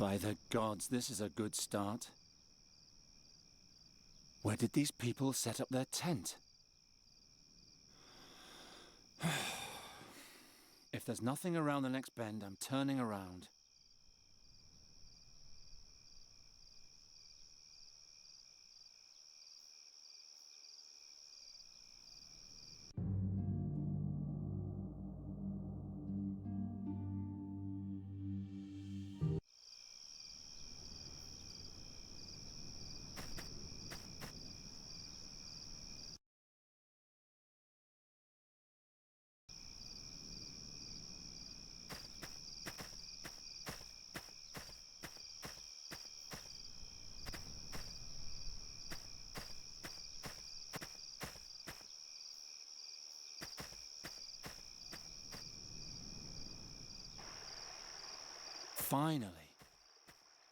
By the gods, this is a good start. Where did these people set up their tent? If there's nothing around the next bend, I'm turning around. Finally.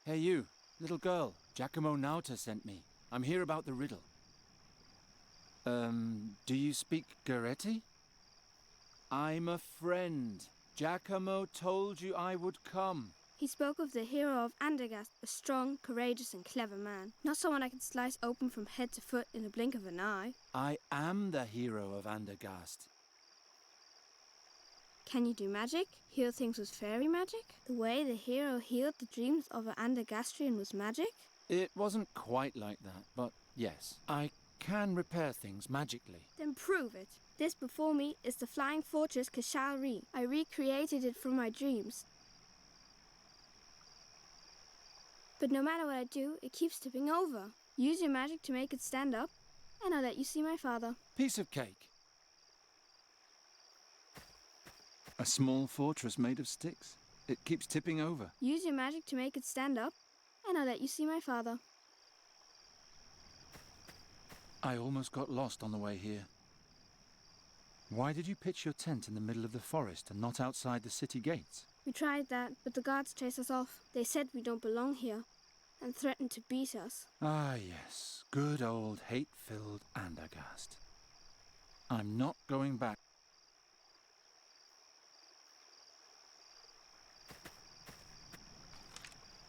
Hey you, little girl. Giacomo Nauta sent me. I'm here about the riddle. Do you speak Goretti? I'm a friend. Giacomo told you I would come. He spoke of the hero of Andergast, a strong, courageous and clever man. Not someone I can slice open from head to foot in a blink of an eye. I am the hero of Andergast. Can you do magic? Heal things with fairy magic? The way the hero healed the dreams of an Andergastrian was magic? It wasn't quite like that, but yes. I can repair things magically. Then prove it. This before me is the flying fortress Kashalri. I recreated it from my dreams. But no matter what I do, it keeps tipping over. Use your magic to make it stand up, and I'll let you see my father. Piece of cake. A small fortress made of sticks. It keeps tipping over. Use your magic to make it stand up, and I'll let you see my father. I almost got lost on the way here. Why did you pitch your tent in the middle of the forest and not outside the city gates? We tried that, but the guards chased us off. They said we don't belong here, and threatened to beat us. Ah, yes. Good old hate-filled Andergast. I'm not going back.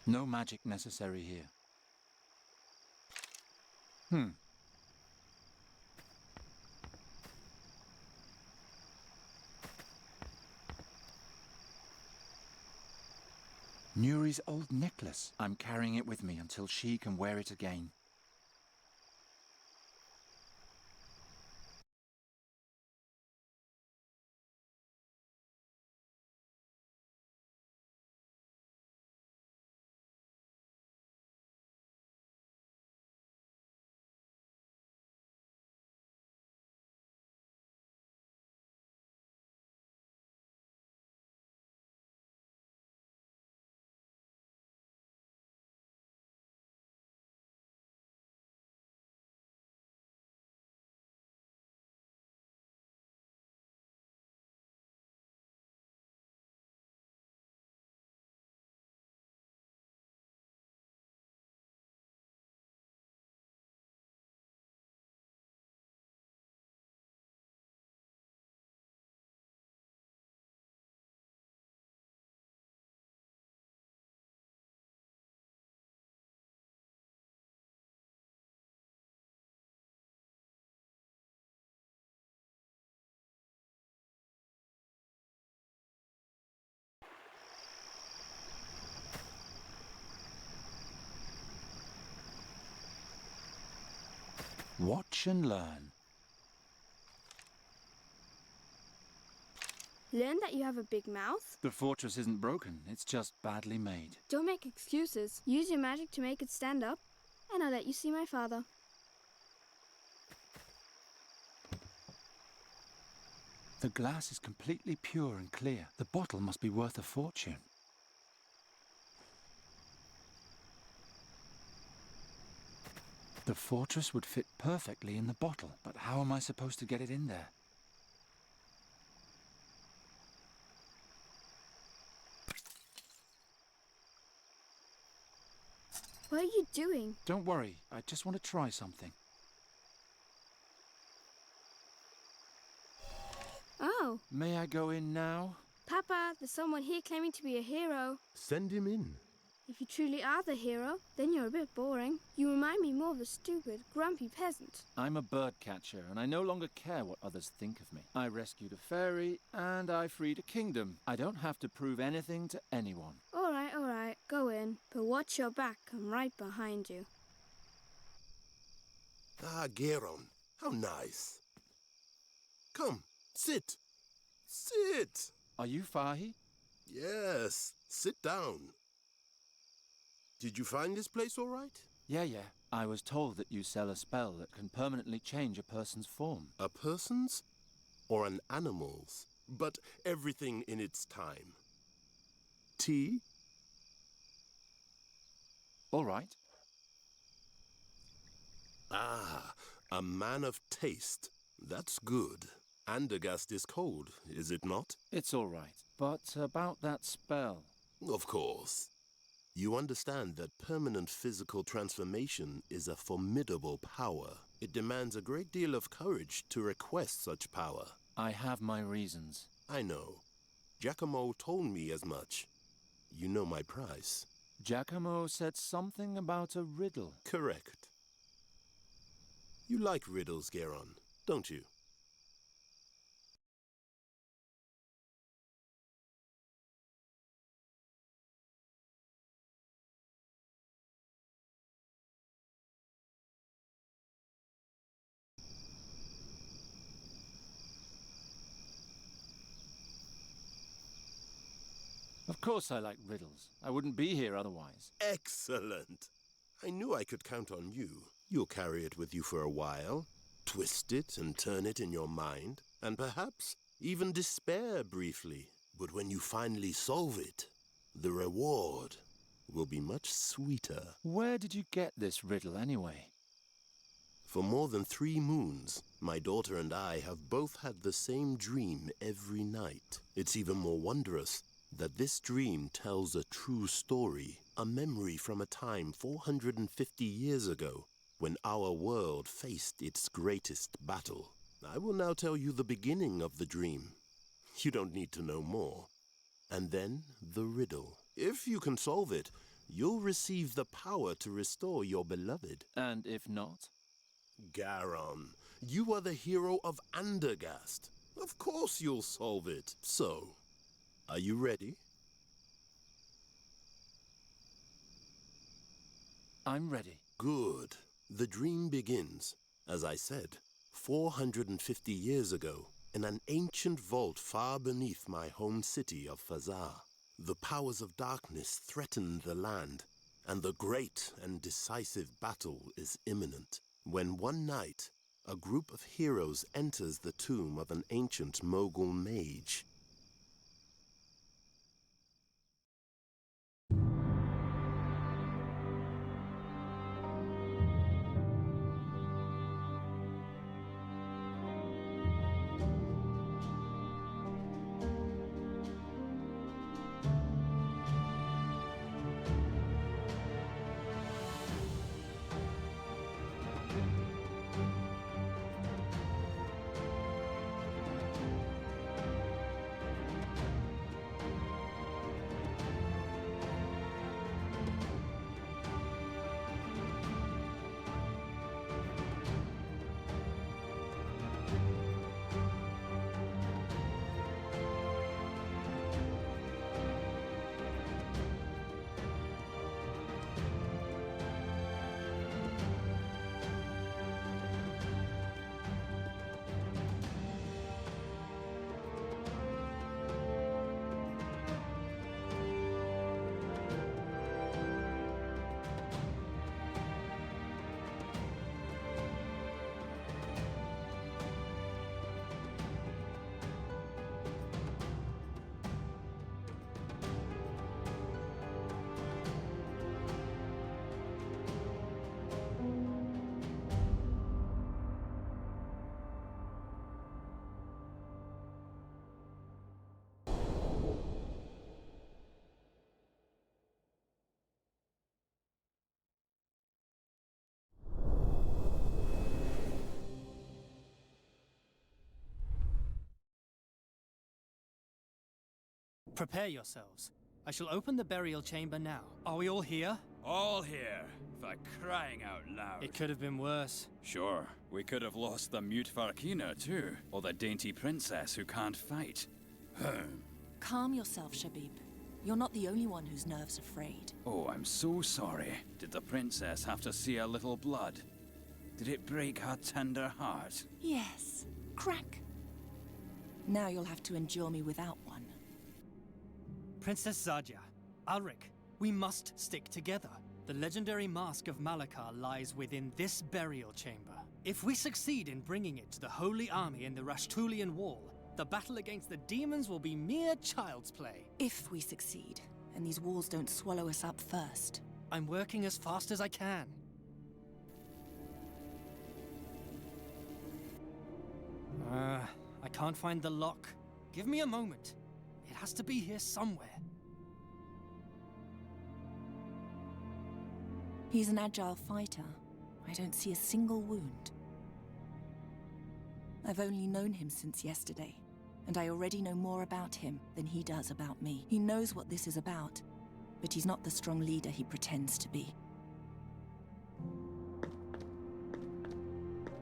No magic necessary here. Nuri's old necklace. I'm carrying it with me until she can wear it again. Watch and learn. Learn that you have a big mouth? The fortress isn't broken, it's just badly made. Don't make excuses. Use your magic to make it stand up, and I'll let you see my father. The glass is completely pure and clear. The bottle must be worth a fortune. The fortress would fit perfectly in the bottle, but how am I supposed to get it in there? What are you doing? Don't worry, I just want to try something. Oh. May I go in now? Papa, there's someone here claiming to be a hero. Send him in. If you truly are the hero, then you're a bit boring. You remind me more of a stupid, grumpy peasant. I'm a bird catcher, and I no longer care what others think of me. I rescued a fairy, and I freed a kingdom. I don't have to prove anything to anyone. All right, go in. But watch your back, I'm right behind you. Ah, Geron, how nice. Come, sit. Sit. Are you Fahi? Yes, sit down. Did you find this place all right? Yeah. I was told that you sell a spell that can permanently change a person's form. A person's or an animal's, but everything in its time. Tea? All right. Ah, a man of taste. That's good. Andergast is cold, is it not? It's all right. But about that spell... Of course. You understand that permanent physical transformation is a formidable power. It demands a great deal of courage to request such power. I have my reasons. I know. Giacomo told me as much. You know my price. Giacomo said something about a riddle. Correct. You like riddles, Geron, don't you? Of course I like riddles. I wouldn't be here otherwise. Excellent. I knew I could count on you. You'll carry it with you for a while, twist it and turn it in your mind, and perhaps even despair briefly. But when you finally solve it, the reward will be much sweeter. Where did you get this riddle anyway? For more than 3 moons, my daughter and I have both had the same dream every night. It's even more wondrous that this dream tells a true story, a memory from a time 450 years ago, when our world faced its greatest battle. I will now tell you the beginning of the dream. You don't need to know more. And then the riddle. If you can solve it, you'll receive the power to restore your beloved. And if not? Garon, you are the hero of Andergast. Of course you'll solve it. So, are you ready? I'm ready. Good. The dream begins, as I said, 450 years ago, in an ancient vault far beneath my home city of Fazar. The powers of darkness threaten the land, and the great and decisive battle is imminent. When one night, a group of heroes enters the tomb of an ancient Mogul mage. Prepare yourselves. I shall open the burial chamber now. Are we all here? All here, for crying out loud. It could have been worse. Sure, we could have lost the mute Farkina too, or the dainty princess who can't fight. Calm yourself, Shabib. You're not the only one whose nerves are frayed. Oh, I'm so sorry. Did the princess have to see a little blood? Did it break her tender heart? Yes. Crack. Now you'll have to endure me without one. Princess Zadia, Alric, we must stick together. The legendary mask of Malakar lies within this burial chamber. If we succeed in bringing it to the Holy Army in the Rashtulian Wall, the battle against the demons will be mere child's play. If we succeed, and these walls don't swallow us up first. I'm working as fast as I can. I can't find the lock. Give me a moment. It has to be here somewhere. He's an agile fighter. I don't see a single wound. I've only known him since yesterday, and I already know more about him than he does about me. He knows what this is about, but he's not the strong leader he pretends to be.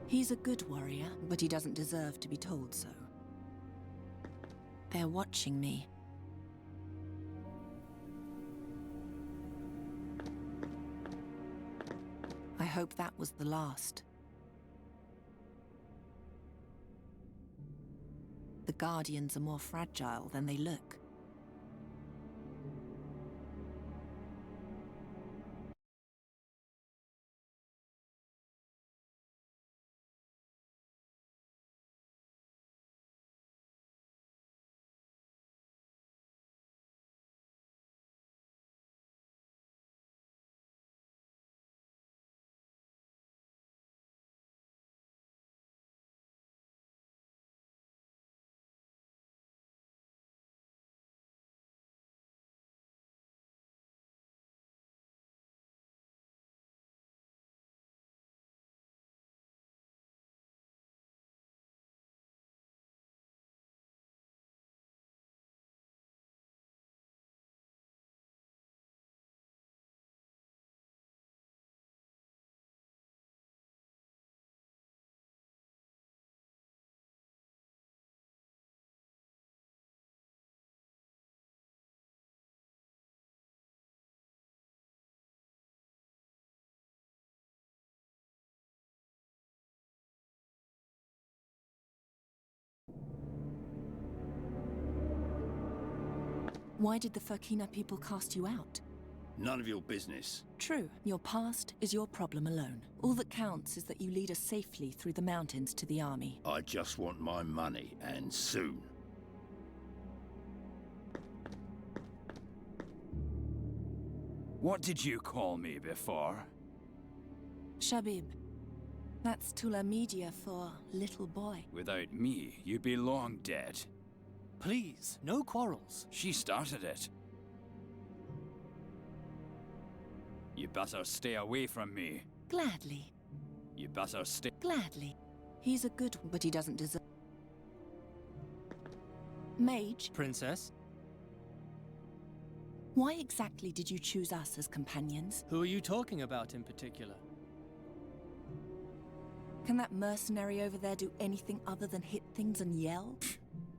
He's a good warrior, but he doesn't deserve to be told so. They're watching me. I hope that was the last. The Guardians are more fragile than they look. Why did the Furkina people cast you out? None of your business. True, your past is your problem alone. All that counts is that you lead us safely through the mountains to the army. I just want my money, and soon. What did you call me before? Shabib. That's Tula Media for little boy. Without me, you'd be long dead. Please, no quarrels. She started it. You better stay away from me. Gladly. You better stay. Gladly. He's a good one, but he doesn't deserve. Mage, Princess, why exactly did you choose us as companions? who are you talking about in particular? Can that mercenary over there do anything other than hit things and yell?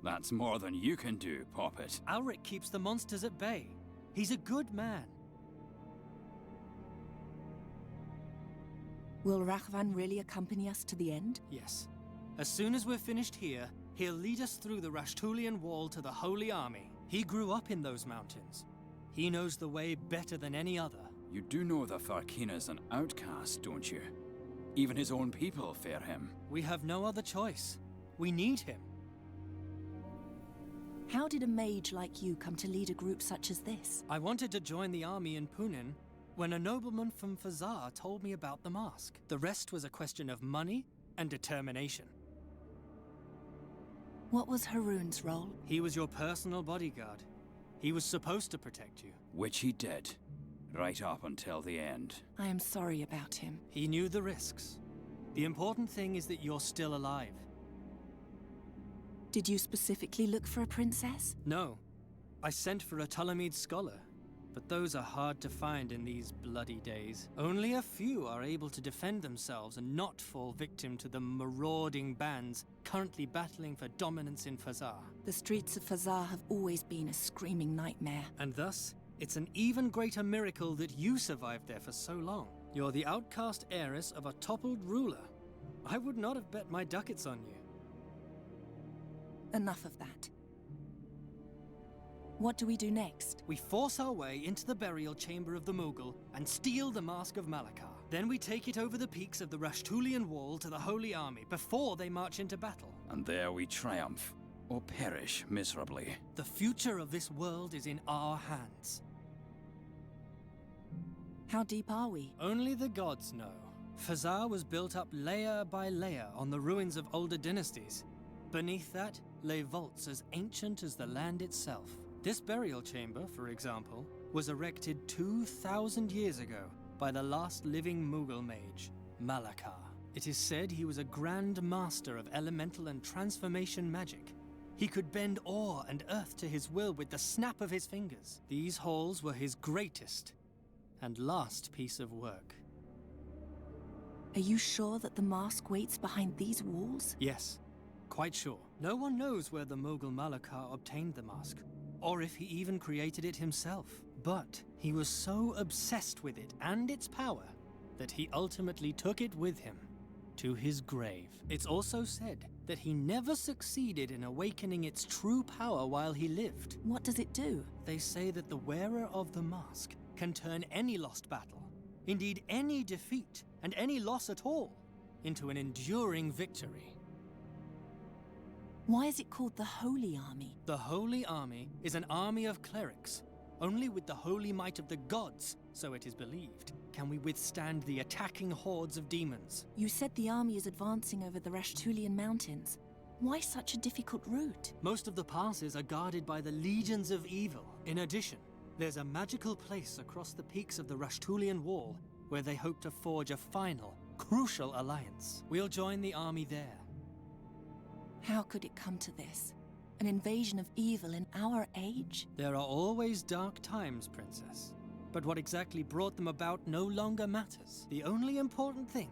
That's more than you can do, Poppet. Alric keeps the monsters at bay. He's a good man. Will Raghvan really accompany us to the end? Yes. As soon as we're finished here, he'll lead us through the Rashtulian Wall to the Holy Army. He grew up in those mountains. He knows the way better than any other. You do know the Farkina's an outcast, don't you? Even his own people fear him. We have no other choice. We need him. How did a mage like you come to lead a group such as this? I wanted to join the army in Punin when a nobleman from Fazar told me about the mask. The rest was a question of money and determination. What was Haroon's role? He was your personal bodyguard. He was supposed to protect you. Which he did. Right up until the end. I am sorry about him. He knew the risks. The important thing is that you're still alive. Did you specifically look for a princess? No. I sent for a Ptolemyd scholar, but those are hard to find in these bloody days. Only a few are able to defend themselves and not fall victim to the marauding bands currently battling for dominance in Fazar. The streets of Fazar have always been a screaming nightmare. And thus, it's an even greater miracle that you survived there for so long. You're the outcast heiress of a toppled ruler. I would not have bet my ducats on you. Enough of that. What do we do next? We force our way into the burial chamber of the Mughal and steal the Mask of Malakar. Then we take it over the peaks of the Rashtulian Wall to the Holy Army before they march into battle. And there we triumph, or perish miserably. The future of this world is in our hands. How deep are we? Only the gods know. Fazar was built up layer by layer on the ruins of older dynasties. Beneath that lay vaults as ancient as the land itself. This burial chamber, for example, was erected 2,000 years ago by the last living Mughal mage, Malakar. It is said he was a grand master of elemental and transformation magic. He could bend ore and earth to his will with the snap of his fingers. These halls were his greatest and last piece of work. Are you sure that the mask waits behind these walls? Yes, quite sure. No one knows where the Mughal Malakar obtained the mask, or if he even created it himself. But he was so obsessed with it and its power that he ultimately took it with him to his grave. It's also said that he never succeeded in awakening its true power while he lived. What does it do? They say that the wearer of the mask can turn any lost battle, indeed any defeat and any loss at all, into an enduring victory. Why is it called the Holy Army? The Holy Army is an army of clerics. Only with the holy might of the gods, so it is believed, can we withstand the attacking hordes of demons. You said the army is advancing over the Rashtulian mountains. Why such a difficult route? Most of the passes are guarded by the legions of evil. In addition, there's a magical place across the peaks of the Rashtulian Wall where they hope to forge a final, crucial alliance. We'll join the army there. How could it come to this? An invasion of evil in our age? There are always dark times, Princess. But what exactly brought them about no longer matters. The only important thing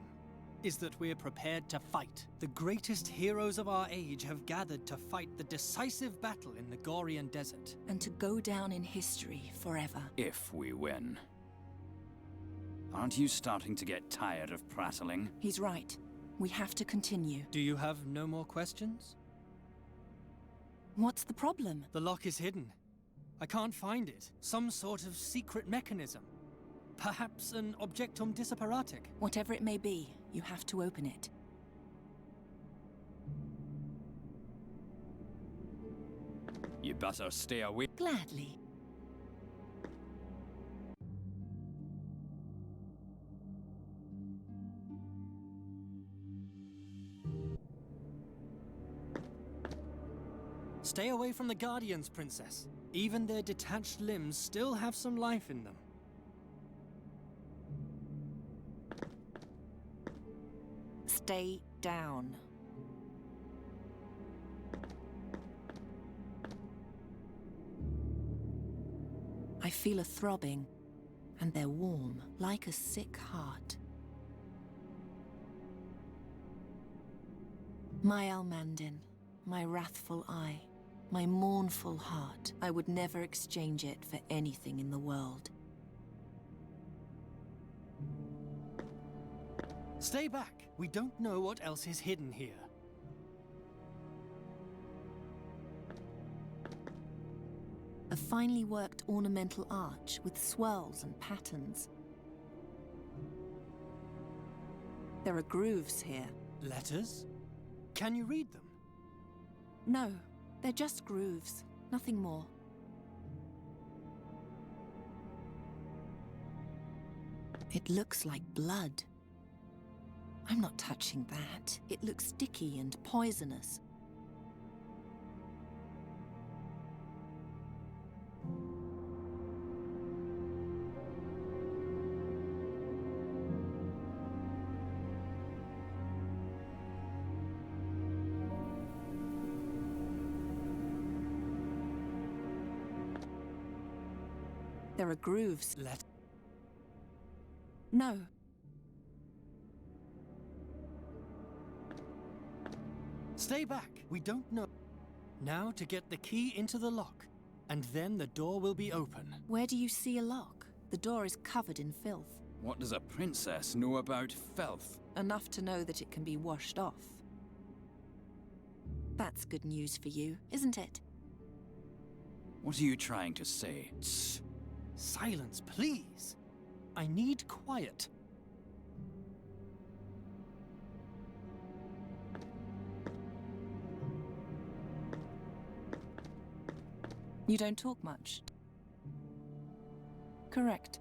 is that we're prepared to fight. The greatest heroes of our age have gathered to fight the decisive battle in the Gorian desert. And to go down in history forever. If we win. Aren't you starting to get tired of prattling? He's right. We have to continue. Do you have no more questions? What's the problem? The lock is hidden. I can't find it. Some sort of secret mechanism. Perhaps an objectum disapparatic. Whatever it may be, you have to open it. You better stay away. Gladly. Stay away from the Guardians, Princess. Even their detached limbs still have some life in them. Stay down. I feel a throbbing, and they're warm, like a sick heart. My Almandin, my wrathful eye, my mournful heart, I would never exchange it for anything in the world. Stay back. We don't know what else is hidden here. A finely worked ornamental arch with swirls and patterns. There are grooves here. Letters? Can you read them? No, they're just grooves, nothing more. It looks like blood. I'm not touching that. It looks sticky and poisonous. There are grooves. Let... No. Stay back. We don't know. Now to get the key into the lock, and then the door will be open. Where do you see a lock? The door is covered in filth. What does a princess know about filth? Enough to know that it can be washed off. That's good news for you, isn't it? What are you trying to say? Shh. Silence, please. I need quiet. You don't talk much. Correct.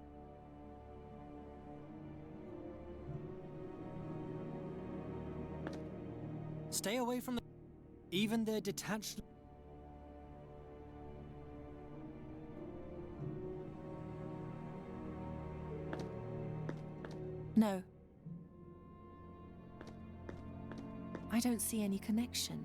Stay away from the... Even their detached... No. I don't see any connection.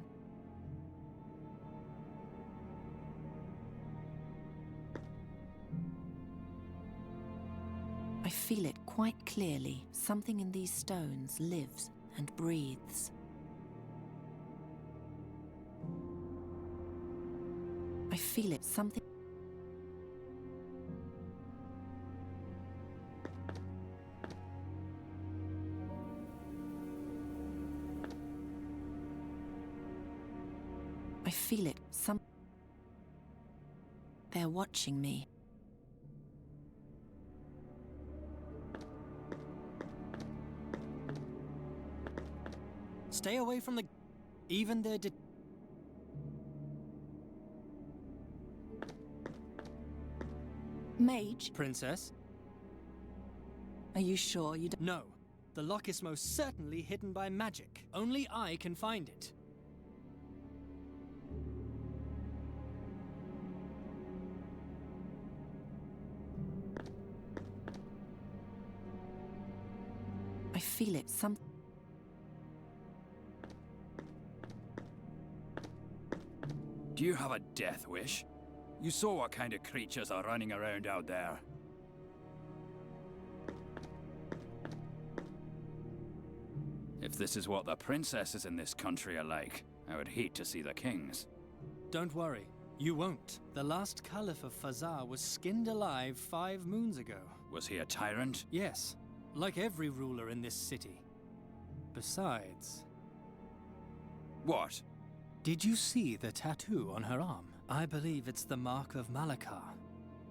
I feel it quite clearly. Something in these stones lives and breathes. I feel it. Something... I feel it. They're watching me. Stay away from the... Even their... Mage? Princess? Are you sure you don't... No. The lock is most certainly hidden by magic. Only I can find it. I feel it. Do you have a death wish? You saw what kind of creatures are running around out there. If this is what the princesses in this country are like, I would hate to see the kings. Don't worry. You won't. The last Caliph of Fazar was skinned alive 5 moons ago. Was he a tyrant? Yes. Like every ruler in this city. Besides... What? Did you see the tattoo on her arm? I believe it's the mark of Malakar.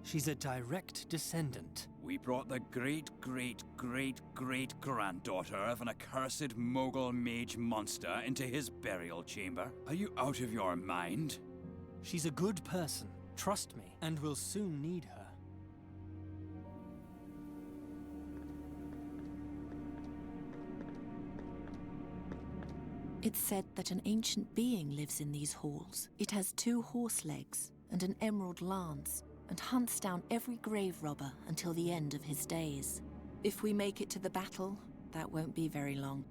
She's a direct descendant. We brought the great-great-great-great-granddaughter of an accursed Mogul mage monster into his burial chamber. Are you out of your mind? She's a good person, trust me, and we'll soon need her. It's said that an ancient being lives in these halls. It has 2 horse legs and an emerald lance, and hunts down every grave robber until the end of his days. If we make it to the battle, that won't be very long.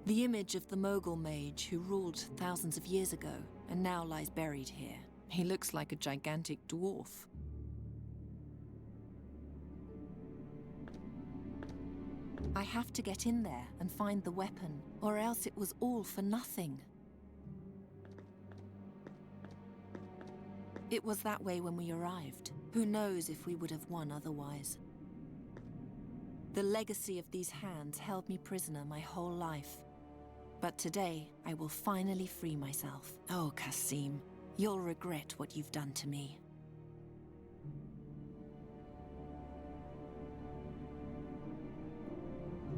The image of the Mogul mage who ruled thousands of years ago and now lies buried here. He looks like a gigantic dwarf. I have to get in there and find the weapon, or else it was all for nothing. It was that way when we arrived. Who knows if we would have won otherwise. The legacy of these hands held me prisoner my whole life. But today, I will finally free myself. Oh, Kasim, you'll regret what you've done to me.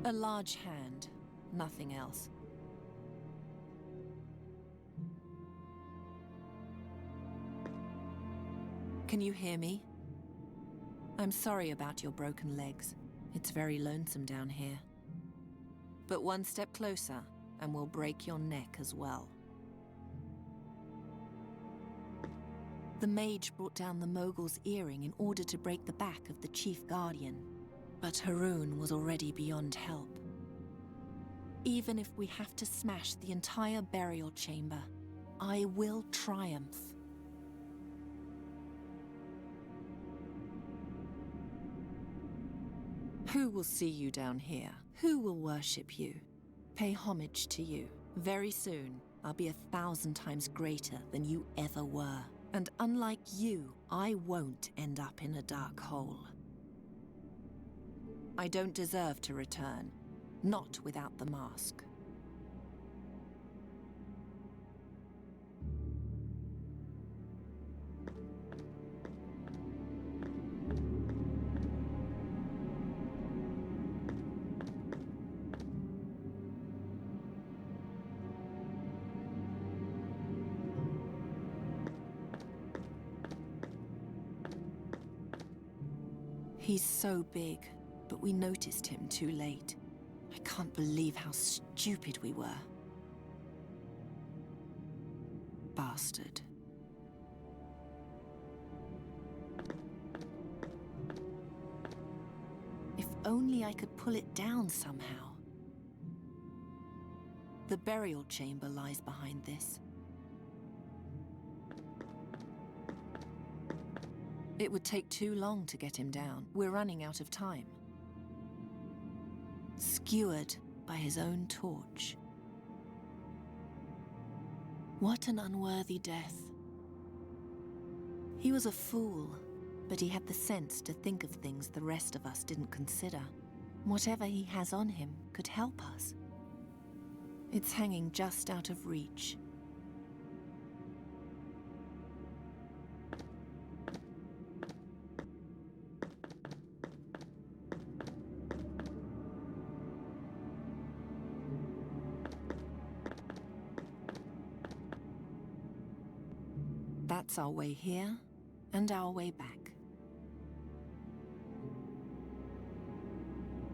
A large hand, nothing else. Can you hear me? I'm sorry about your broken legs. It's very lonesome down here. But one step closer, and we'll break your neck as well. The mage brought down the Mogul's earring in order to break the back of the chief guardian. But Haroun was already beyond help. Even if we have to smash the entire burial chamber, I will triumph. Who will see you down here? Who will worship you? Pay homage to you? Very soon, I'll be 1,000 times greater than you ever were. And unlike you, I won't end up in a dark hole. I don't deserve to return, not without the mask. He's so big, but we noticed him too late. I can't believe how stupid we were. Bastard. If only I could pull it down somehow. The burial chamber lies behind this. It would take too long to get him down. We're running out of time. Skewered by his own torch. What an unworthy death. He was a fool, but he had the sense to think of things the rest of us didn't consider. Whatever he has on him could help us. It's hanging just out of reach. That's our way here, and our way back.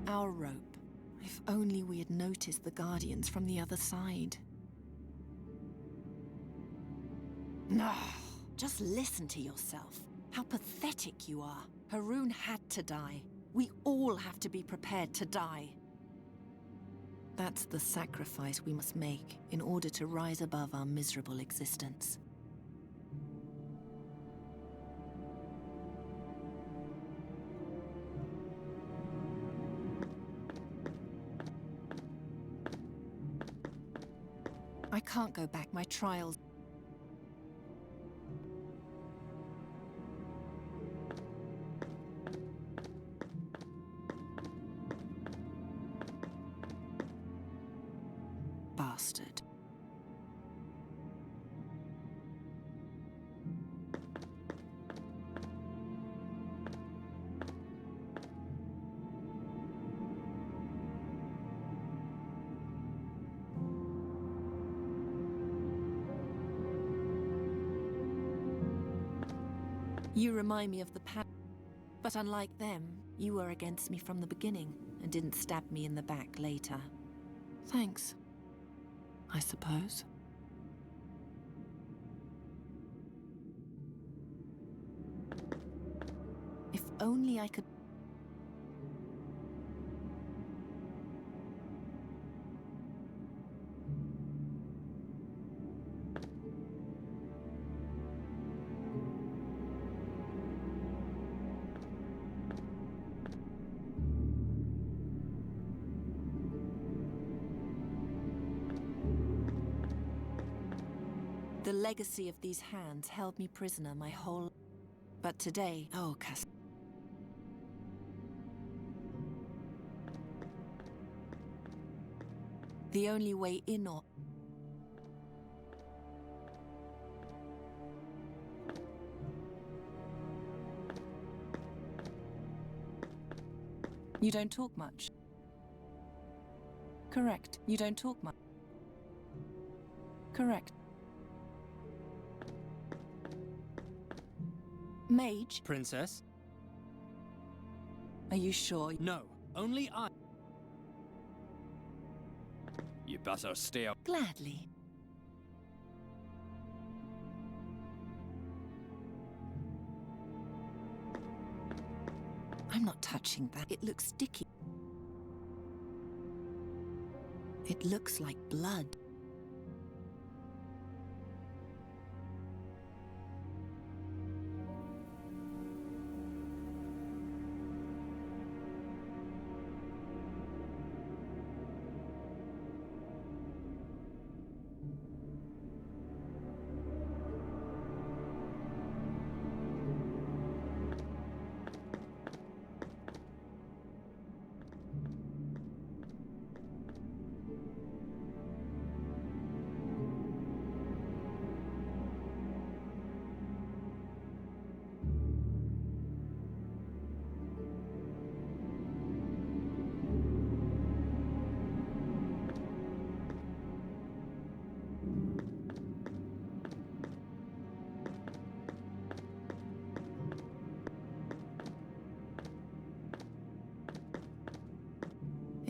Our rope. If only we had noticed the Guardians from the other side. No, just listen to yourself. How pathetic you are. Haroon had to die. We all have to be prepared to die. That's the sacrifice we must make in order to rise above our miserable existence. I can't go back. My trials. Bastard. You remind me of the past, but unlike them, you were against me from the beginning and didn't stab me in the back later. Thanks, I suppose. If only I could... The legacy of these hands held me prisoner my whole... But today, oh, Cass... The only way in or... You don't talk much. Correct. You don't talk much. Correct. Mage? Princess? Are you sure? No, only I. You better stay up. Gladly. I'm not touching that. It looks sticky. It looks like blood.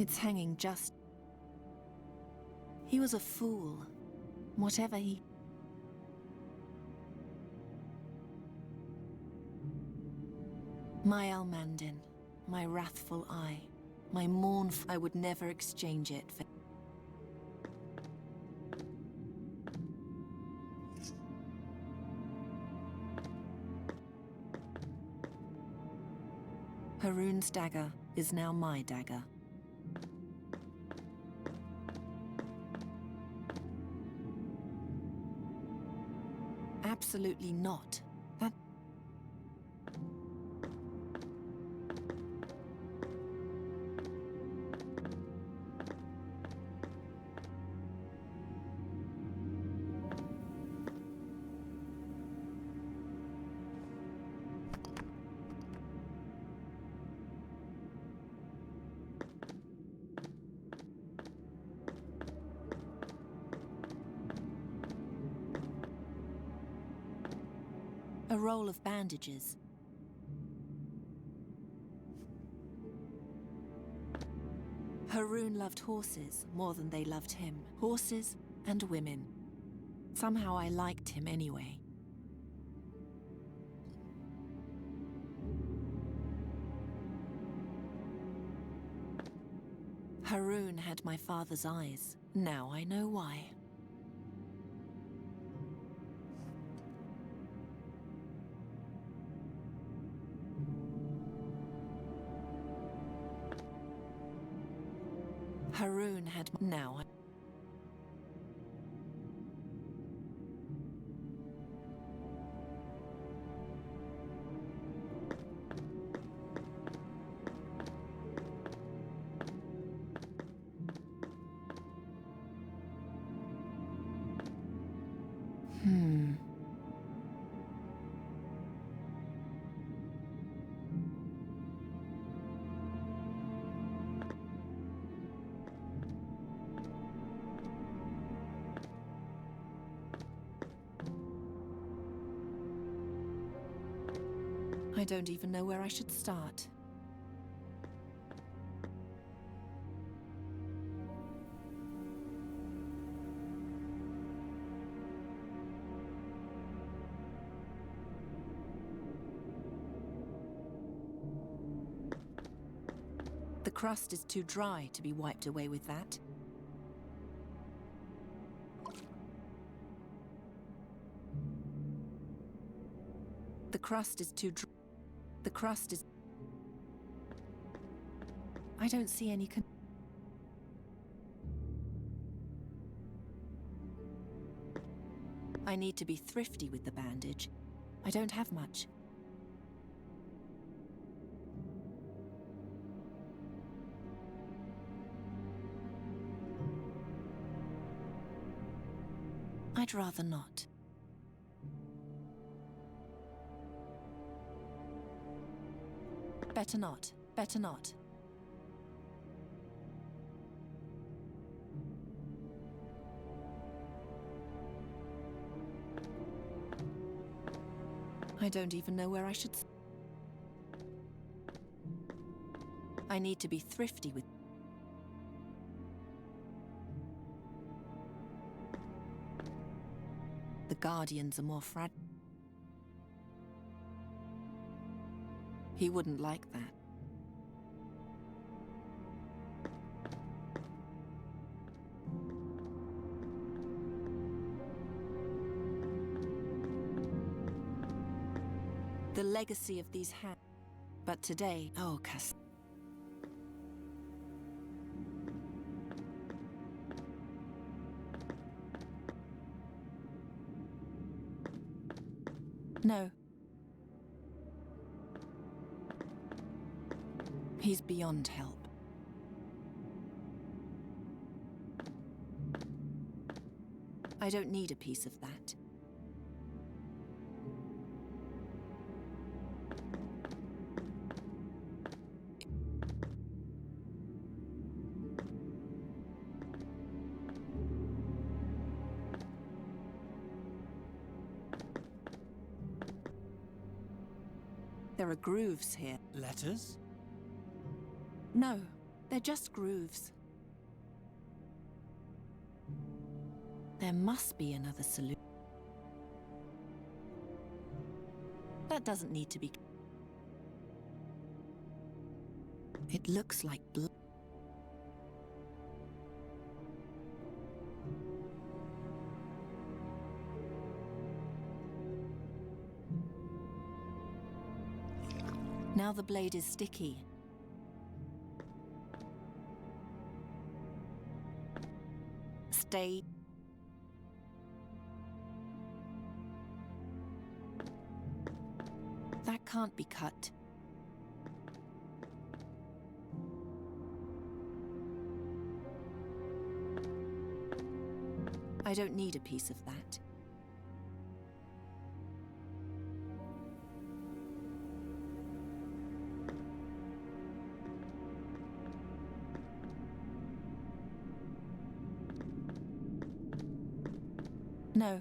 It's hanging just... He was a fool. Whatever he... My Almandin, my wrathful eye, my mournful... I would never exchange it for... Haroon's dagger is now my dagger. Absolutely not. That... A roll of bandages. Haroon loved horses more than they loved him. Horses and women. Somehow I liked him anyway. Haroon had my father's eyes. Now I know why. Haroon had... Now... I don't even know where I should start. The crust is too dry to be wiped away with that. The crust is too dry. The crust is... I don't see any I need to be thrifty with the bandage. I don't have much. I'd rather not. Better not. Better not. I don't even know where I should... I need to be thrifty with... The Guardians are more fragile. He wouldn't like that. The legacy of these hands. But today, oh, Cass. No. He's beyond help. I don't need a piece of that. There are grooves here. Letters? No, They're just grooves. There must be another solution. That doesn't need to be... It looks like blood. Now the blade is sticky. Stay. That can't be cut. I don't need a piece of that. No.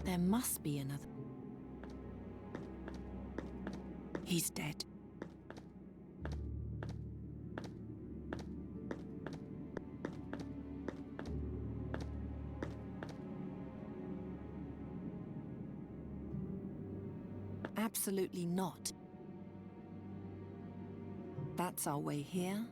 There must be another. He's dead. Absolutely not. That's our way here.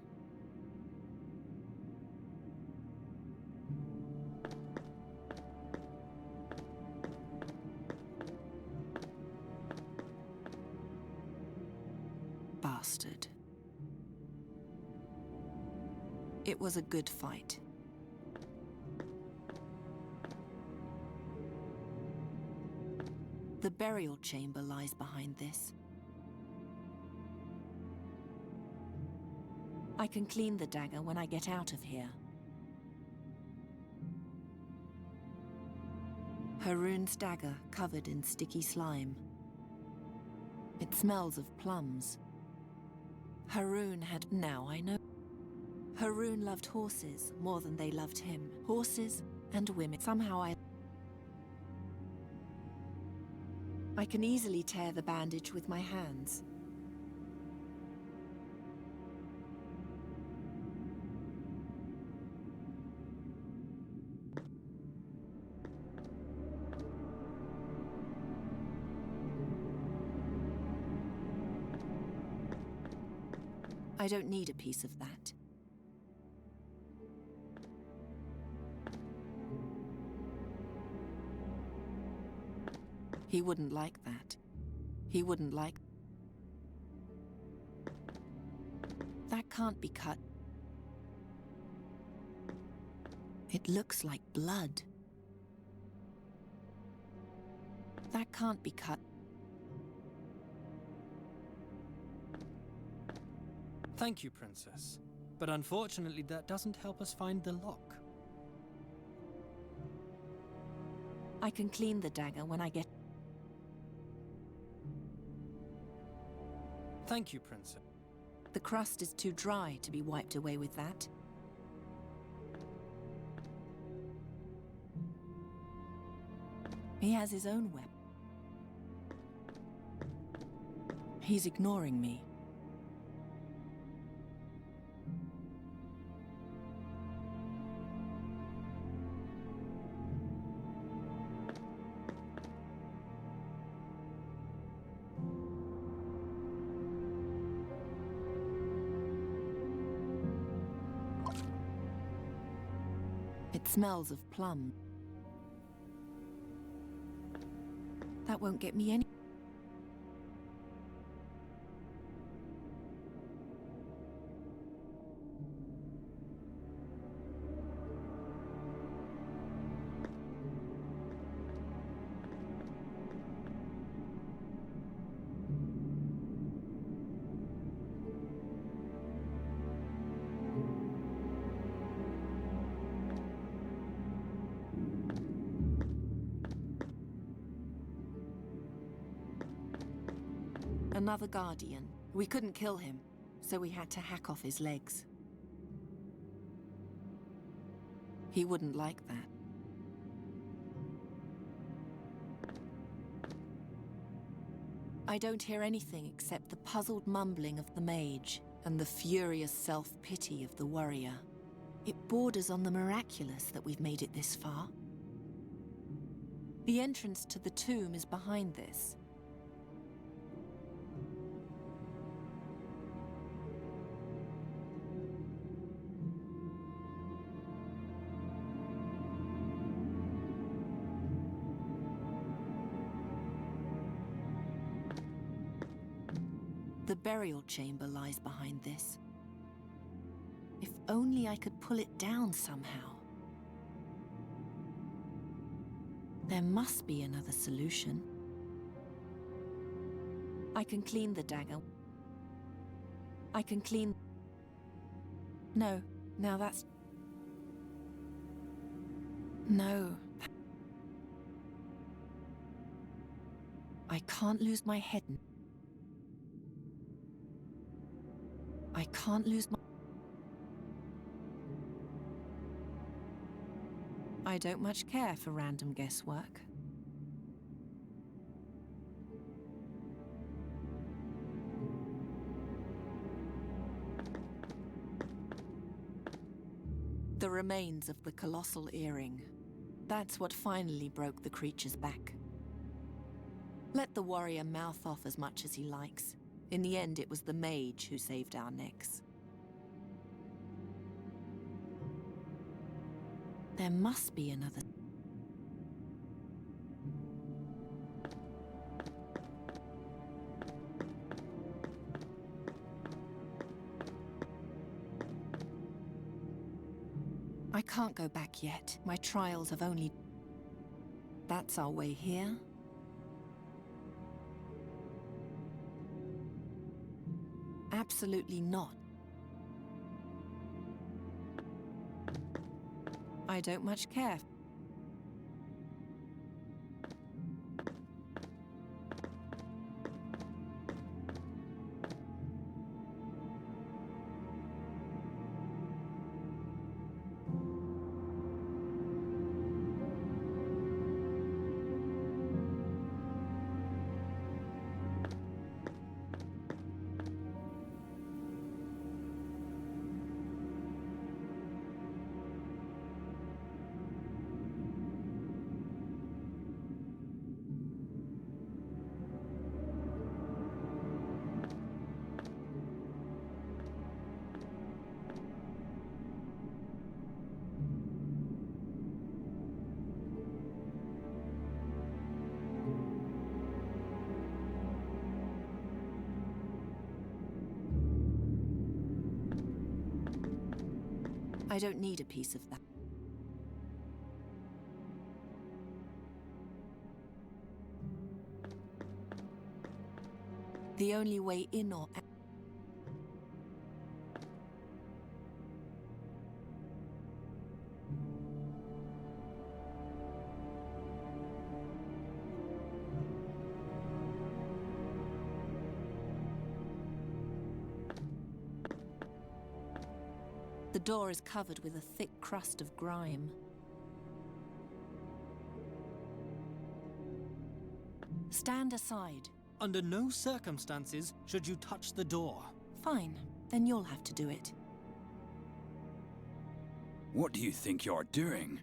Bastard. It was a good fight. The burial chamber lies behind this. I can clean the dagger when I get out of here. Haroon's dagger covered in sticky slime. It smells of plums. Haroon had... Now I know. Haroon loved horses more than they loved him. Horses and women. Somehow I can easily tear the bandage with my hands. I don't need a piece of that. He wouldn't like that. He wouldn't like... That can't be cut. It looks like blood. That can't be cut. Thank you, Princess. But unfortunately, that doesn't help us find the lock. I can clean the dagger when I get... Thank you, Princess. The crust is too dry to be wiped away with that. He has his own weapon. He's ignoring me. It smells of plum. That won't get me any... Another guardian. We couldn't kill him, so we had to hack off his legs. He wouldn't like that. I don't hear anything except the puzzled mumbling of the mage and the furious self-pity of the warrior. It borders on the miraculous that we've made it this far. The entrance to the tomb is behind this. The burial chamber lies behind this. If only I could pull it down somehow. There must be another solution. I can clean the dagger. I can clean... No, now that's... No. I can't lose my head. I can't lose my... I don't much care for random guesswork. The remains of the colossal earring. That's what finally broke the creature's back. Let the warrior mouth off as much as he likes. In the end, it was the mage who saved our necks. There must be another... I can't go back yet. My trials have only... That's our way here. Absolutely not. I don't much care. I don't need a piece of that. The only way in or out... The door is covered with a thick crust of grime. Stand aside. Under no circumstances should you touch the door. Fine, then you'll have to do it. What do you think you're doing?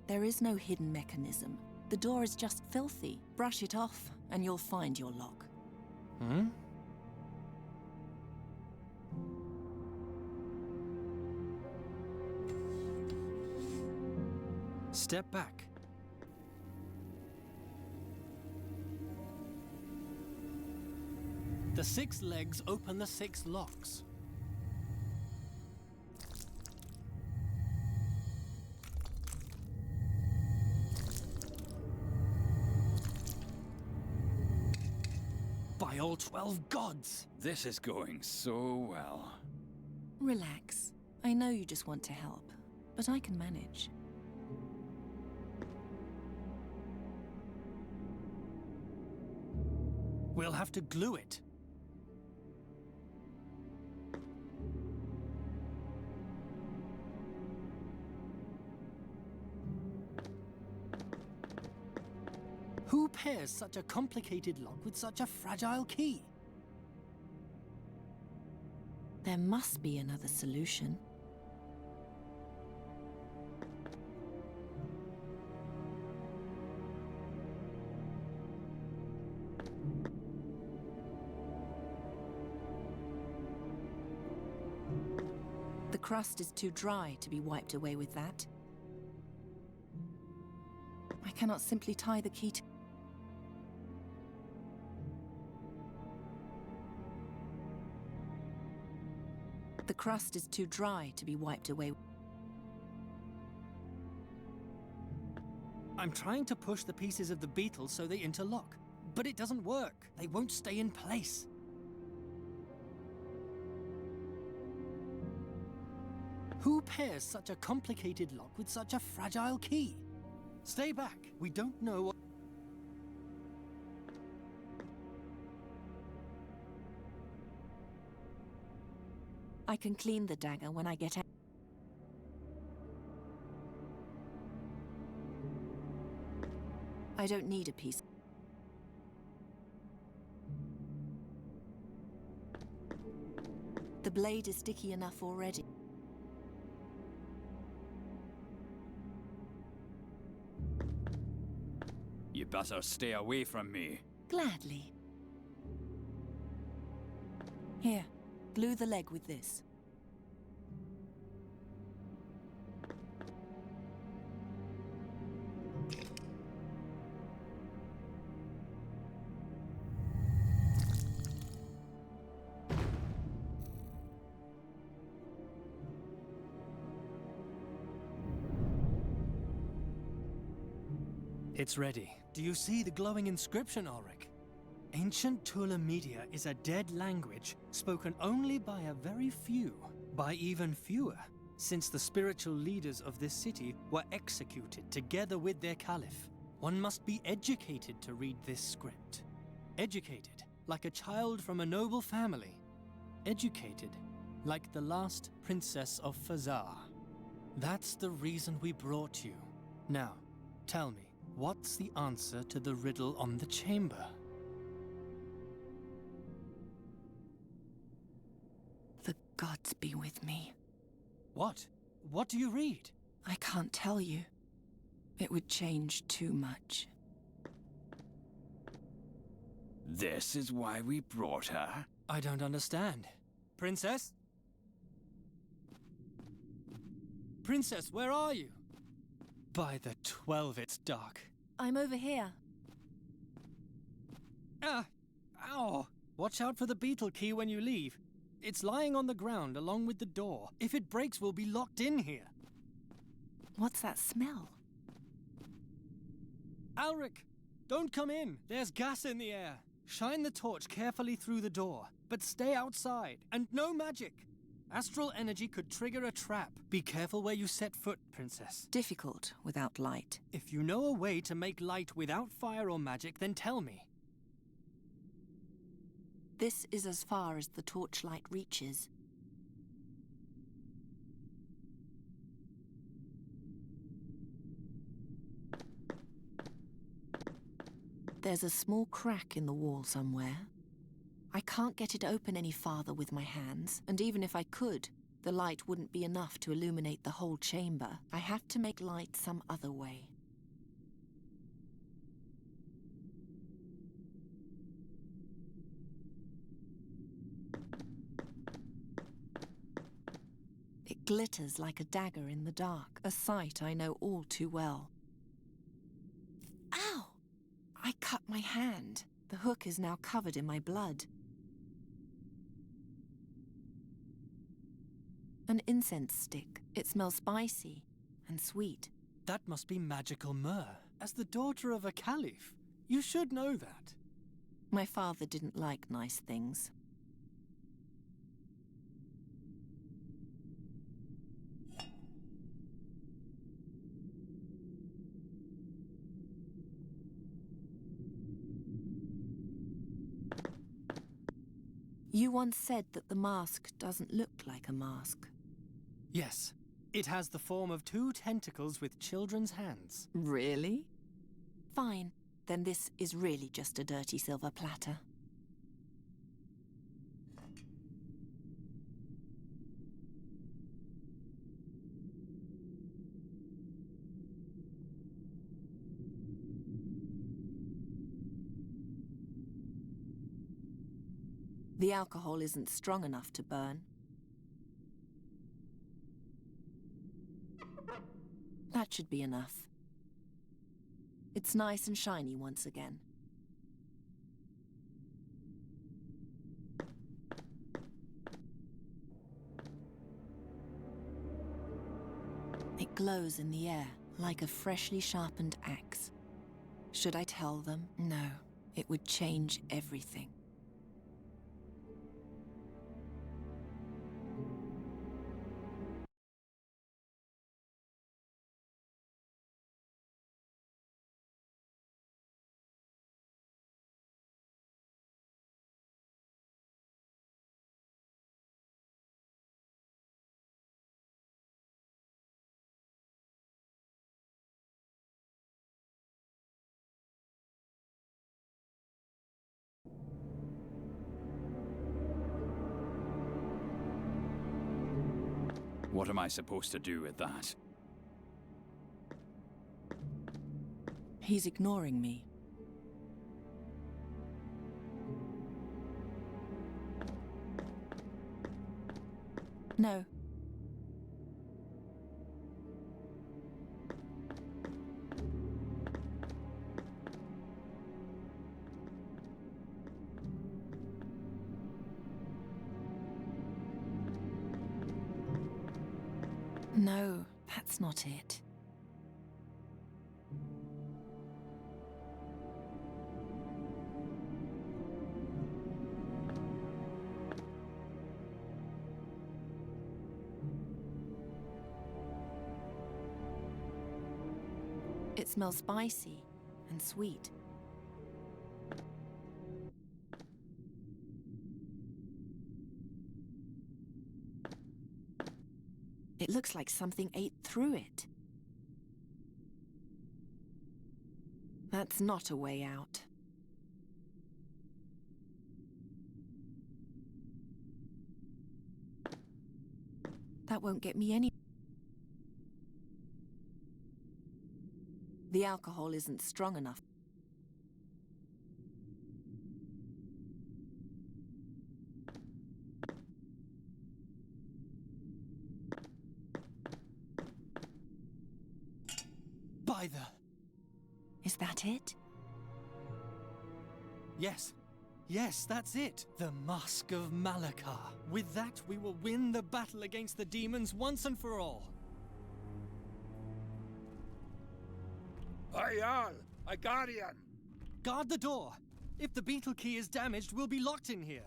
There is no hidden mechanism. The door is just filthy. Brush it off, and you'll find your lock. Hmm? Step back. The 6 legs open the 6 locks. By all 12 gods! This is going so well. Relax. I know you just want to help, but I can manage. We'll have to glue it. Who pairs such a complicated lock with such a fragile key? There must be another solution. The crust is too dry to be wiped away with that. I cannot simply tie the key to... The crust is too dry to be wiped away. I'm trying to push the pieces of the beetle so they interlock, but it doesn't work. They won't stay in place. Who pairs such a complicated lock with such a fragile key? Stay back. We don't know what... I can clean the dagger when I get out. I don't need a piece. The blade is sticky enough already. You better stay away from me. Gladly. Here, glue the leg with this. It's ready. Do you see the glowing inscription, Ulrich? Ancient Tula Media is a dead language spoken only by a very few, by even fewer, since the spiritual leaders of this city were executed together with their caliph. One must be educated to read this script. Educated, like a child from a noble family. Educated, like the last princess of Fazar. That's the reason we brought you. Now, tell me, what's the answer to the riddle on the chamber? The gods be with me. What? What do you read? I can't tell you. It would change too much. This is why we brought her? I don't understand. Princess? Princess, where are you? By the 12, it's dark. I'm over here. Ah! Ow! Watch out for the beetle key when you leave. It's lying on the ground along with the door. If it breaks, we'll be locked in here. What's that smell? Ulrich, don't come in. There's gas in the air. Shine the torch carefully through the door, but stay outside. And no magic. Astral energy could trigger a trap. Be careful where you set foot, Princess. Difficult without light. If you know a way to make light without fire or magic, then tell me. This is as far as the torchlight reaches. There's a small crack in the wall somewhere. I can't get it open any farther with my hands, and even if I could, the light wouldn't be enough to illuminate the whole chamber. I have to make light some other way. It glitters like a dagger in the dark, a sight I know all too well. Ow! I cut my hand. The hook is now covered in my blood. An incense stick. It smells spicy and sweet. That must be magical myrrh. As the daughter of a caliph, you should know that. My father didn't like nice things. You once said that the mask doesn't look like a mask. Yes, it has the form of 2 tentacles with children's hands. Really? Fine. then this is really just a dirty silver platter. The alcohol isn't strong enough to burn. That should be enough. It's nice and shiny once again. It glows in the air like a freshly sharpened axe. Should I tell them? No, it would change everything. What am I supposed to do with that? He's ignoring me. No. No, that's not it. It smells spicy and sweet. It looks like something ate through it. That's not a way out. That won't get me any... The alcohol isn't strong enough. By the... Is that it? Yes. Yes, that's it. The Mask of Malakar. With that, we will win the battle against the demons once and for all. Ayal, a guardian! Guard the door. If the beetle key is damaged, we'll be locked in here.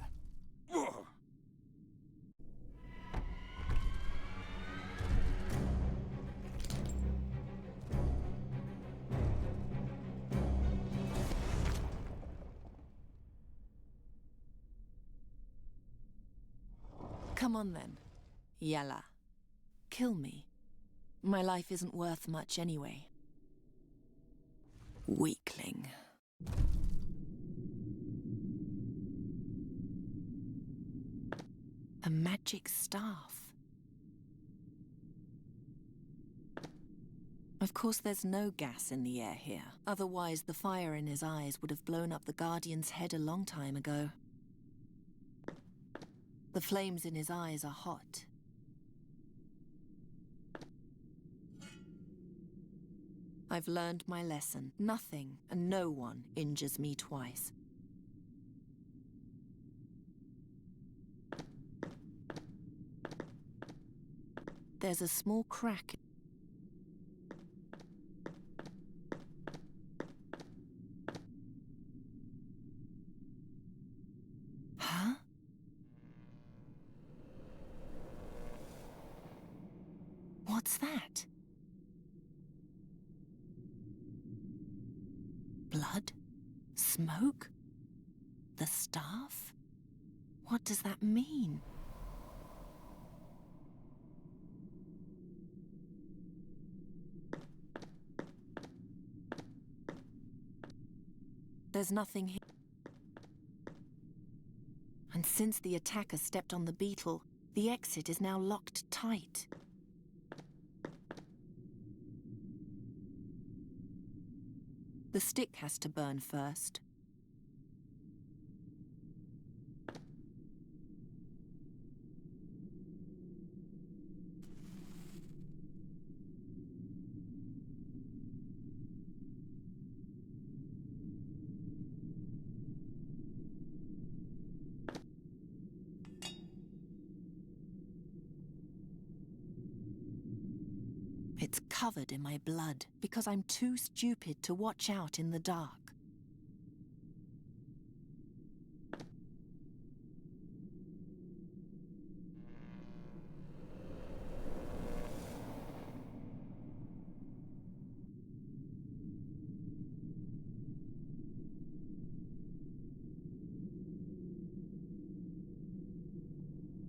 Come on then. Yalla. Kill me. My life isn't worth much anyway. Weakling. A magic staff. Of course there's no gas in the air here. Otherwise the fire in his eyes would have blown up the Guardian's head a long time ago. The flames in his eyes are hot. I've learned my lesson. Nothing and no one injures me twice. There's a small crack. Huh? What's that? Blood? Smoke? The staff? What does that mean? There's nothing here. And since the attacker stepped on the beetle, the exit is now locked tight. The stick has to burn first. It's covered in my blood because I'm too stupid to watch out in the dark.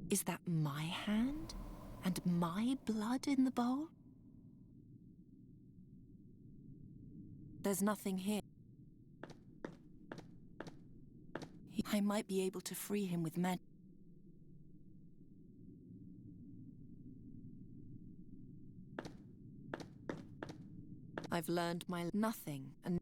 Is that my hand? And my blood in the bowl? There's nothing here. I might be able to free him with magic. I've learned my nothing and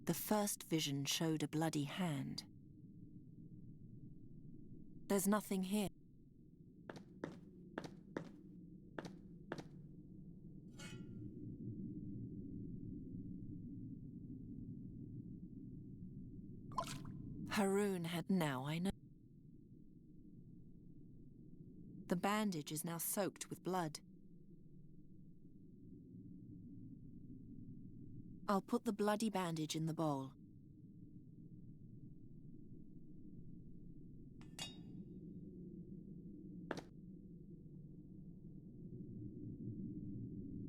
the first vision showed a bloody hand. There's nothing here. Haroon had now, I know. The bandage is now soaked with blood. I'll put the bloody bandage in the bowl.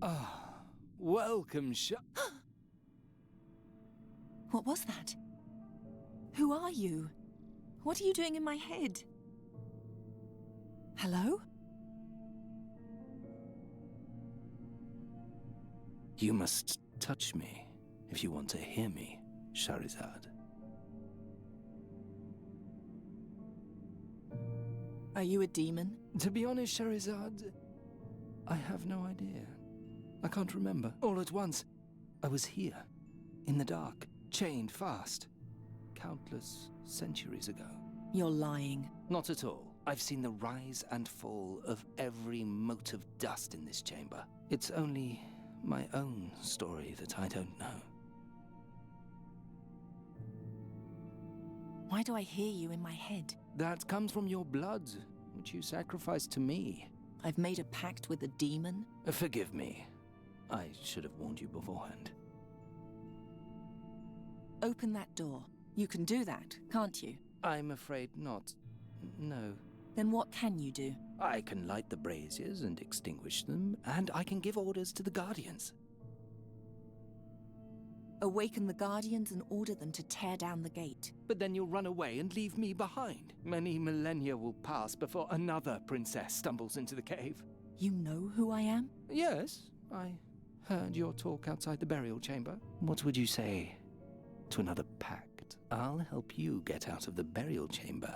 Ah, welcome, What was that? Who are you? What are you doing in my head? Hello? You must touch me if you want to hear me, Shahrazad. Are you a demon? To be honest, Shahrazad, I have no idea. I can't remember. All at once, I was here, in the dark, chained fast, countless centuries ago. You're lying. Not at all. I've seen the rise and fall of every mote of dust in this chamber. It's only my own story that I don't know. Why do I hear you in my head? That comes from your blood, which you sacrificed to me. I've made a pact with a demon? Forgive me. I should have warned you beforehand. Open that door. You can do that, can't you? I'm afraid not. No. Then what can you do? I can light the braziers and extinguish them, and I can give orders to the Guardians. Awaken the Guardians and order them to tear down the gate. But then you'll run away and leave me behind. Many millennia will pass before another princess stumbles into the cave. You know who I am? Yes, I heard your talk outside the burial chamber. What would you say to another pact? I'll help you get out of the burial chamber,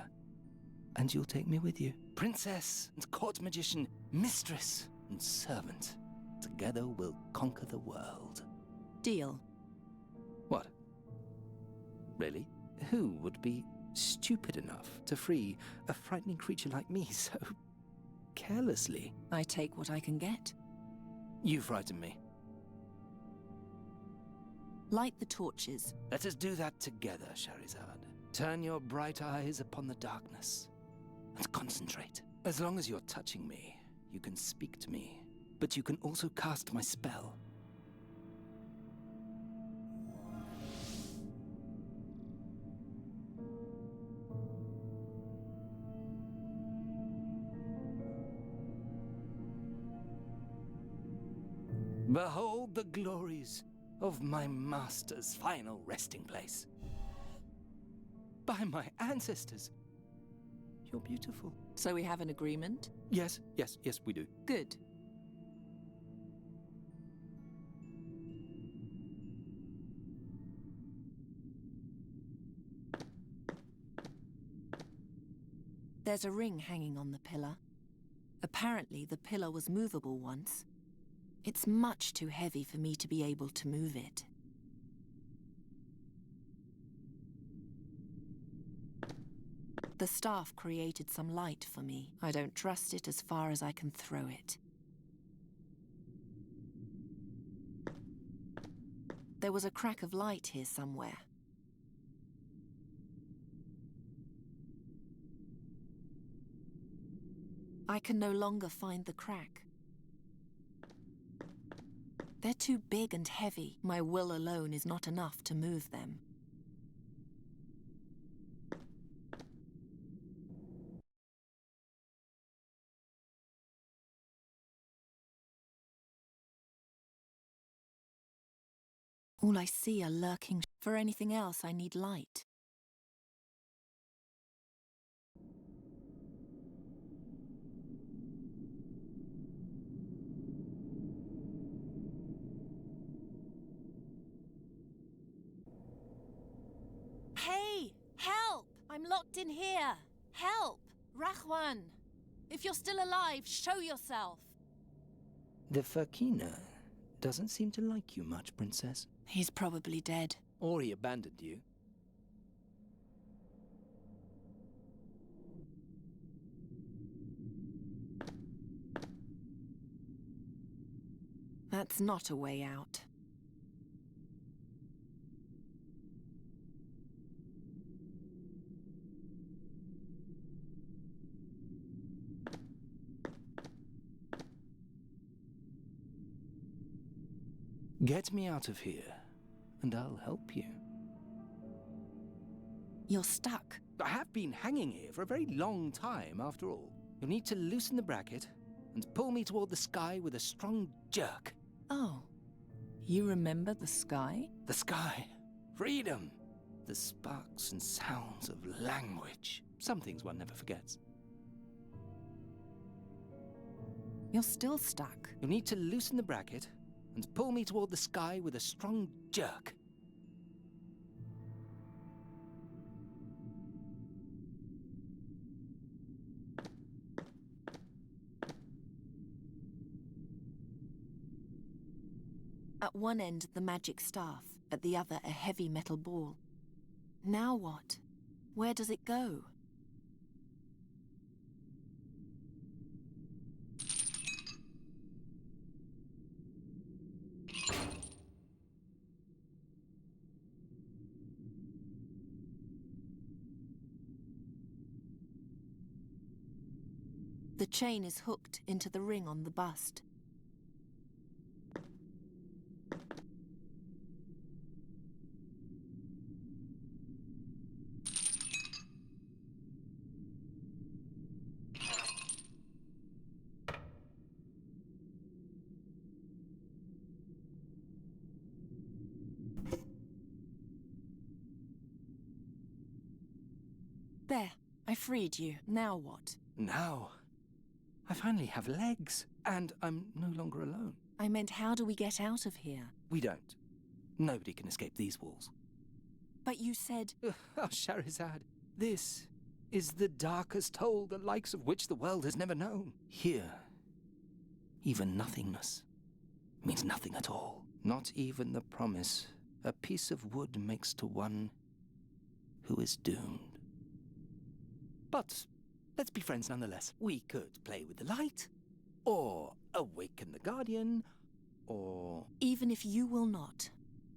and you'll take me with you. Princess and court magician, mistress and servant. Together we'll conquer the world. Deal. What? Really? Who would be stupid enough to free a frightening creature like me so carelessly? I take what I can get. You frighten me. Light the torches. Let us do that together, Shahrazad. Turn your bright eyes upon the darkness and concentrate. As long as you're touching me, you can speak to me, but you can also cast my spell. Behold the glories of my master's final resting place. By my ancestors, you're beautiful. So we have an agreement? Yes, we do. Good. There's a ring hanging on the pillar. Apparently, the pillar was movable once. It's much too heavy for me to be able to move it. The staff created some light for me. I don't trust it as far as I can throw it. There was a crack of light here somewhere. I can no longer find the crack. They're too big and heavy. My will alone is not enough to move them. All I see are lurking. For anything else, I need light. Hey! Help! I'm locked in here! Help! Rahwan! If you're still alive, show yourself! The Fakina doesn't seem to like you much, Princess. He's probably dead. Or he abandoned you. That's not a way out. Get me out of here, and I'll help you. You're stuck. I have been hanging here for a very long time, after all. You'll need to loosen the bracket and pull me toward the sky with a strong jerk. Oh. You remember the sky? The sky. Freedom. The sparks and sounds of language. Some things one never forgets. You're still stuck. You'll need to loosen the bracket and pull me toward the sky with a strong jerk. At one end, the magic staff. At the other, a heavy metal ball. Now what? Where does it go? The chain is hooked into the ring on the bust. There, I freed you. Now what? Now, I finally have legs, and I'm no longer alone. I meant, how do we get out of here? We don't. Nobody can escape these walls. But you said... Oh, Shahrazad, this is the darkest hole, the likes of which the world has never known. Here, even nothingness means nothing at all. Not even the promise a piece of wood makes to one who is doomed. But let's be friends nonetheless. We could play with the light, or awaken the Guardian, or... Even if you will not,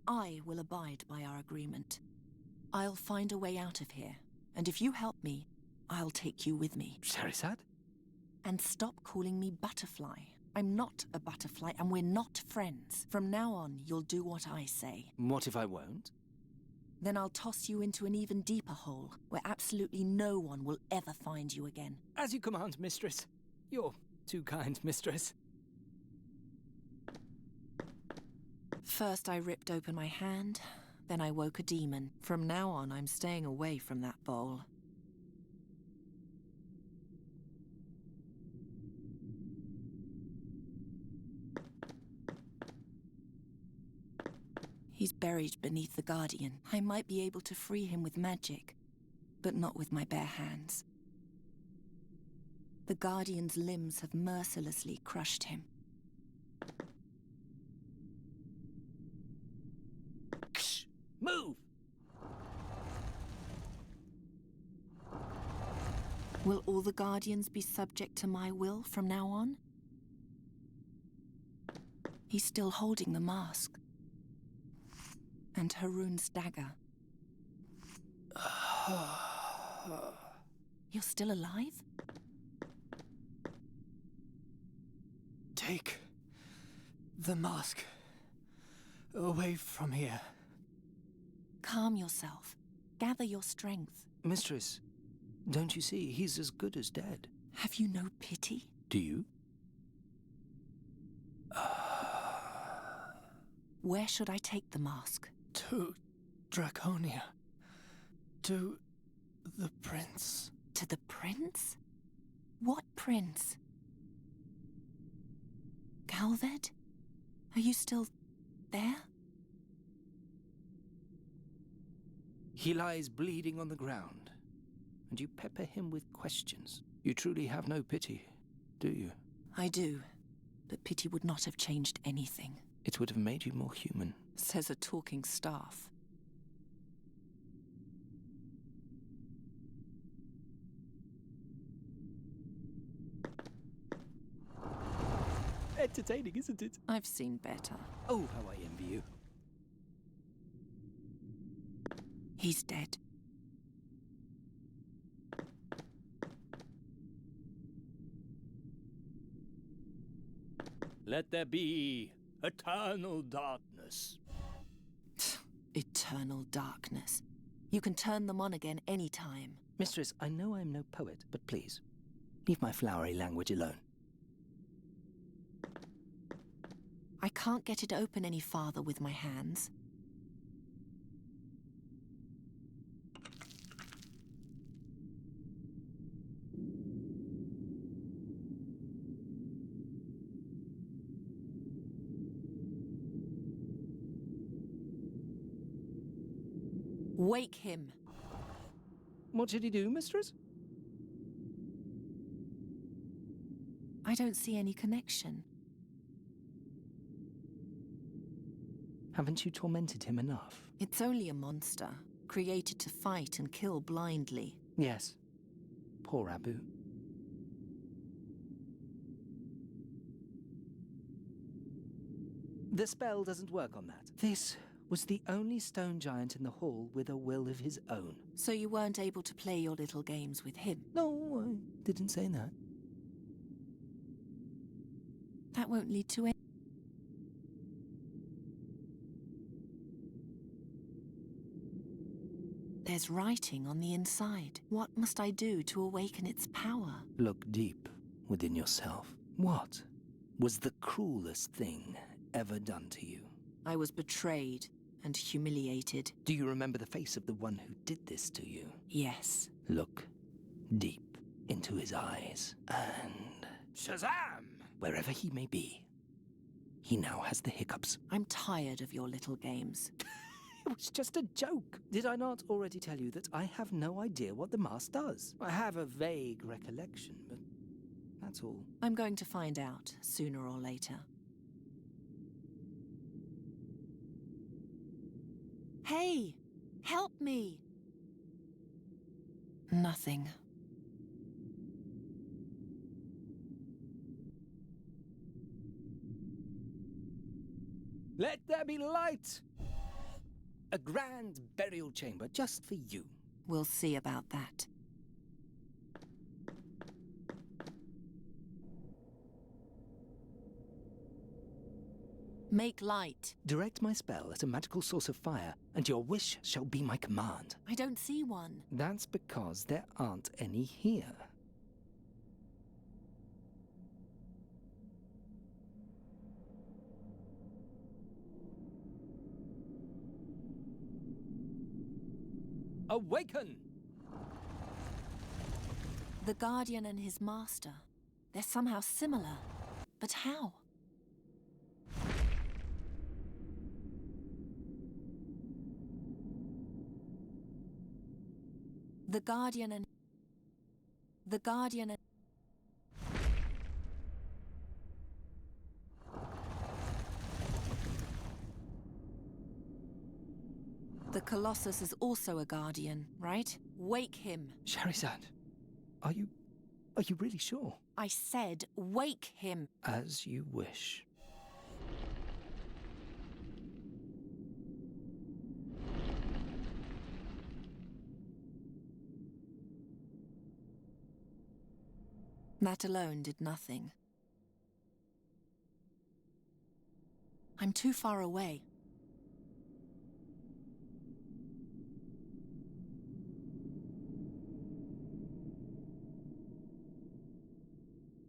I will abide by our agreement. I'll find a way out of here, and if you help me, I'll take you with me. Shahrazad? And stop calling me Butterfly. I'm not a butterfly, and we're not friends. From now on, you'll do what I say. What if I won't? Then I'll toss you into an even deeper hole, where absolutely no one will ever find you again. As you command, mistress. You're too kind, mistress. First I ripped open my hand, then I woke a demon. From now on, I'm staying away from that bowl. He's buried beneath the Guardian. I might be able to free him with magic, but not with my bare hands. The Guardian's limbs have mercilessly crushed him. Move! Will all the Guardians be subject to my will from now on? He's still holding the mask. And Haroon's dagger. You're still alive? Take the mask away from here. Calm yourself. Gather your strength. Mistress, don't you see? He's as good as dead. Have you no pity? Do you? Where should I take the mask? To Draconia. To the prince. To the prince? What prince? Galved? Are you still there? He lies bleeding on the ground, and you pepper him with questions. You truly have no pity, do you? I do, but pity would not have changed anything. It would have made you more human. Says a talking staff. Entertaining, isn't it? I've seen better. Oh, how I envy you. He's dead. Let there be eternal darkness. Eternal darkness. You can turn them on again any time. Mistress, I know I'm no poet, but please, leave my flowery language alone. I can't get it open any farther with my hands. Wake him. What should he do, mistress? I don't see any connection. Haven't you tormented him enough? It's only a monster, created to fight and kill blindly. Yes. Poor Abu. The spell doesn't work on that. This was the only stone giant in the hall with a will of his own. So you weren't able to play your little games with him? No, I didn't say that. That won't lead to any... There's writing on the inside. What must I do to awaken its power? Look deep within yourself. What was the cruelest thing ever done to you? I was betrayed and humiliated. Do you remember the face of the one who did this to you? Yes. Look deep into his eyes, and Shazam! wherever he may be, he now has the hiccups. I'm tired of your little games. It was just a joke. Did I not already tell you that I have no idea what the mask does? I have a vague recollection, but that's all. I'm going to find out, sooner or later. Hey! Help me! Nothing. Let there be light! A grand burial chamber just for you. We'll see about that. Make light. Direct my spell at a magical source of fire, and your wish shall be my command. I don't see one. That's because there aren't any here. Awaken! The Guardian and his master. They're somehow similar. But how? The Guardian and... The Guardian and... The Colossus is also a Guardian, right? Wake him. Charizard, are you really sure? I said wake him. As you wish. That alone did nothing. I'm too far away.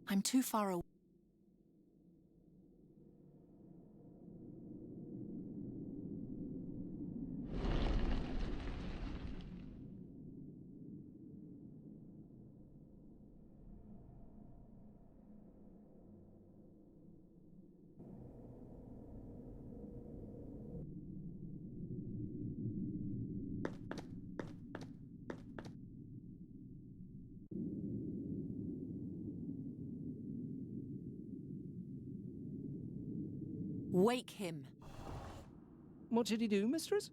I'm too far away. Wake him. What did he do, mistress?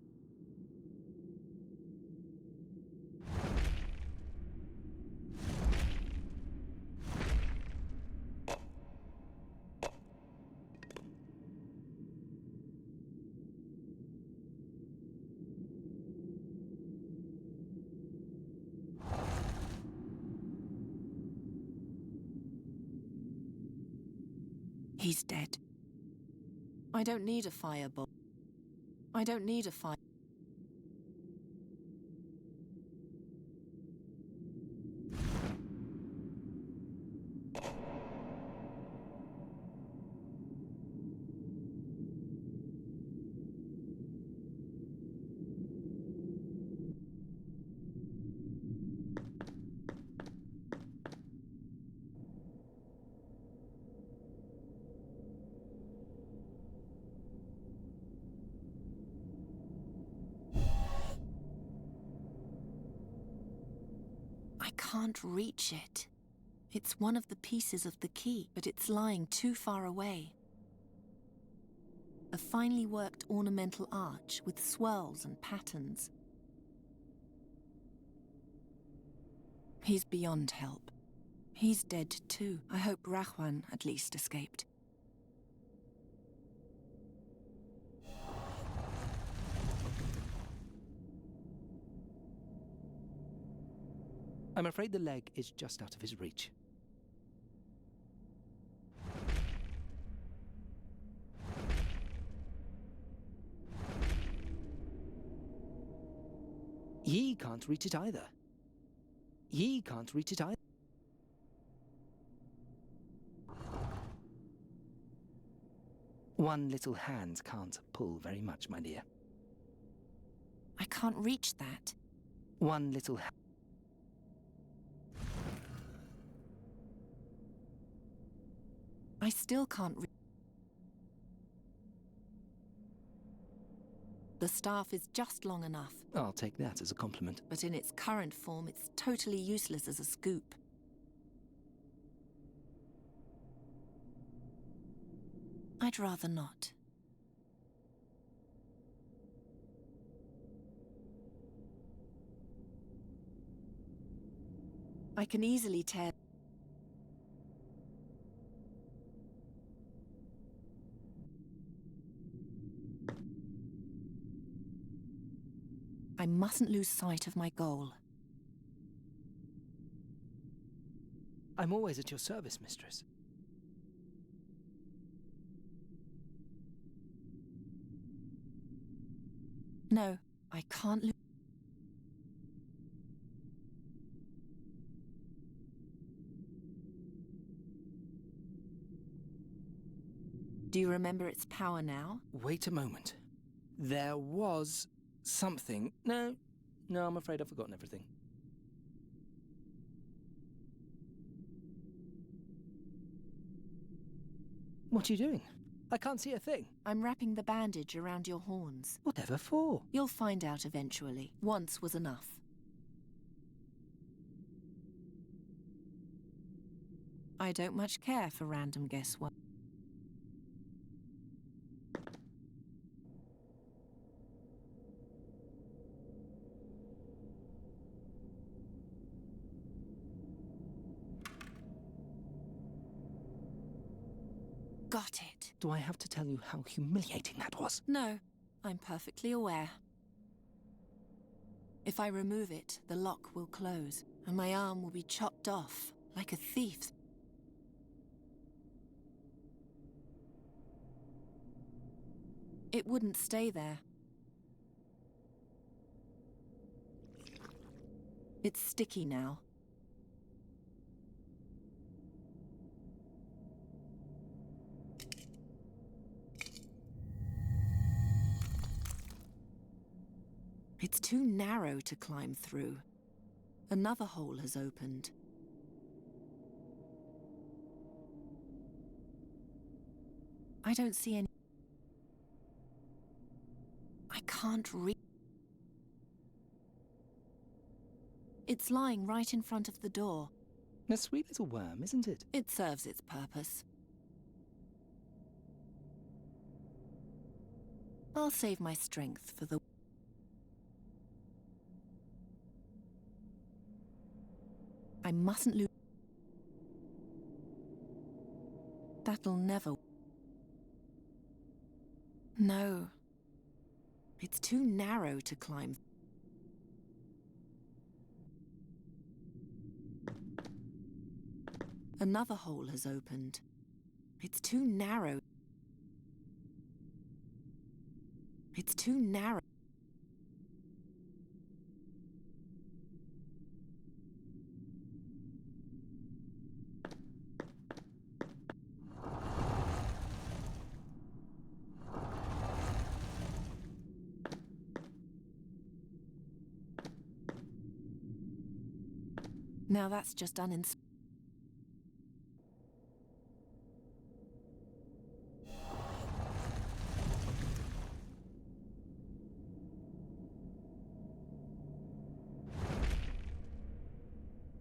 He's dead. I don't need a fireball. I don't need a fire. I can't reach it. It's one of the pieces of the key, but it's lying too far away. A finely worked ornamental arch with swirls and patterns. He's beyond help. He's dead too. I hope Rahwan at least escaped. I'm afraid the leg is just out of his reach. Ye can't reach it either. Ye can't reach it either. One little hand can't pull very much, my dear. I can't reach that. One little hand. I still can't reach. The staff is just long enough. I'll take that as a compliment. But in its current form, it's totally useless as a scoop. I'd rather not. I can easily tear... I mustn't lose sight of my goal. I'm always at your service, mistress. No, I can't lose. Do you remember its power now? Wait a moment. There was something. No, No, I'm afraid I've forgotten everything. What are you doing? I can't see a thing. I'm wrapping the bandage around your horns. Whatever for? You'll find out eventually. Once was enough. I don't much care for random guesswork. Got it. Do I have to tell you how humiliating that was? No, I'm perfectly aware. If I remove it, the lock will close, and my arm will be chopped off, like a thief's. It wouldn't stay there. It's sticky now. It's too narrow to climb through. Another hole has opened. I don't see any. I can't reach. It's lying right in front of the door. A sweet little worm, isn't it? It serves its purpose. I'll save my strength for the... I mustn't lose... That'll never... No. It's too narrow to climb. Another hole has opened. It's too narrow. It's too narrow. Now that's just uninspired.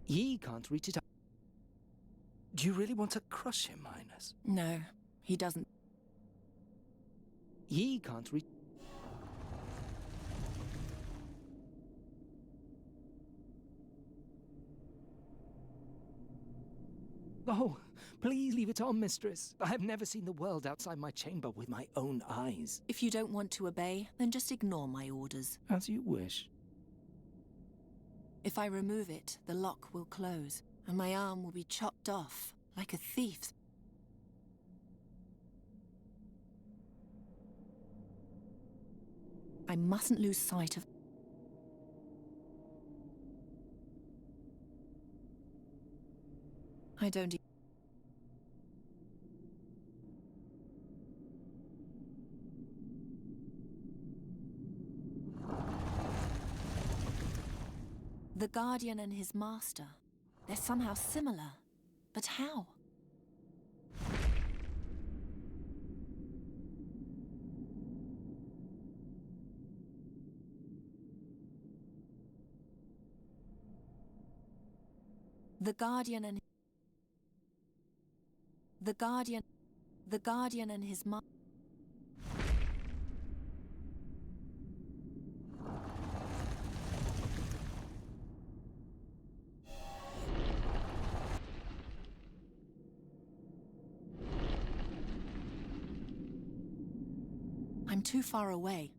Ye can't reach it up. Do you really want to crush him, Highness? No, he doesn't. Ye can't reach... Oh, please leave it on, mistress. I have never seen the world outside my chamber with my own eyes. If you don't want to obey, then just ignore my orders. As you wish. If I remove it, the lock will close, and my arm will be chopped off, like a thief's. I mustn't lose sight of... I don't... The Guardian and his master. They're somehow similar. But how? The Guardian and... The Guardian and his master. I'm too far away.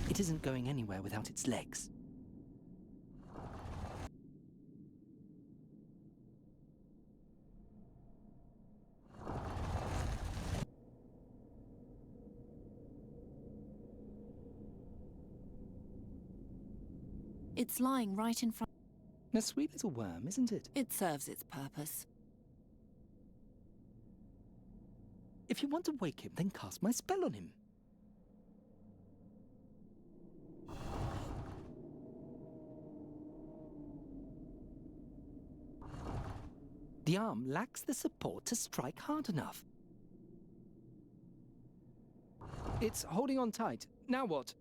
It isn't going anywhere without its legs. It's lying right in front. A sweet little worm, isn't it? It serves its purpose. If you want to wake him, then cast my spell on him. The arm lacks the support to strike hard enough. It's holding on tight. Now what?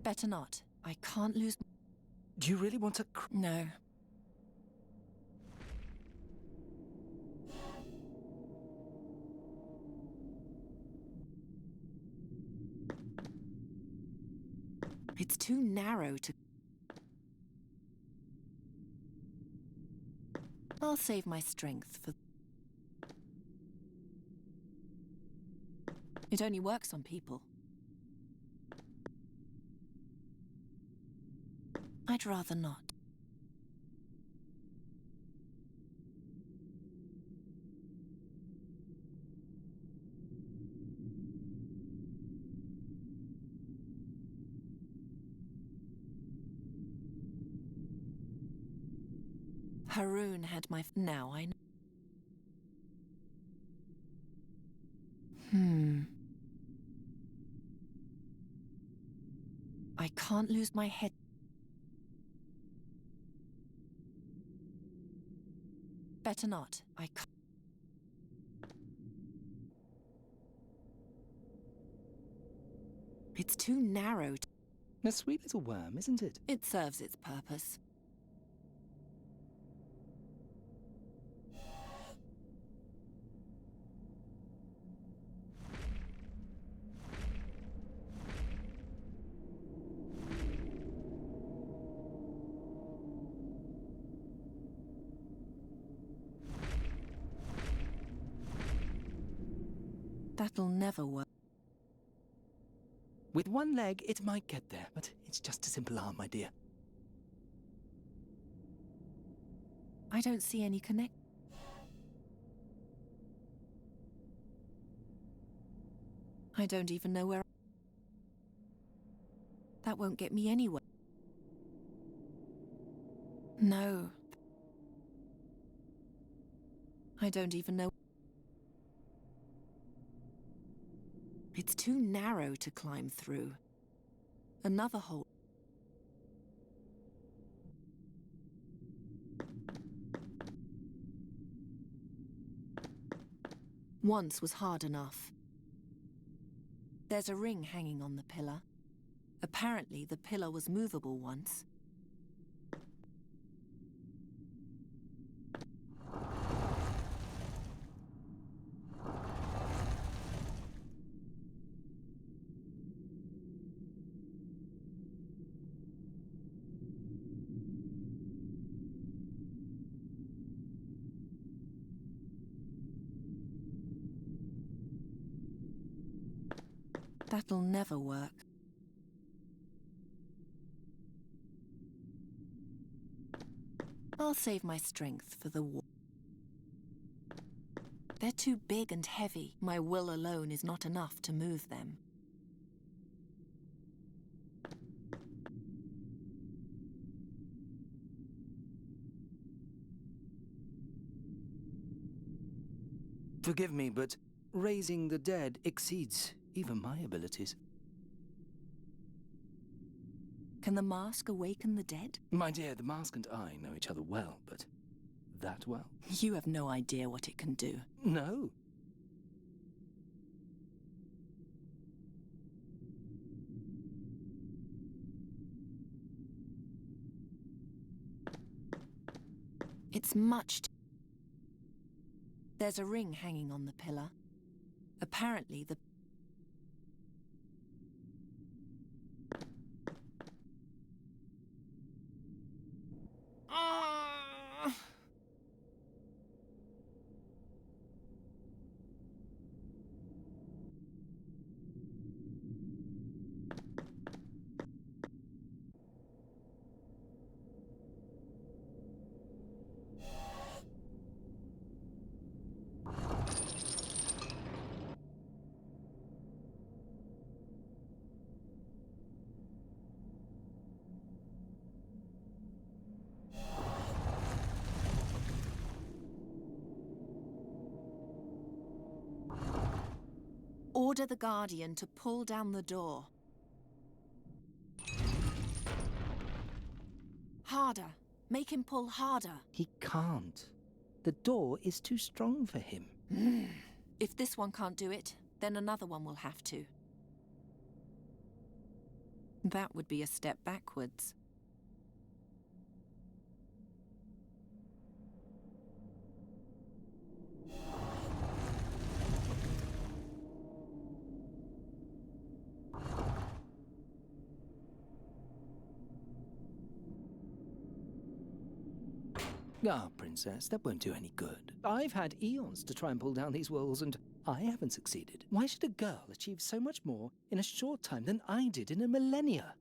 Better not. I can't lose... Do you really want to... No. It's too narrow to... I'll save my strength for... It only works on people. I'd rather not. Haroon had my... Now I know. I can't lose my head. Better not. I can't. It's too narrow. A sweet little worm, isn't it? It serves its purpose. That'll never work. With one leg, it might get there, but it's just a simple arm, my dear. I don't see any connect. I don't even know where... That won't get me anywhere. No. I don't even know... It's too narrow to climb through. Another hole. Once was hard enough. There's a ring hanging on the pillar. Apparently, the pillar was movable once. That'll never work. I'll save my strength for the war. They're too big and heavy. My will alone is not enough to move them. Forgive me, but raising the dead exceeds even my abilities. Can the mask awaken the dead? My dear, the mask and I know each other well, but that well? You have no idea what it can do. No. It's much too... There's a ring hanging on the pillar. Apparently the... Order the Guardian to pull down the door. Harder. Make him pull harder. He can't. The door is too strong for him. If this one can't do it, then another one will have to. That would be a step backwards. Ah, Princess, that won't do any good. I've had eons to try and pull down these walls, and I haven't succeeded. Why should a girl achieve so much more in a short time than I did in a millennia?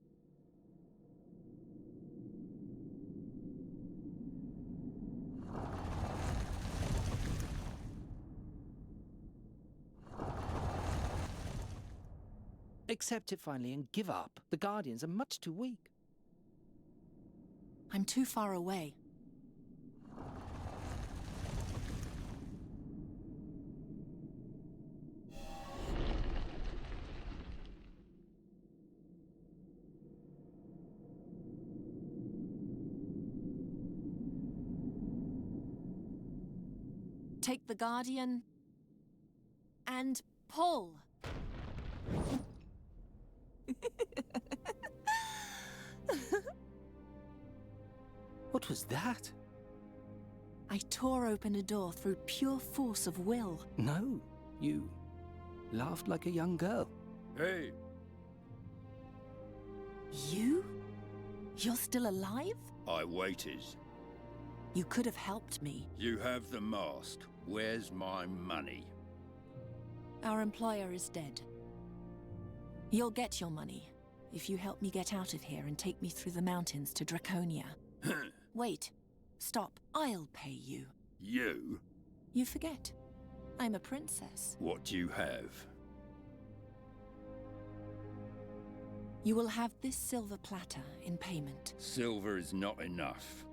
Accept it finally and give up. The Guardians are much too weak. I'm too far away. Take the Guardian and pull. What was that? I tore open a door through pure force of will. No, you laughed like a young girl. Hey! You? You're still alive? I waited. You could have helped me. You have the mask. Where's my money? Our employer is dead. You'll get your money if you help me get out of here and take me through the mountains to Draconia. Wait. Stop. I'll pay you. You? You forget. I'm a princess. What do you have? You will have this silver platter in payment. Silver is not enough.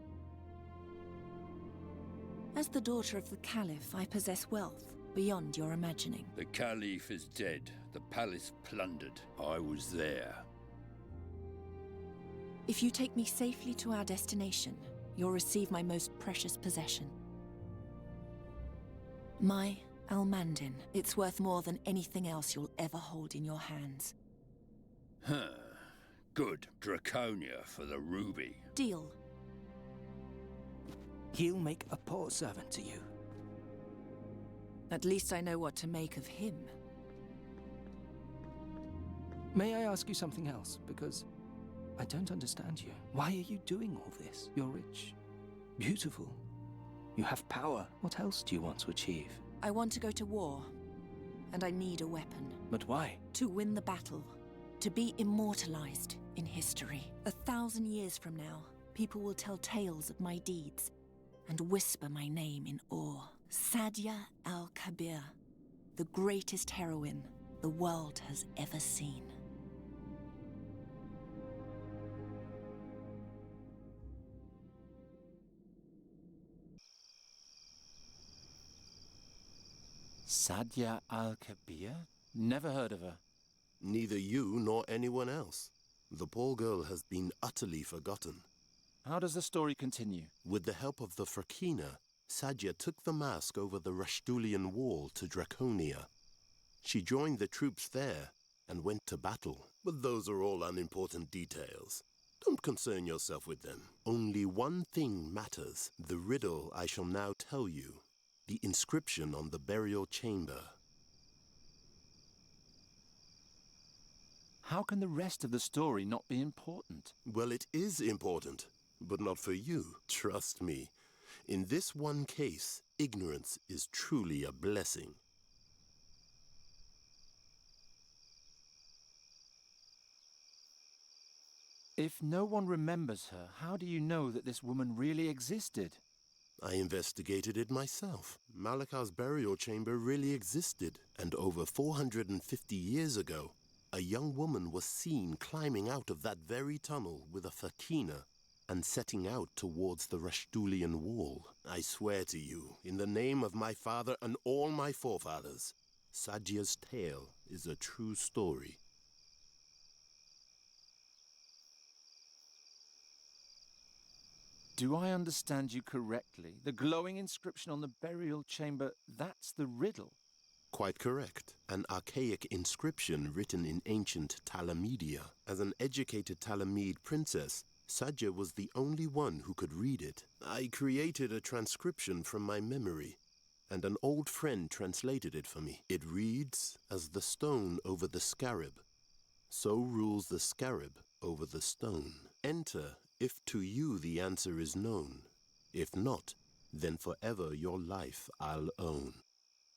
As the daughter of the Caliph, I possess wealth beyond your imagining. The Caliph is dead. The palace plundered. I was there. If you take me safely to our destination, you'll receive my most precious possession. My Almandin. It's worth more than anything else you'll ever hold in your hands. Huh. Good. Draconia for the ruby. Deal. He'll make a poor servant to you. At least I know what to make of him. May I ask you something else? Because I don't understand you. Why are you doing all this? You're rich, beautiful. You have power. What else do you want to achieve? I want to go to war, and I need a weapon. But why? To win the battle. To be immortalized in history. 1,000 years from now, people will tell tales of my deeds and whisper my name in awe. Sadia al-Kabir, the greatest heroine the world has ever seen. Sadia al-Kabir? Never heard of her. Neither you nor anyone else. The poor girl has been utterly forgotten. How does the story continue? With the help of the Frakina, Sadia took the mask over the Rashtulian wall to Draconia. She joined the troops there and went to battle. But those are all unimportant details. Don't concern yourself with them. Only one thing matters. The riddle I shall now tell you. The inscription on the burial chamber. How can the rest of the story not be important? Well, it is important, but not for you. Trust me. In this one case, ignorance is truly a blessing. If no one remembers her, how do you know that this woman really existed? I investigated it myself. Malakar's burial chamber really existed, and over 450 years ago, a young woman was seen climbing out of that very tunnel with a fakina and setting out towards the Rashtulian wall. I swear to you, in the name of my father and all my forefathers, Sajia's tale is a true story. Do I understand you correctly? The glowing inscription on the burial chamber, that's the riddle? Quite correct. An archaic inscription written in ancient Talamedia. As an educated Talamede princess, Sajia was the only one who could read it. I created a transcription from my memory, and an old friend translated it for me. It reads as the stone over the scarab. So rules the scarab over the stone. Enter if to you the answer is known. If not, then forever your life I'll own.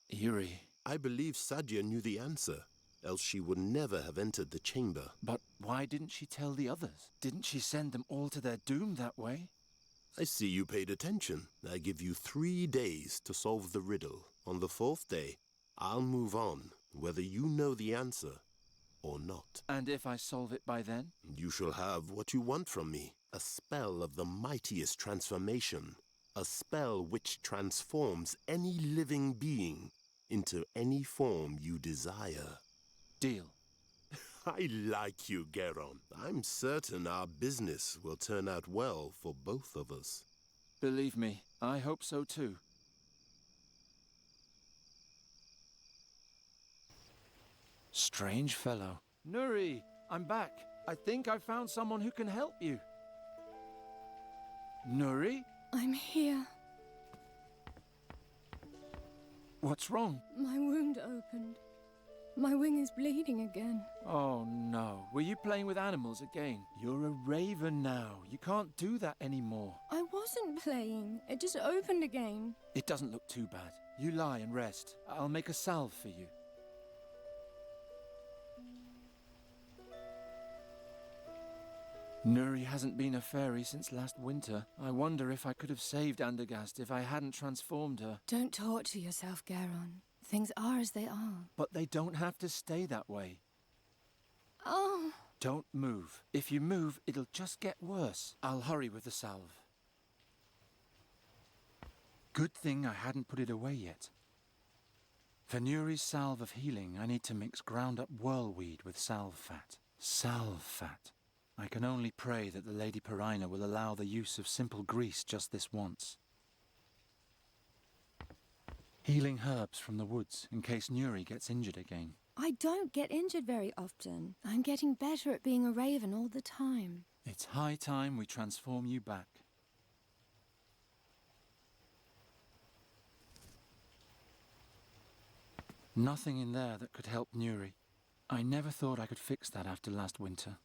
Eerie. I believe Sajia knew the answer, else she would never have entered the chamber. But why didn't she tell the others? Didn't she send them all to their doom that way? I see you paid attention. I give you 3 days to solve the riddle. On the 4th day, I'll move on, whether you know the answer or not. And if I solve it by then? You shall have what you want from me. A spell of the mightiest transformation. A spell which transforms any living being into any form you desire. Deal. I like you, Geron. I'm certain our business will turn out well for both of us. Believe me, I hope so too. Strange fellow. Nuri, I'm back. I think I found someone who can help you. Nuri? I'm here. What's wrong? My wound opened. My wing is bleeding again. Oh no, were you playing with animals again? You're a raven now. You can't do that anymore. I wasn't playing. It just opened again. It doesn't look too bad. You lie and rest. I'll make a salve for you. Nuri hasn't been a fairy since last winter. I wonder if I could have saved Andergast if I hadn't transformed her. Don't torture yourself, Garon. Things are as they are. But they don't have to stay that way. Oh. Don't move. If you move, it'll just get worse. I'll hurry with the salve. Good thing I hadn't put it away yet. For Nuri's salve of healing, I need to mix ground up whirlweed with salve fat. Salve fat. I can only pray that the Lady Perina will allow the use of simple grease just this once. Healing herbs from the woods in case Nuri gets injured again. I don't get injured very often. I'm getting better at being a raven all the time. It's high time we transform you back. Nothing in there that could help Nuri. I never thought I could fix that after last winter.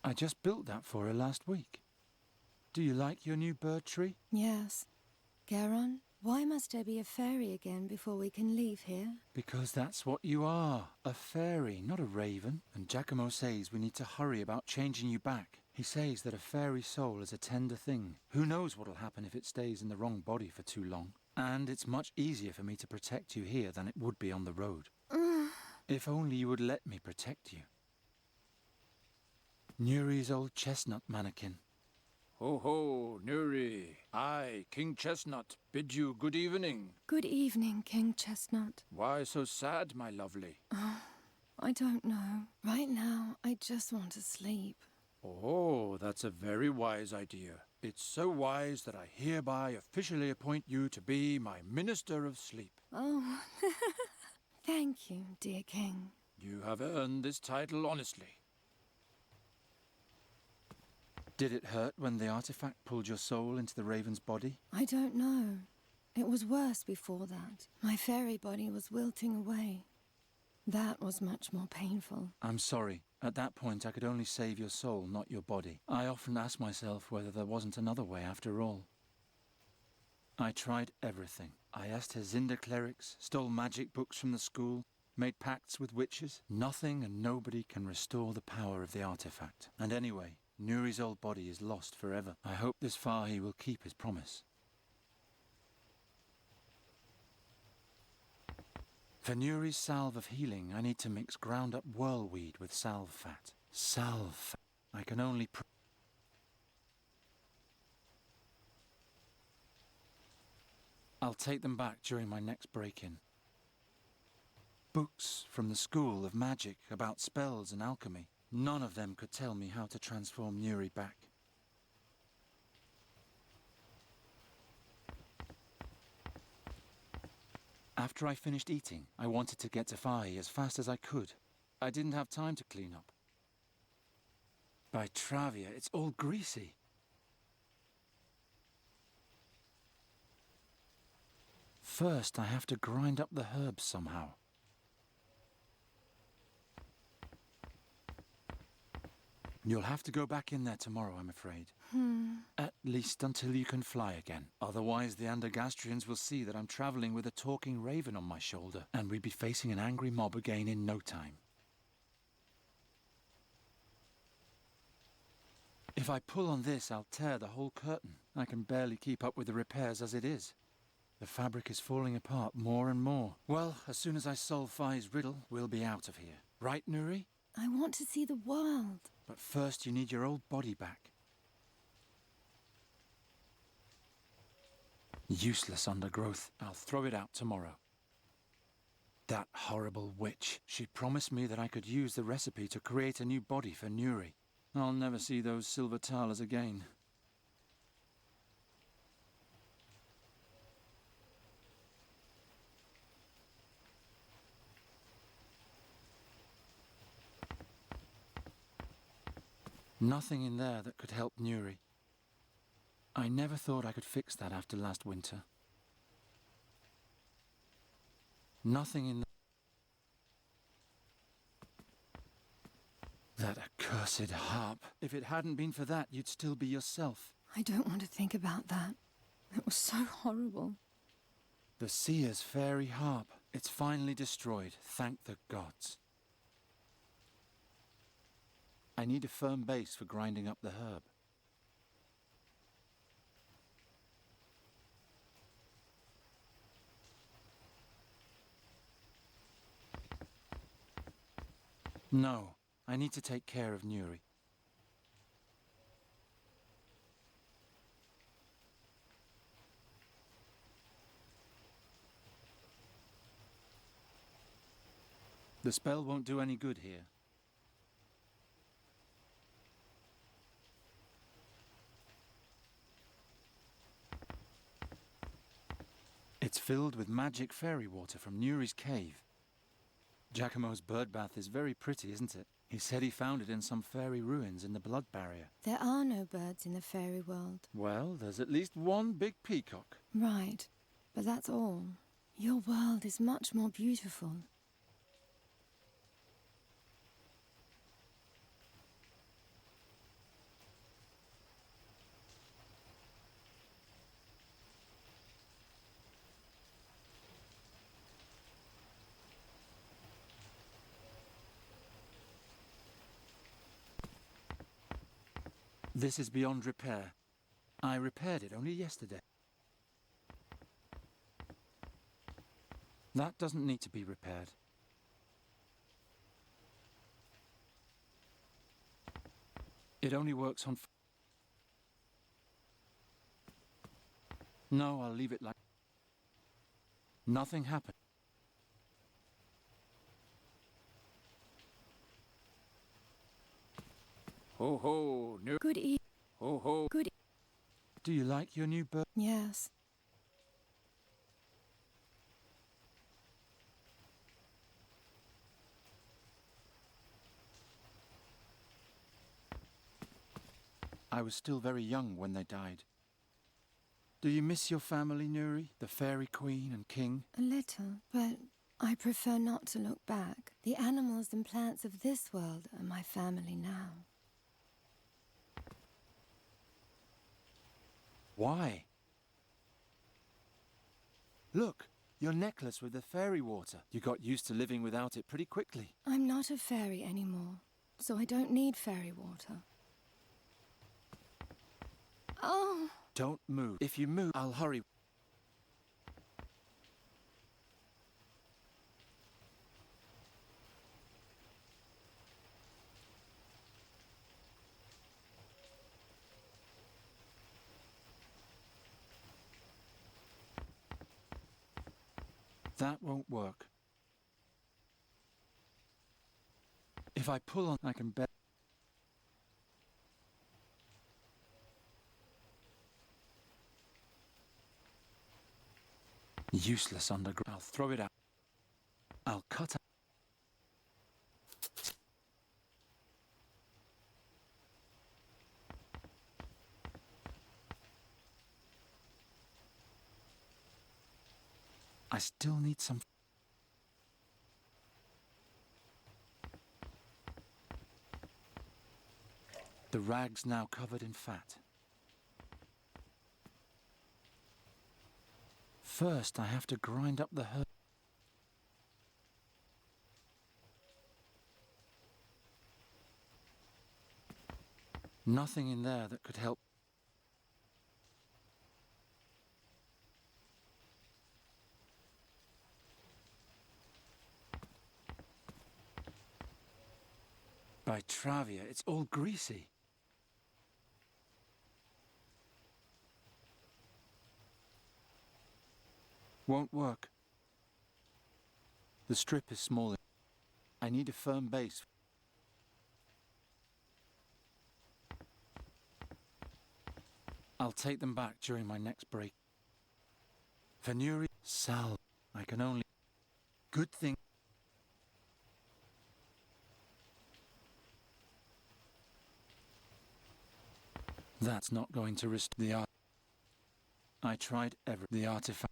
I just built that for her last week. Do you like your new bird tree? Yes. Garon, why must there be a fairy again before we can leave here? Because that's what you are. A fairy, not a raven. And Giacomo says we need to hurry about changing you back. He says that a fairy soul is a tender thing. Who knows what'll happen if it stays in the wrong body for too long. And it's much easier for me to protect you here than it would be on the road. If only you would let me protect you. Nuri's old chestnut mannequin. Ho ho, Nuri. I, King Chestnut, bid you good evening. Good evening, King Chestnut. Why so sad, my lovely? I don't know. Right now, I just want to sleep. Oh, that's a very wise idea. It's so wise that I hereby officially appoint you to be my Minister of Sleep. Oh, thank you, dear King. You have earned this title honestly. Did it hurt when the artifact pulled your soul into the raven's body? I don't know. It was worse before that. My fairy body was wilting away. That was much more painful. I'm sorry. At that point, I could only save your soul, not your body. I often ask myself whether there wasn't another way after all. I tried everything. I asked Hazinda clerics, stole magic books from the school, made pacts with witches. Nothing and nobody can restore the power of the artifact. And anyway, Nuri's old body is lost forever. I hope this far he will keep his promise. For Nuri's salve of healing, I need to mix ground up whirlweed with salve fat. Salve fat. I can only I'll take them back during my next break-in. Books from the School of Magic about spells and alchemy. None of them could tell me how to transform Nuri back. After I finished eating, I wanted to get to Fahi as fast as I could. I didn't have time to clean up. By Travia, it's all greasy. First, I have to grind up the herbs somehow. You'll have to go back in there tomorrow, I'm afraid. At least until you can fly again. Otherwise, the Andergastrians will see that I'm traveling with a talking raven on my shoulder, and we'd be facing an angry mob again in no time. If I pull on this, I'll tear the whole curtain. I can barely keep up with the repairs as it is. The fabric is falling apart more and more. Well, as soon as I solve Fai's riddle, we'll be out of here. Right, Nuri? I want to see the world. But first you need your old body back. Useless undergrowth. I'll throw it out tomorrow. That horrible witch. She promised me that I could use the recipe to create a new body for Nuri. I'll never see those silver thalers again. Nothing in there that could help Nuri. I never thought I could fix that after last winter. Nothing in that accursed harp. If it hadn't been for that, you'd still be yourself. I don't want to think about that. It was so horrible. The seer's fairy harp. It's finally destroyed, thank the gods. I need a firm base for grinding up the herb. No, I need to take care of Nuri. The spell won't do any good here. It's filled with magic fairy water from Nuri's cave. Giacomo's birdbath is very pretty, isn't it? He said he found it in some fairy ruins in the blood barrier. There are no birds in the fairy world. Well, there's at least one big peacock. Right, but that's all. Your world is much more beautiful. This is beyond repair. I repaired it only yesterday. That doesn't need to be repaired. It only works on... No, I'll leave it like... Nothing happened. Ho ho, new. Good evening. Ho ho. Good. Do you like your new bird? Yes. I was still very young when they died. Do you miss your family, Nuri? The fairy queen and king? A little, but I prefer not to look back. The animals and plants of this world are my family now. Why? Look, your necklace with the fairy water. You got used to living without it pretty quickly. I'm not a fairy anymore, so I don't need fairy water. Oh! Don't move. If you move, I'll hurry. That won't work. If I pull on, I can bet. Useless underground. I'll throw it out. I'll cut out. I still need some. The rag's now covered in fat. First, I have to grind up the herb. Nothing in there that could help. By Travia, it's all greasy. Won't work. The strip is small. I need a firm base. I'll take them back during my next break. Venuri, Sal, I can only... Good thing. That's not going to restore the art. I tried the artifact.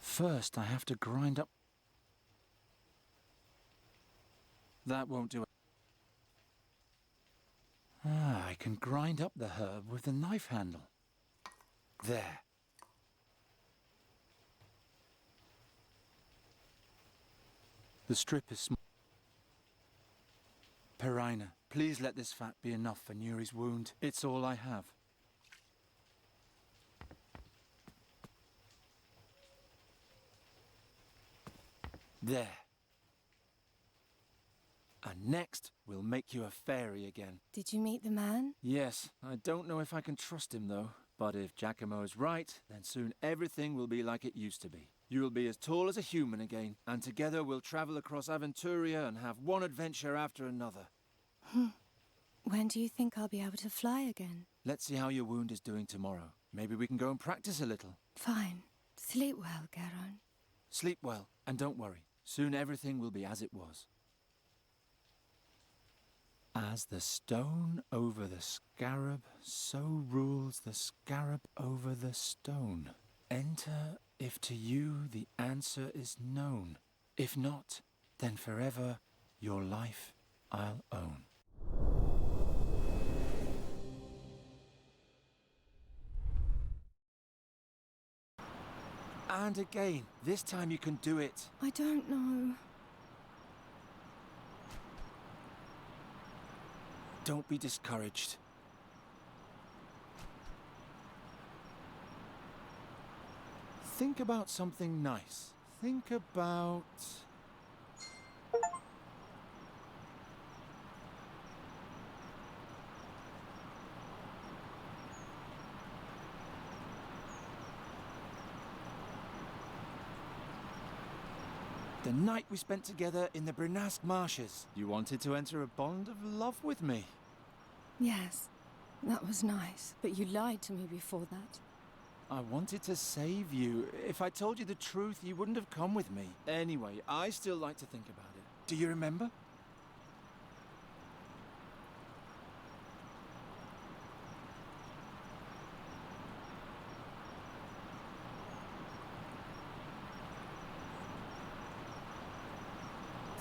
First, I have to grind up. That won't do it. I can grind up the herb with the knife handle. There. The strip is small. Perina, please let this fat be enough for Nuri's wound. It's all I have. There. And next, we'll make you a fairy again. Did you meet the man? Yes, I don't know if I can trust him though. But if Giacomo is right, then soon everything will be like it used to be. You'll be as tall as a human again, and together we'll travel across Aventuria and have one adventure after another. When do you think I'll be able to fly again? Let's see how your wound is doing tomorrow. Maybe we can go and practice a little. Fine. Sleep well, Garon. Sleep well, and don't worry. Soon everything will be as it was. As the stone over the scarab, so rules the scarab over the stone. Enter if to you the answer is known. If not, then forever your life I'll own. And again, this time you can do it. I don't know. Don't be discouraged. Think about something nice. Think about... the night we spent together in the Brinask marshes. You wanted to enter a bond of love with me. Yes, that was nice, but you lied to me before that. I wanted to save you. If I told you the truth, you wouldn't have come with me. Anyway, I still like to think about it. Do you remember?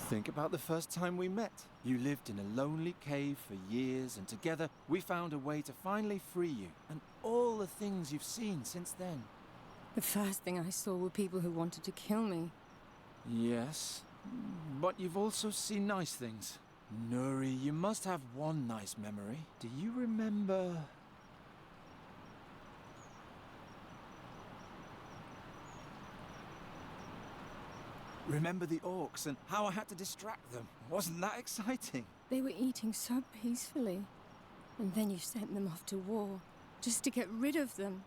Think about the first time we met. You lived in a lonely cave for years, and together we found a way to finally free you, and all the things you've seen since then. The first thing I saw were people who wanted to kill me. Yes, but you've also seen nice things. Nuri, you must have one nice memory. Do you remember... Remember the orcs and how I had to distract them? Wasn't that exciting? They were eating so peacefully. And then you sent them off to war, just to get rid of them.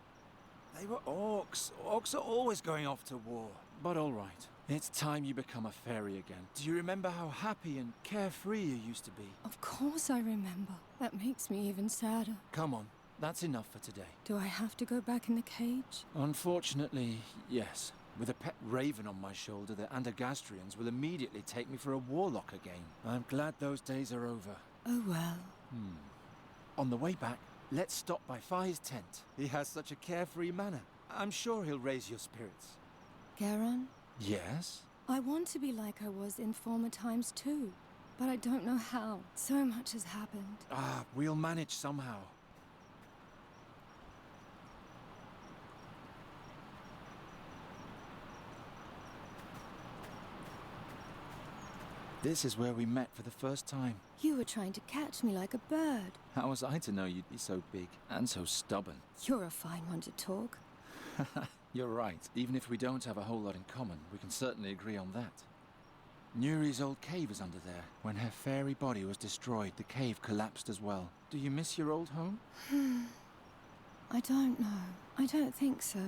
They were orcs. Orcs are always going off to war. But all right. It's time you become a fairy again. Do you remember how happy and carefree you used to be? Of course I remember. That makes me even sadder. Come on. That's enough for today. Do I have to go back in the cage? Unfortunately, yes. With a pet raven on my shoulder, the Andergastrians will immediately take me for a warlock again. I'm glad those days are over. Oh well. On the way back, let's stop by Fi's tent. He has such a carefree manner. I'm sure he'll raise your spirits. Garon? Yes? I want to be like I was in former times too, but I don't know how. So much has happened. We'll manage somehow. This is where we met for the first time. You were trying to catch me like a bird. How was I to know you'd be so big and so stubborn? You're a fine one to talk. You're right. Even if we don't have a whole lot in common, we can certainly agree on that. Nuri's old cave is under there. When her fairy body was destroyed, the cave collapsed as well. Do you miss your old home? I don't know. I don't think so.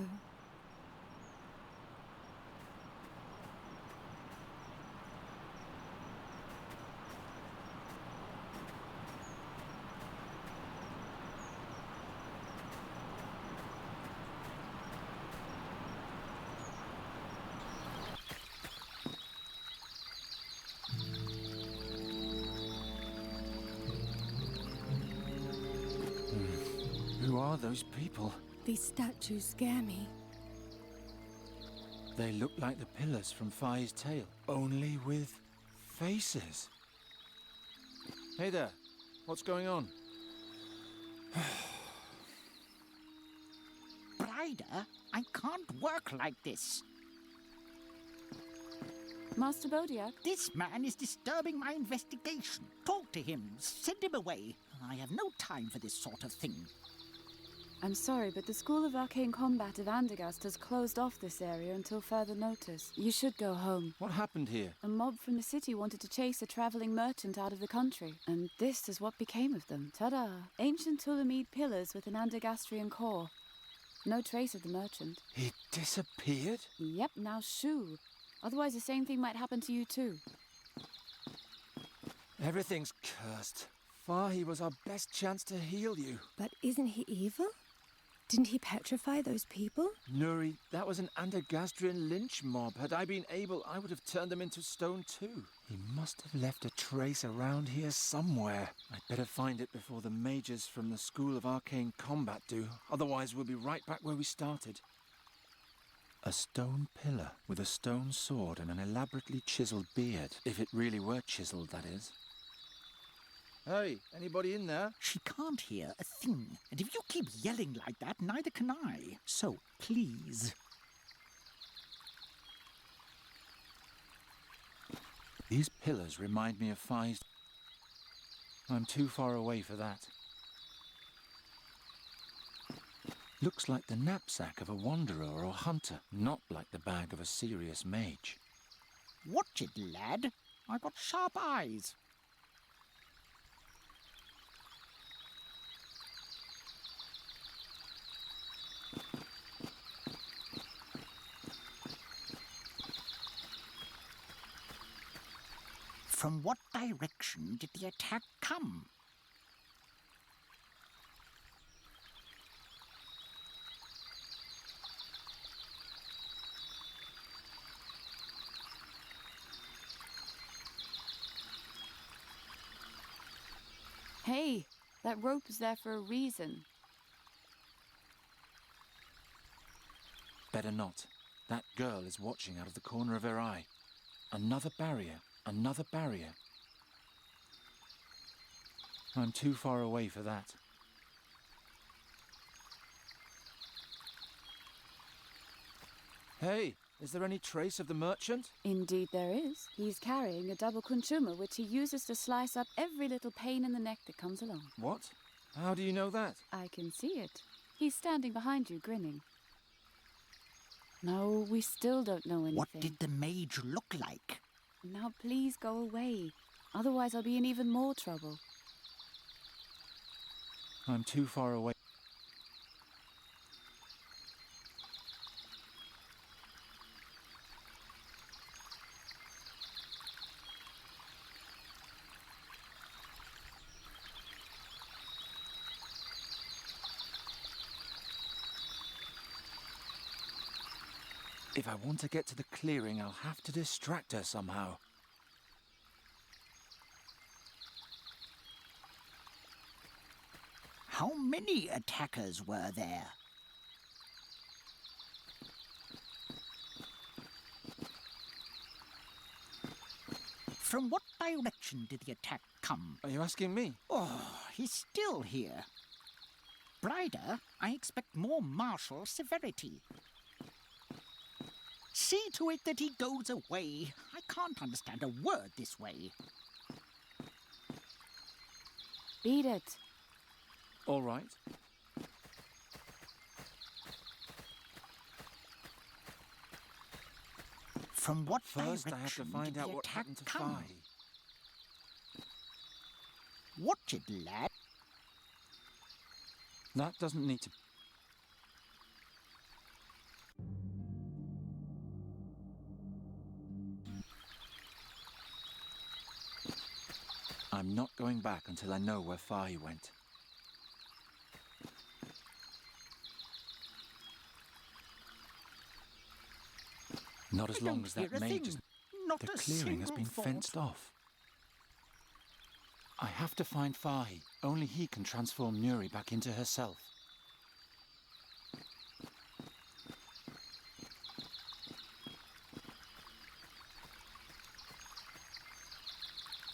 Who are those people? These statues scare me. They look like the pillars from Fi's tale, only with faces. Hey there, what's going on? Brider, I can't work like this. Master Bodiak? This man is disturbing my investigation. Talk to him. Send him away. I have no time for this sort of thing. I'm sorry, but the School of Arcane Combat of Andergast has closed off this area until further notice. You should go home. What happened here? A mob from the city wanted to chase a traveling merchant out of the country, and this is what became of them. Ta-da! Ancient Tulamide pillars with an Andergastrian core. No trace of the merchant. He disappeared? Yep, now shoo. Otherwise the same thing might happen to you too. Everything's cursed. He was our best chance to heal you. But isn't he evil? Didn't he petrify those people? Nuri, that was an Andergastrian lynch mob. Had I been able, I would have turned them into stone too. He must have left a trace around here somewhere. I'd better find it before the mages from the School of Arcane Combat do. Otherwise, we'll be right back where we started. A stone pillar with a stone sword and an elaborately chiseled beard. If it really were chiseled, that is. Hey, anybody in there? She can't hear a thing. And if you keep yelling like that, neither can I. So, please. These pillars remind me of Fi's. I'm too far away for that. Looks like the knapsack of a wanderer or hunter, not like the bag of a serious mage. Watch it, lad. I've got sharp eyes. From what direction did the attack come? Hey, that rope is there for a reason. Better not. That girl is watching out of the corner of her eye. Another barrier. Another barrier. I'm too far away for that. Hey, Is there any trace of the merchant? Indeed there is. He's carrying a double kunchuma, which he uses to slice up every little pain in the neck that comes along. What? How do you know that? I can see it. He's standing behind you, grinning. No, we still don't know anything. What did the mage look like? Now please go away. Otherwise I'll be in even more trouble. I'm too far away. If I want to get to the clearing, I'll have to distract her somehow. How many attackers were there? From what direction did the attack come? Are you asking me? Oh, he's still here. Brider, I expect more martial severity. See to it that he goes away. I can't understand a word this way. Beat it. All right. From what First, direction I have to find did out the what attack happened to come? Fi. Watch it, lad. That doesn't need to... I'm not going back until I know where Fi went. Not as I long don't as that hear a mage thing. is... Not The a clearing has single been thought. fenced off. I have to find Fahi. Only he can transform Nuri back into herself.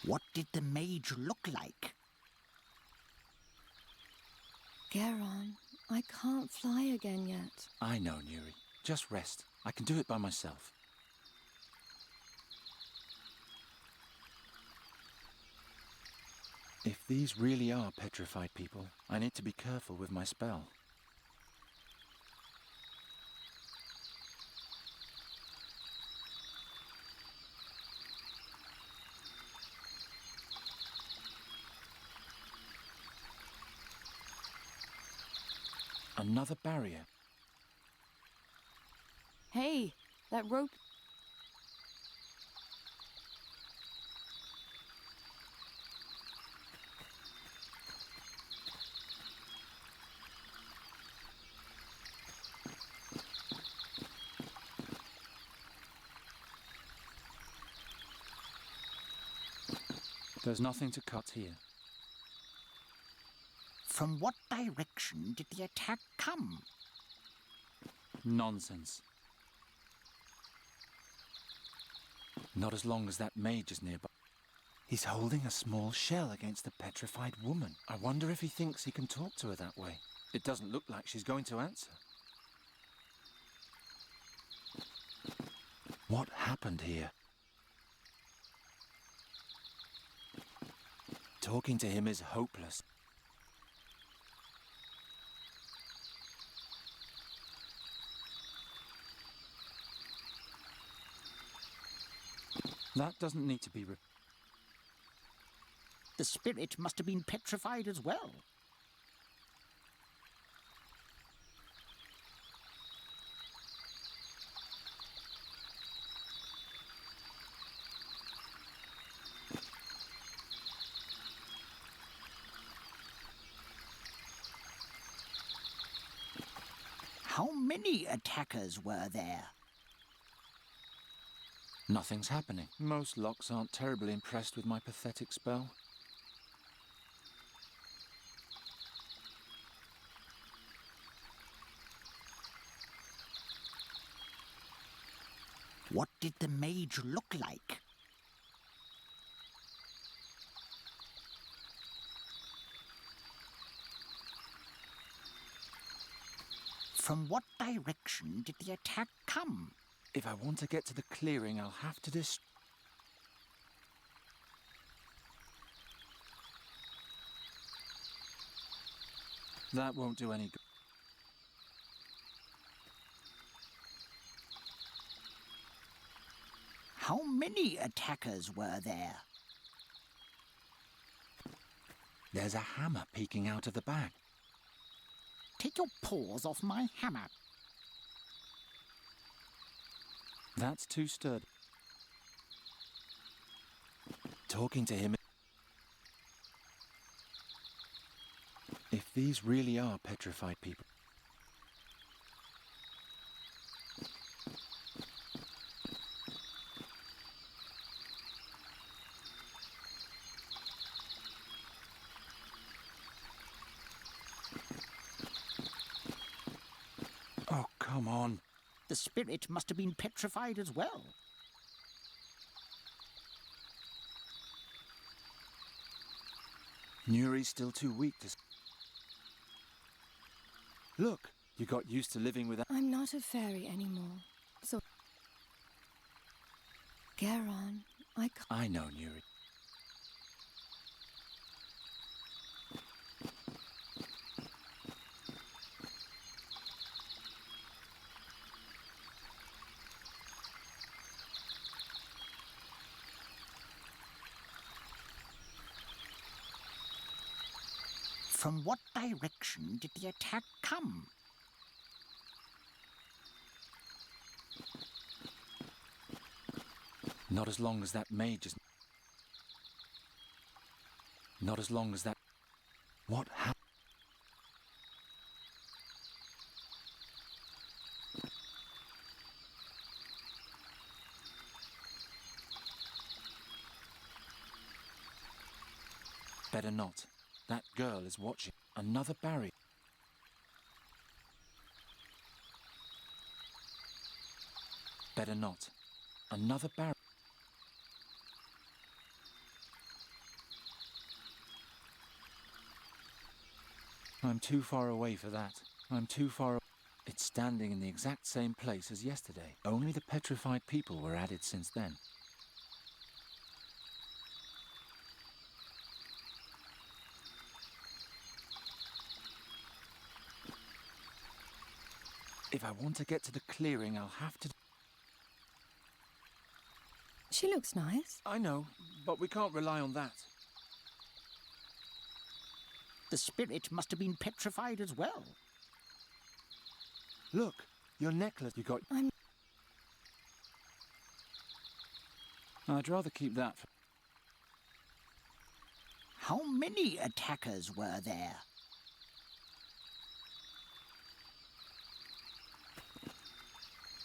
What did the mage look like? Geron, I can't fly again yet. I know, Nuri. Just rest. I can do it by myself. If these really are petrified people, I need to be careful with my spell. Another barrier. Hey, that rope... There's nothing to cut here. From what direction did the attack come? Nonsense. Not as long as that mage is nearby. He's holding a small shell against the petrified woman. I wonder if he thinks he can talk to her that way. It doesn't look like she's going to answer. What happened here? Talking to him is hopeless. That doesn't need to be... The spirit must have been petrified as well. How many attackers were there? Nothing's happening. Most locks aren't terribly impressed with my pathetic spell. What did the mage look like? From what direction did the attack come? If I want to get to the clearing, I'll have to That won't do any good. How many attackers were there? There's a hammer peeking out of the bag. Take your paws off my hammer. That's too sturdy. Talking to him... If these really are petrified people... Oh, come on. The spirit must have been petrified as well. Nuri's still too weak to... Look, you got used to living with... I'm not a fairy anymore. So... Garon, I can't... I know, Nuri. From what direction did the attack come? Not as long as that mage is... Not as long as that... What happened? Better not. That girl is watching. Another barrier. Better not. Another barrier. I'm too far away for that. I'm too far... It's standing in the exact same place as yesterday. Only the petrified people were added since then. If I want to get to the clearing, I'll have to... She looks nice. I know, but we can't rely on that. The spirit must have been petrified as well. Look, your necklace you got... I'd rather keep that for... How many attackers were there?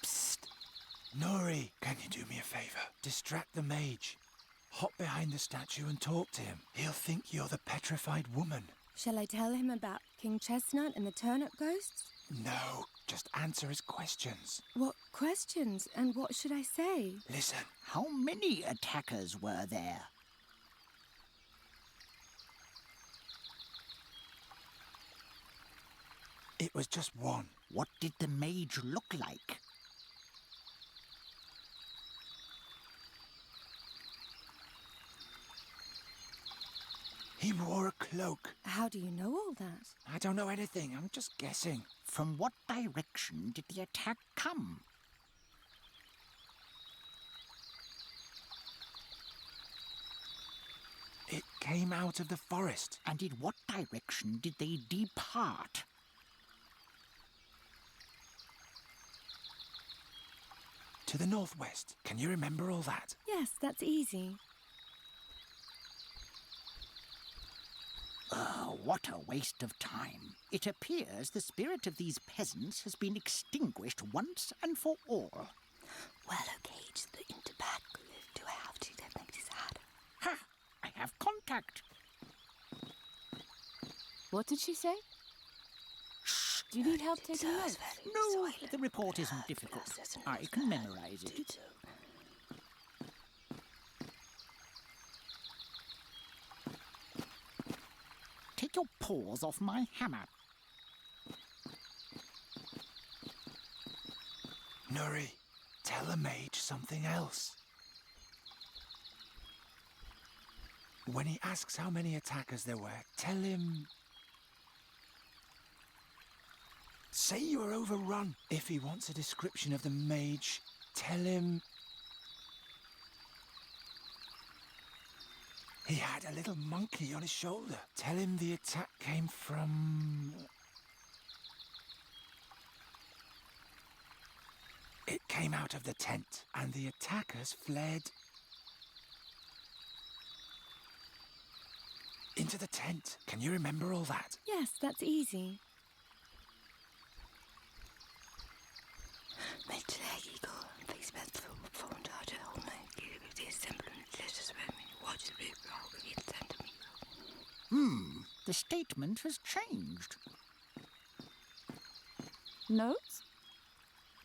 Psst! Nuri, can you do me a favor? Distract the mage. Hop behind the statue and talk to him. He'll think you're the petrified woman. Shall I tell him about King Chestnut and the turnip ghosts? No, just answer his questions. What questions? And what should I say? Listen. How many attackers were there? It was just one. What did the mage look like? He wore a cloak. How do you know all that? I don't know anything. I'm just guessing. From what direction did the attack come? It came out of the forest. And in what direction did they depart? To the northwest. Can you remember all that? Yes, that's easy. Oh, what a waste of time. It appears the spirit of these peasants has been extinguished once and for all. Well, okay, just the interpack. Do I have to? That makes it sad. Ha! I have contact. What did she say? Shh! Do you need help taking notes? No, the report isn't difficult. I can memorize it. Take your paws off my hammer. Nuri, tell Tell the mage something else. When he asks how many attackers there were, tell him... Say you were overrun. If he wants a description of the mage, tell him... He had a little monkey on his shoulder. Tell him the attack came from... It came out of the tent, and the attackers fled... into the tent. Can you remember all that? Yes, that's easy. The statement has changed. Notes?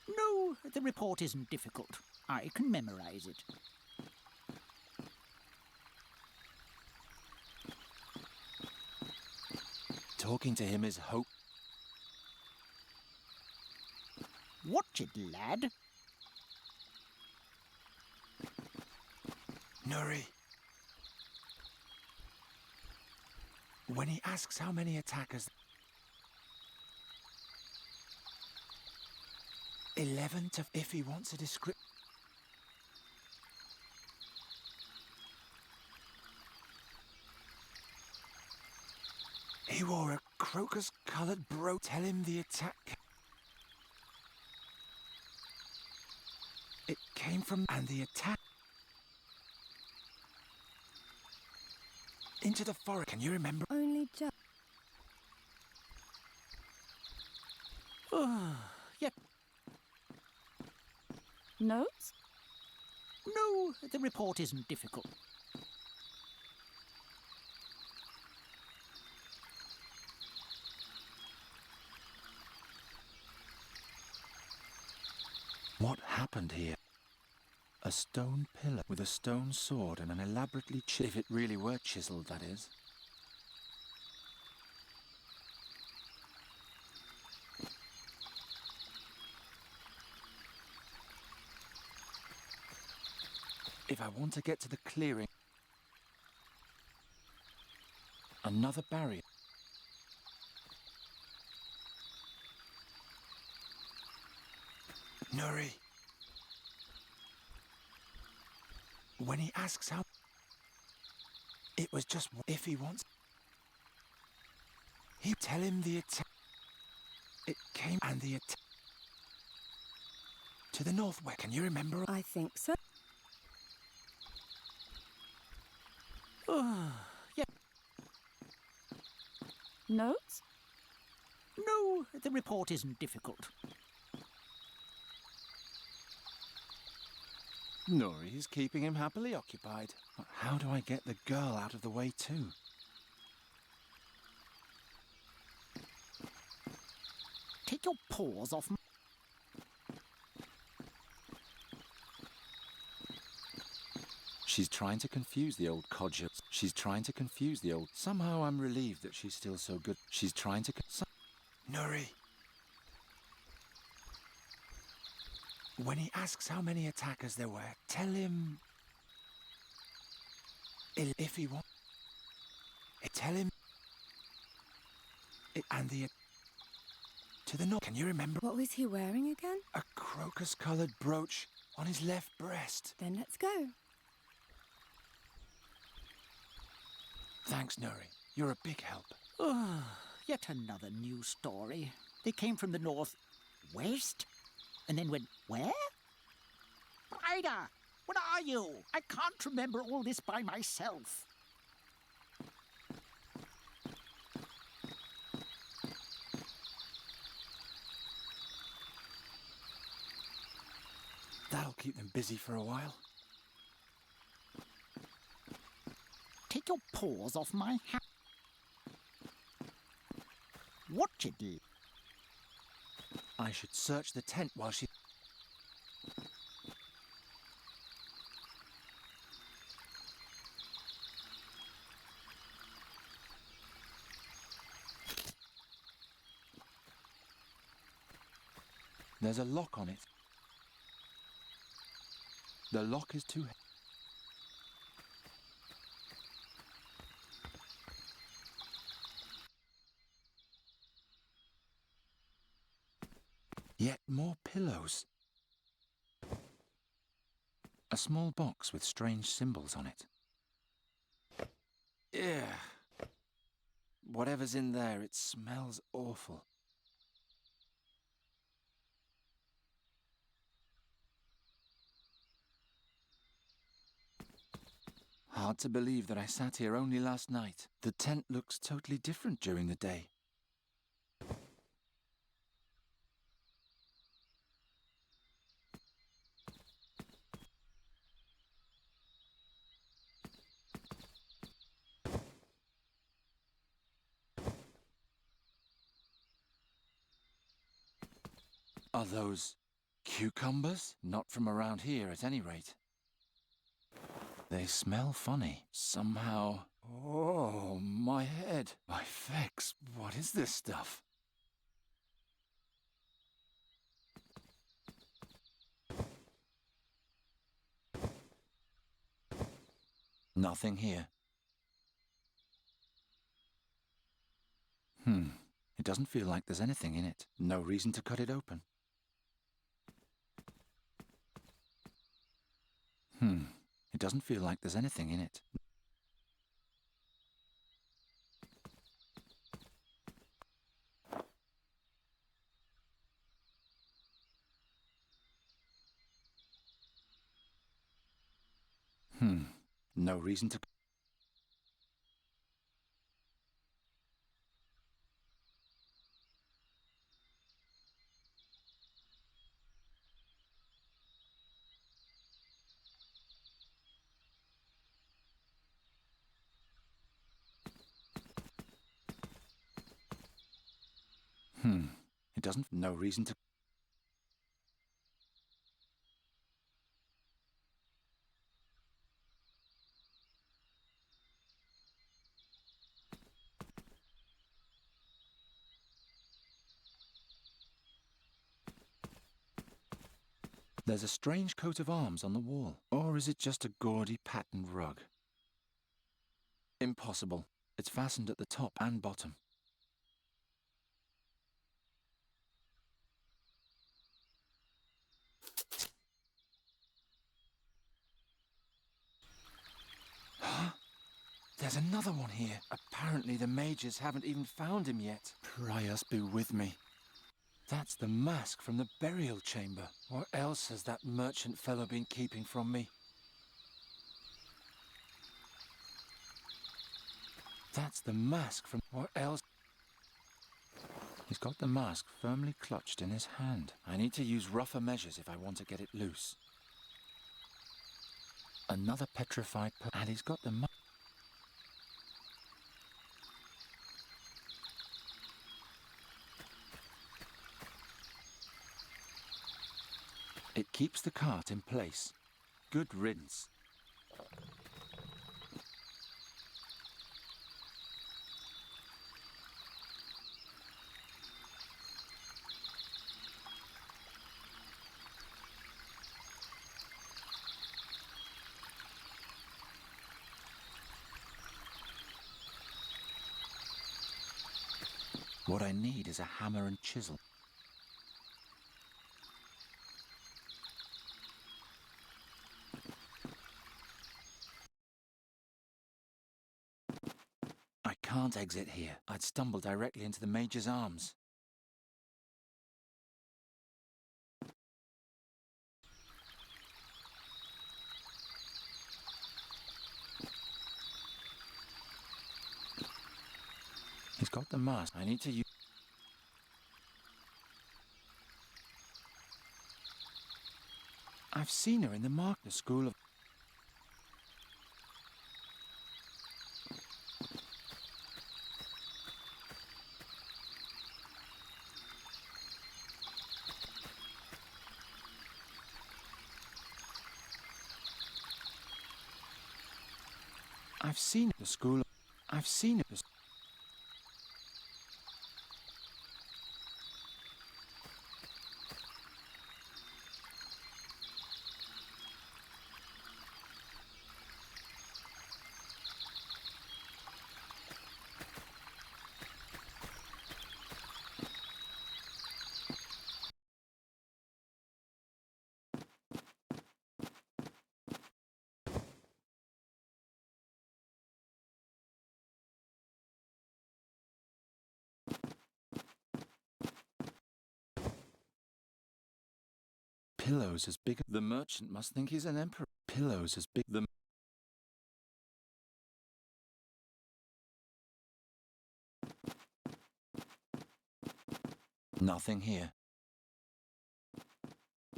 No, the report isn't difficult. I can memorize it. Talking to him is hope. Watch it, lad. Nuri. When he asks how many attackers... 11 to... If he wants a description... He wore a crocus-coloured brooch. Tell him the attack... It came from... And the attack... Into the forest. Can you remember? Only just. Yep. Notes? No, the report isn't difficult. What happened here? A stone pillar with a stone sword and an elaborately if it really were chiseled, that is. If I want to get to the clearing... Another barrier. Nuri. When he asks how... It was just if he wants... He tell him the attack... It came and the attack... To the northwest. Can you remember? I think so. Yep. Notes? No, the report isn't difficult. Nuri's keeping him happily occupied. But how do I get the girl out of the way too? Take your paws off. She's trying to confuse the old codger. She's trying to confuse the old... Somehow I'm relieved that she's still so good. She's trying to... Nuri. When he asks how many attackers there were, tell him... If he wants... Tell him... And the... To the north. Can you remember? What was he wearing again? A crocus-coloured brooch on his left breast. Then let's go. Thanks, Nuri. You're a big help. Yet another new story. They came from the northwest, and then went where? Ryder, what are you? I can't remember all this by myself. That'll keep them busy for a while. Take your paws off my hat. Watch it. I should search the tent while she... There's a lock on it. The lock is too heavy. Yet more pillows. A small box with strange symbols on it. Ugh. Whatever's in there, it smells awful. Hard to believe that I sat here only last night. The tent looks totally different during the day. Are those cucumbers? Not from around here, at any rate. They smell funny. Somehow... Oh, my head. My fex. What is this stuff? Nothing here. It doesn't feel like there's anything in it. No reason to cut it open. It doesn't feel like there's anything in it. No reason to... It doesn't... No reason to... There's a strange coat of arms on the wall. Or is it just a gaudy patterned rug? Impossible. It's fastened at the top and bottom. Huh? There's another one here. Apparently the mages haven't even found him yet. Prius be with me. That's the mask from the burial chamber. What else has that merchant fellow been keeping from me? That's the mask from... What else? He's got the mask firmly clutched in his hand. I need to use rougher measures if I want to get it loose. Another petrified... And he's got the mask... It keeps the cart in place. Good riddance. What I need is a hammer and chisel. I can't exit here. I'd stumble directly into the mage's arms. He's got the mask. I need to use... I've seen her in the school of... I've seen the school of... I've seen it. Pillows as big. The merchant must think he's an emperor. Pillows as big. The Nothing here.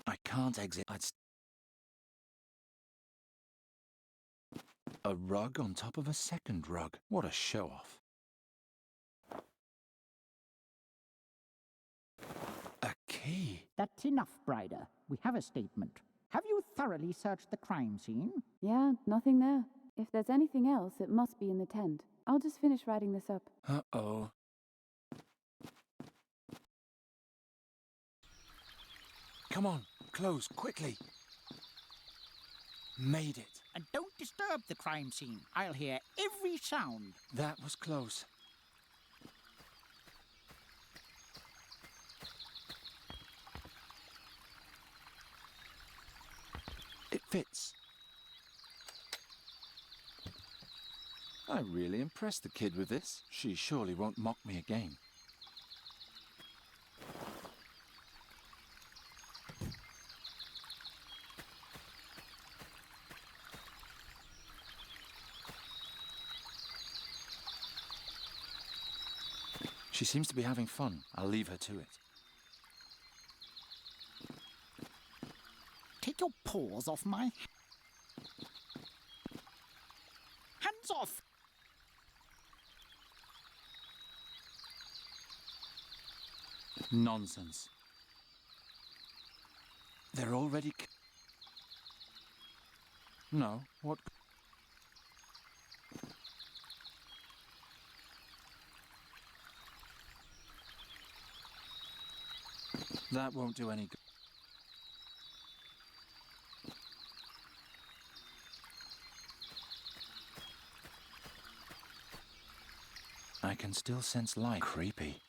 I can't exit. A rug on top of a second rug. What a show-off. A key. That's enough, Brider. We have a statement. Have you thoroughly searched the crime scene? Yeah, nothing there. If there's anything else, it must be in the tent. I'll just finish writing this up. Uh-oh. Come on, close, quickly. Made it. And don't disturb the crime scene. I'll hear every sound. That was close. It fits. I really impressed the kid with this. She surely won't mock me again. She seems to be having fun. I'll leave her to it. Take your paws off my... Hands off! Nonsense. They're already... No, what... That won't do any good. I can still sense light. Creepy.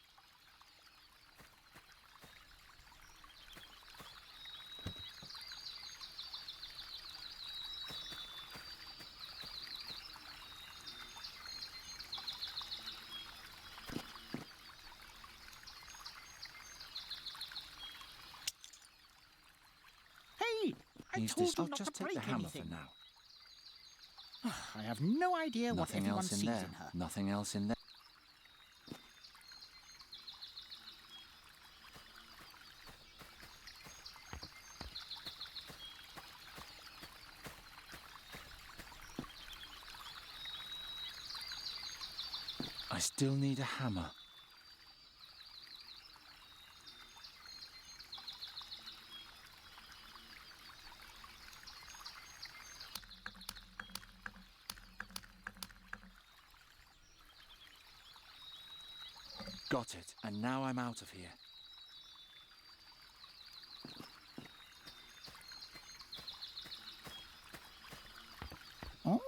I told you not just to take break the hammer anything. for now. I have no idea what Nothing everyone else in sees there. in her. Nothing else in there. I still need a hammer. Got it, and now I'm out of here. Oh,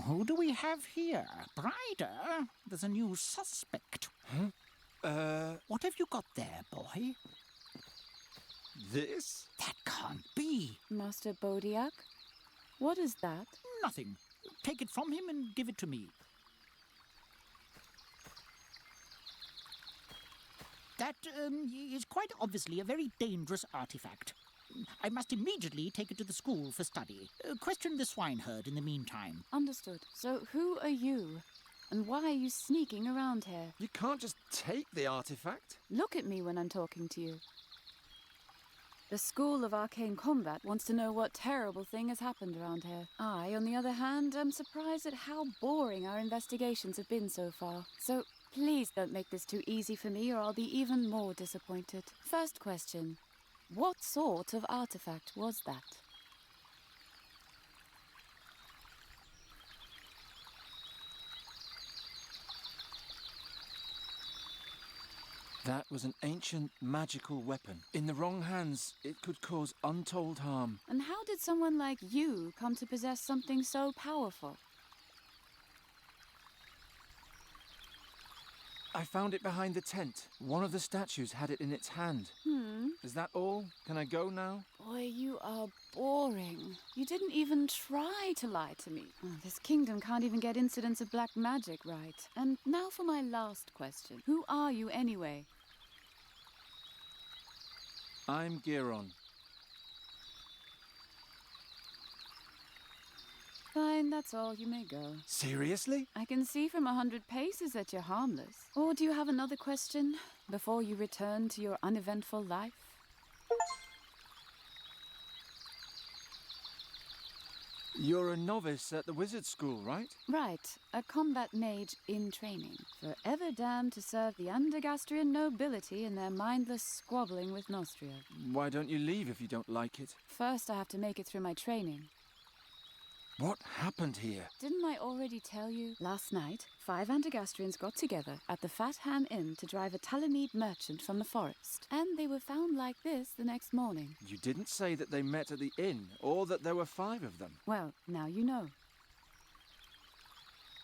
who do we have here? Brider? There's a new suspect. Huh? What have you got there, boy? This? That can't be. Master Bodiak? What is that? Nothing. Take it from him and give it to me. That is quite obviously a very dangerous artifact. I must immediately take it to the school for study. Question the swineherd in the meantime. Understood. So who are you? And why are you sneaking around here? You can't just take the artifact. Look at me when I'm talking to you. The School of Arcane Combat wants to know what terrible thing has happened around here. I, on the other hand, am surprised at how boring our investigations have been so far. So please don't make this too easy for me or I'll be even more disappointed. First question. What sort of artifact was that? That was an ancient magical weapon. In the wrong hands, it could cause untold harm. And how did someone like you come to possess something so powerful? I found it behind the tent. One of the statues had it in its hand. Is that all? Can I go now? Boy, you are boring. You didn't even try to lie to me. Oh, this kingdom can't even get incidents of black magic right. And now for my last question. Who are you anyway? I'm Giron. Fine, that's all. You may go. Seriously? I can see from 100 paces that you're harmless. Or do you have another question before you return to your uneventful life? You're a novice at the wizard school, right? Right, a combat mage in training. Forever damned to serve the Undergastrian nobility in their mindless squabbling with Nostria. Why don't you leave if you don't like it? First, I have to make it through my training. What happened here? Didn't I already tell you? Last night, 5 Antigastrians got together at the Fat Ham Inn to drive a Talamede merchant from the forest. And they were found like this the next morning. You didn't say that they met at the inn, or that there were 5 of them. Well, now you know.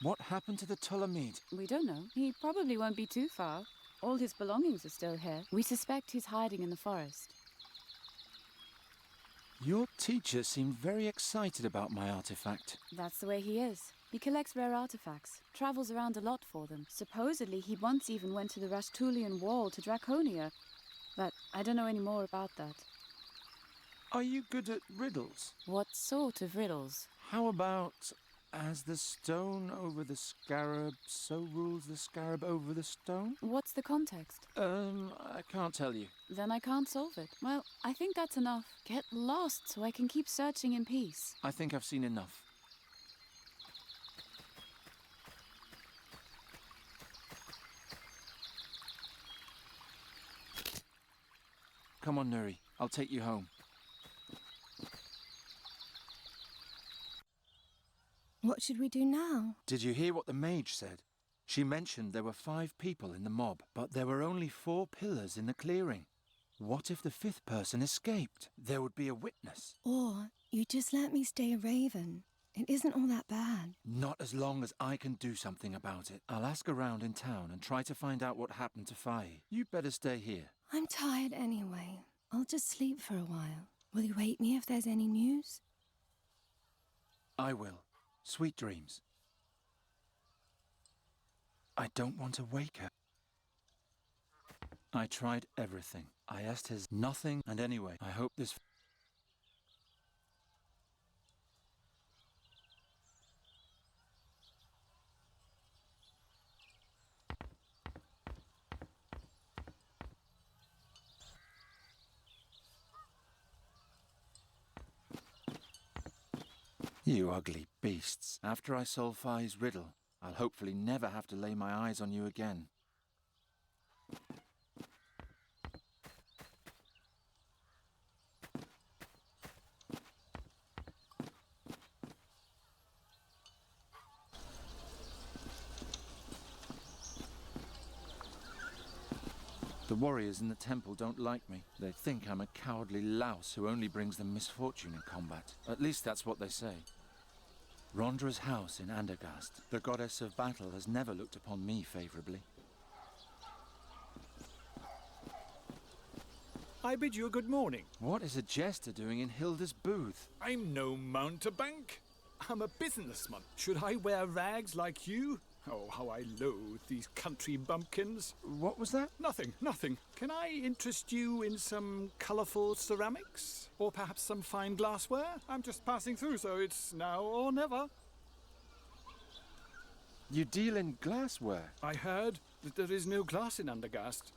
What happened to the Talamede? We don't know. He probably won't be too far. All his belongings are still here. We suspect he's hiding in the forest. Your teacher seemed very excited about my artifact. That's the way he is. He collects rare artifacts, travels around a lot for them. Supposedly, he once even went to the Rastulian Wall to Draconia, but I don't know any more about that. Are you good at riddles? What sort of riddles? How about, as the stone over the scarab, so rules the scarab over the stone? What's the context? I can't tell you. Then I can't solve it. Well, I think that's enough. Get lost so I can keep searching in peace. I think I've seen enough. Come on, Nuri. I'll take you home. What should we do now? Did you hear what the mage said? She mentioned there were 5 people in the mob, but there were only 4 pillars in the clearing. What if the 5th person escaped? There would be a witness. Or you just let me stay a raven. It isn't all that bad. Not as long as I can do something about it. I'll ask around in town and try to find out what happened to Faye. You better stay here. I'm tired anyway. I'll just sleep for a while. Will you wake me if there's any news? I will. Sweet dreams. I don't want to wake her. I tried everything. I asked his nothing, and anyway, I hope this... You ugly beasts. After I solve Faye's riddle, I'll hopefully never have to lay my eyes on you again. The warriors in the temple don't like me. They think I'm a cowardly louse who only brings them misfortune in combat. At least that's what they say. Rondra's house in Andergast, the goddess of battle, has never looked upon me favourably. I bid you a good morning. What is a jester doing in Hilda's booth? I'm no mountebank. I'm a businessman. Should I wear rags like you? Oh, how I loathe these country bumpkins. What was that? Nothing, nothing. Can I interest you in some colourful ceramics? Or perhaps some fine glassware? I'm just passing through, so it's now or never. You deal in glassware? I heard that there is no glass in Undergast.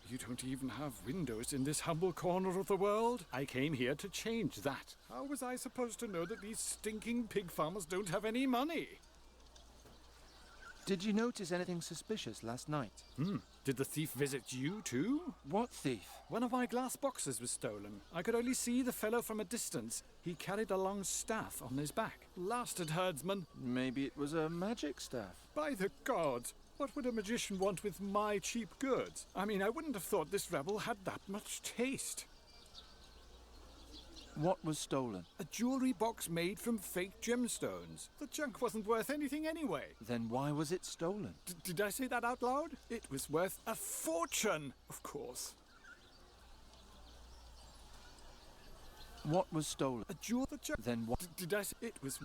You don't even have windows in this humble corner of the world. I came here to change that. How was I supposed to know that these stinking pig farmers don't have any money? Did you notice anything suspicious last night? Did the thief visit you too? What thief? One of my glass boxes was stolen. I could only see the fellow from a distance. He carried a long staff on his back. Blasted herdsman. Maybe it was a magic staff. By the gods! What would a magician want with my cheap goods? I mean, I wouldn't have thought this rebel had that much taste. What was stolen? A jewelry box made from fake gemstones. The junk wasn't worth anything anyway. Then why was it stolen? Did I say that out loud? It was worth a fortune, of course. What was stolen? A jewel... Then what? Did I say... It was...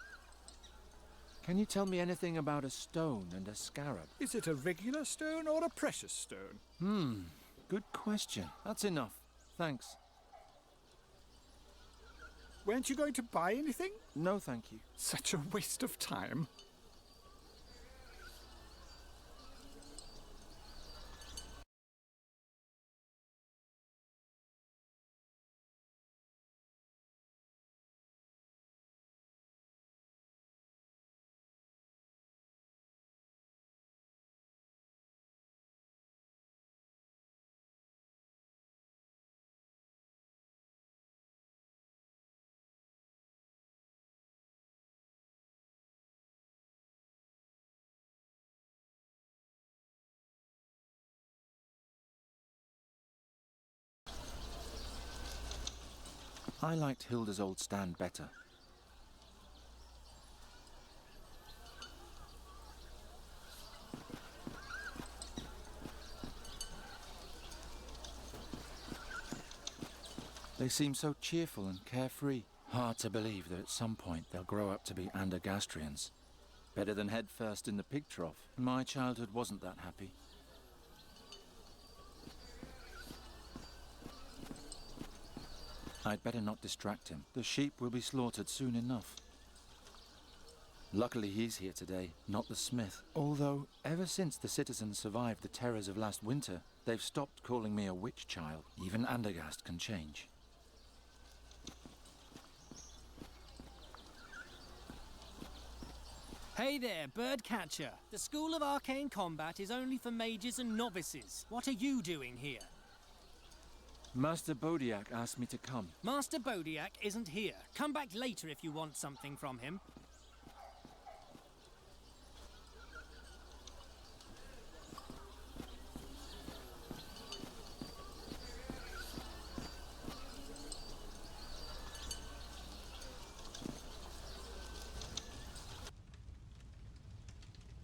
Can you tell me anything about a stone and a scarab? Is it a regular stone or a precious stone? Good question. That's enough. Thanks. Weren't you going to buy anything? No, thank you. Such a waste of time. I liked Hilda's old stand better. They seem so cheerful and carefree. Hard to believe that at some point they'll grow up to be Andergastrians. Better than head first in the pig trough. My childhood wasn't that happy. I'd better not distract him. The sheep will be slaughtered soon enough. Luckily he's here today, not the smith. Although, ever since the citizens survived the terrors of last winter, they've stopped calling me a witch child. Even Andergast can change. Hey there, birdcatcher. The School of Arcane Combat is only for mages and novices. What are you doing here? Master Bodiak asked me to come. Master Bodiak isn't here. Come back later if you want something from him.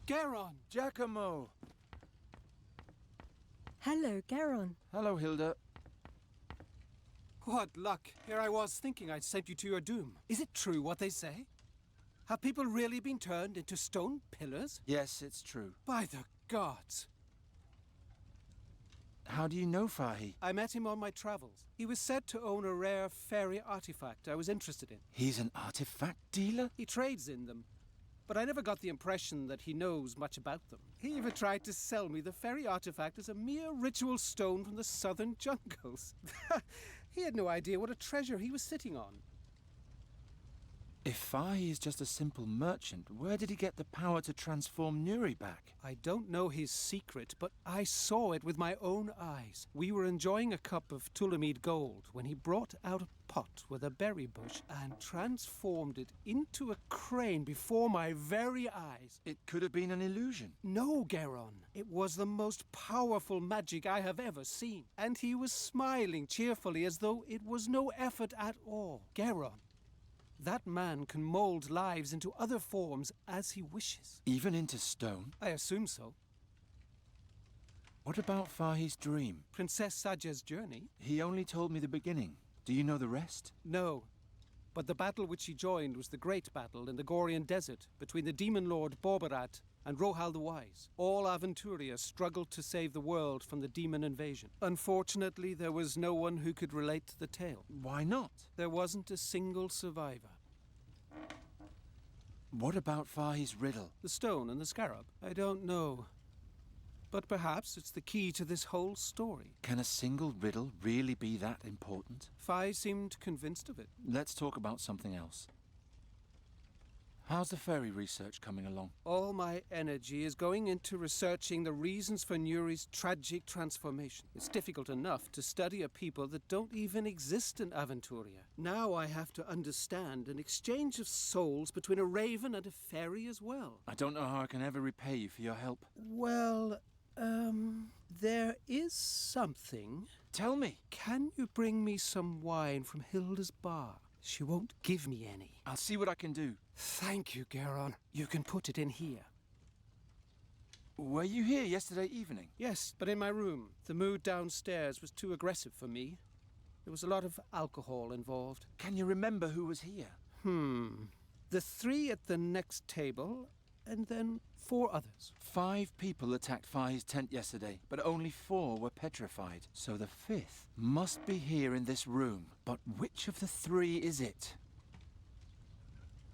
Garon! Giacomo! Hello, Garon. Hello, Hilda. What luck. Here I was thinking I'd sent you to your doom. Is it true what they say? Have people really been turned into stone pillars? Yes, it's true. By the gods. How do you know Fahi? I met him on my travels. He was said to own a rare fairy artifact I was interested in. He's an artifact dealer? He trades in them, but I never got the impression that he knows much about them. He even tried to sell me the fairy artifact as a mere ritual stone from the southern jungles. He had no idea what a treasure he was sitting on. If Fahi is just a simple merchant, where did he get the power to transform Nuri back? I don't know his secret, but I saw it with my own eyes. We were enjoying a cup of Tulamid gold when he brought out a pot with a berry bush and transformed it into a crane before my very eyes. It could have been an illusion. No, Garon. It was the most powerful magic I have ever seen. And he was smiling cheerfully as though it was no effort at all. Garon, that man can mold lives into other forms as he wishes. Even into stone? I assume so. What about Fahi's dream? Princess Saja's journey? He only told me the beginning. Do you know the rest? No. But the battle which he joined was the great battle in the Gorian desert between the demon lord Borbarat and Rohal the Wise. All Aventuria struggled to save the world from the demon invasion. Unfortunately, there was no one who could relate to the tale. Why not? There wasn't a single survivor. What about Fahi's riddle? The stone and the scarab? I don't know. But perhaps it's the key to this whole story. Can a single riddle really be that important? Fi seemed convinced of it. Let's talk about something else. How's the fairy research coming along? All my energy is going into researching the reasons for Nuri's tragic transformation. It's difficult enough to study a people that don't even exist in Aventuria. Now I have to understand an exchange of souls between a raven and a fairy as well. I don't know how I can ever repay you for your help. Well, there is something. Tell me. Can you bring me some wine from Hilda's bar? She won't give me any. I'll see what I can do. Thank you, Garon. You can put it in here. Were you here yesterday evening? Yes, but in my room. The mood downstairs was too aggressive for me. There was a lot of alcohol involved. Can you remember who was here? The 3 at the next table, and then 4 others. 5 people attacked Fahi's tent yesterday, but only 4 were petrified. So the 5th must be here in this room. But which of the 3 is it?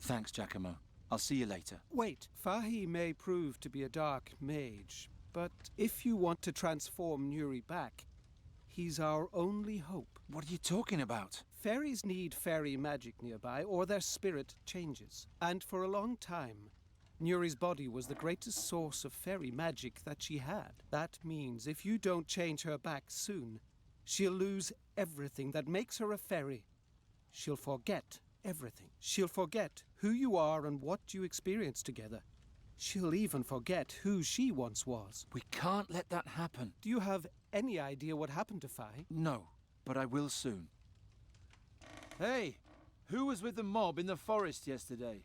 Thanks, Giacomo. I'll see you later. Wait, Fahi may prove to be a dark mage, but if you want to transform Nuri back, he's our only hope. What are you talking about? Fairies need fairy magic nearby, or their spirit changes. And for a long time, Nuri's body was the greatest source of fairy magic that she had. That means if you don't change her back soon, she'll lose everything that makes her a fairy. She'll forget everything. She'll forget who you are and what you experienced together. She'll even forget who she once was. We can't let that happen. Do you have any idea what happened to Fahi? No, but I will soon. Hey, who was with the mob in the forest yesterday?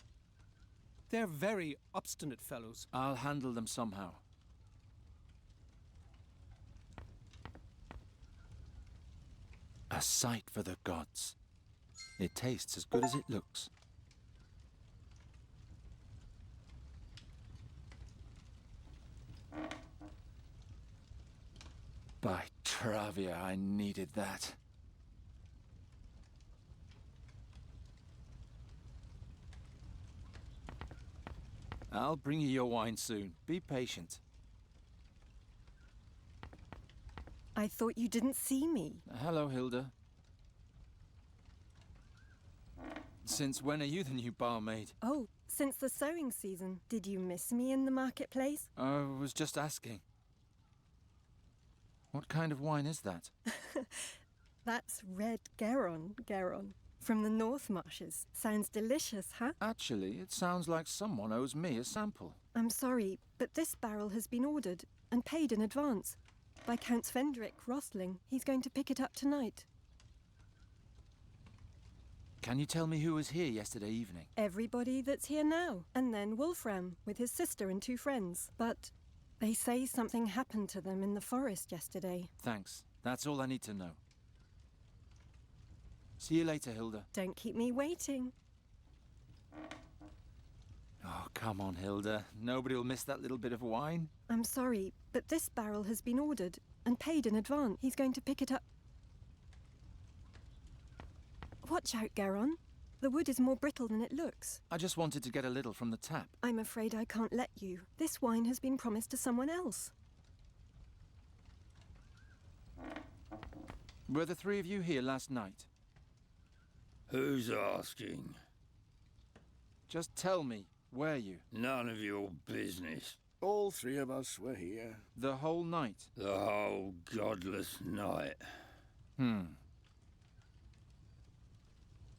They're very obstinate fellows. I'll handle them somehow. A sight for the gods. It tastes as good as it looks. By Travia, I needed that. I'll bring you your wine soon. Be patient. I thought you didn't see me. Hello, Hilda. Since when are you the new barmaid? Oh, since the sowing season. Did you miss me in the marketplace? I was just asking. What kind of wine is that? That's red Garon. From the North Marshes. Sounds delicious, huh? Actually, it sounds like someone owes me a sample. I'm sorry, but this barrel has been ordered and paid in advance by Count Svendrik Rostling. He's going to pick it up tonight. Can you tell me who was here yesterday evening? Everybody that's here now. And then Wolfram with his sister and 2 friends. But they say something happened to them in the forest yesterday. Thanks. That's all I need to know. See you later, Hilda. Don't keep me waiting. Oh, come on, Hilda. Nobody will miss that little bit of wine. I'm sorry, but this barrel has been ordered and paid in advance. He's going to pick it up. Watch out, Garon. The wood is more brittle than it looks. I just wanted to get a little from the tap. I'm afraid I can't let you. This wine has been promised to someone else. Were the 3 of you here last night? Who's asking? Just tell me, were you? None of your business. All 3 of us were here. The whole night? The whole godless night.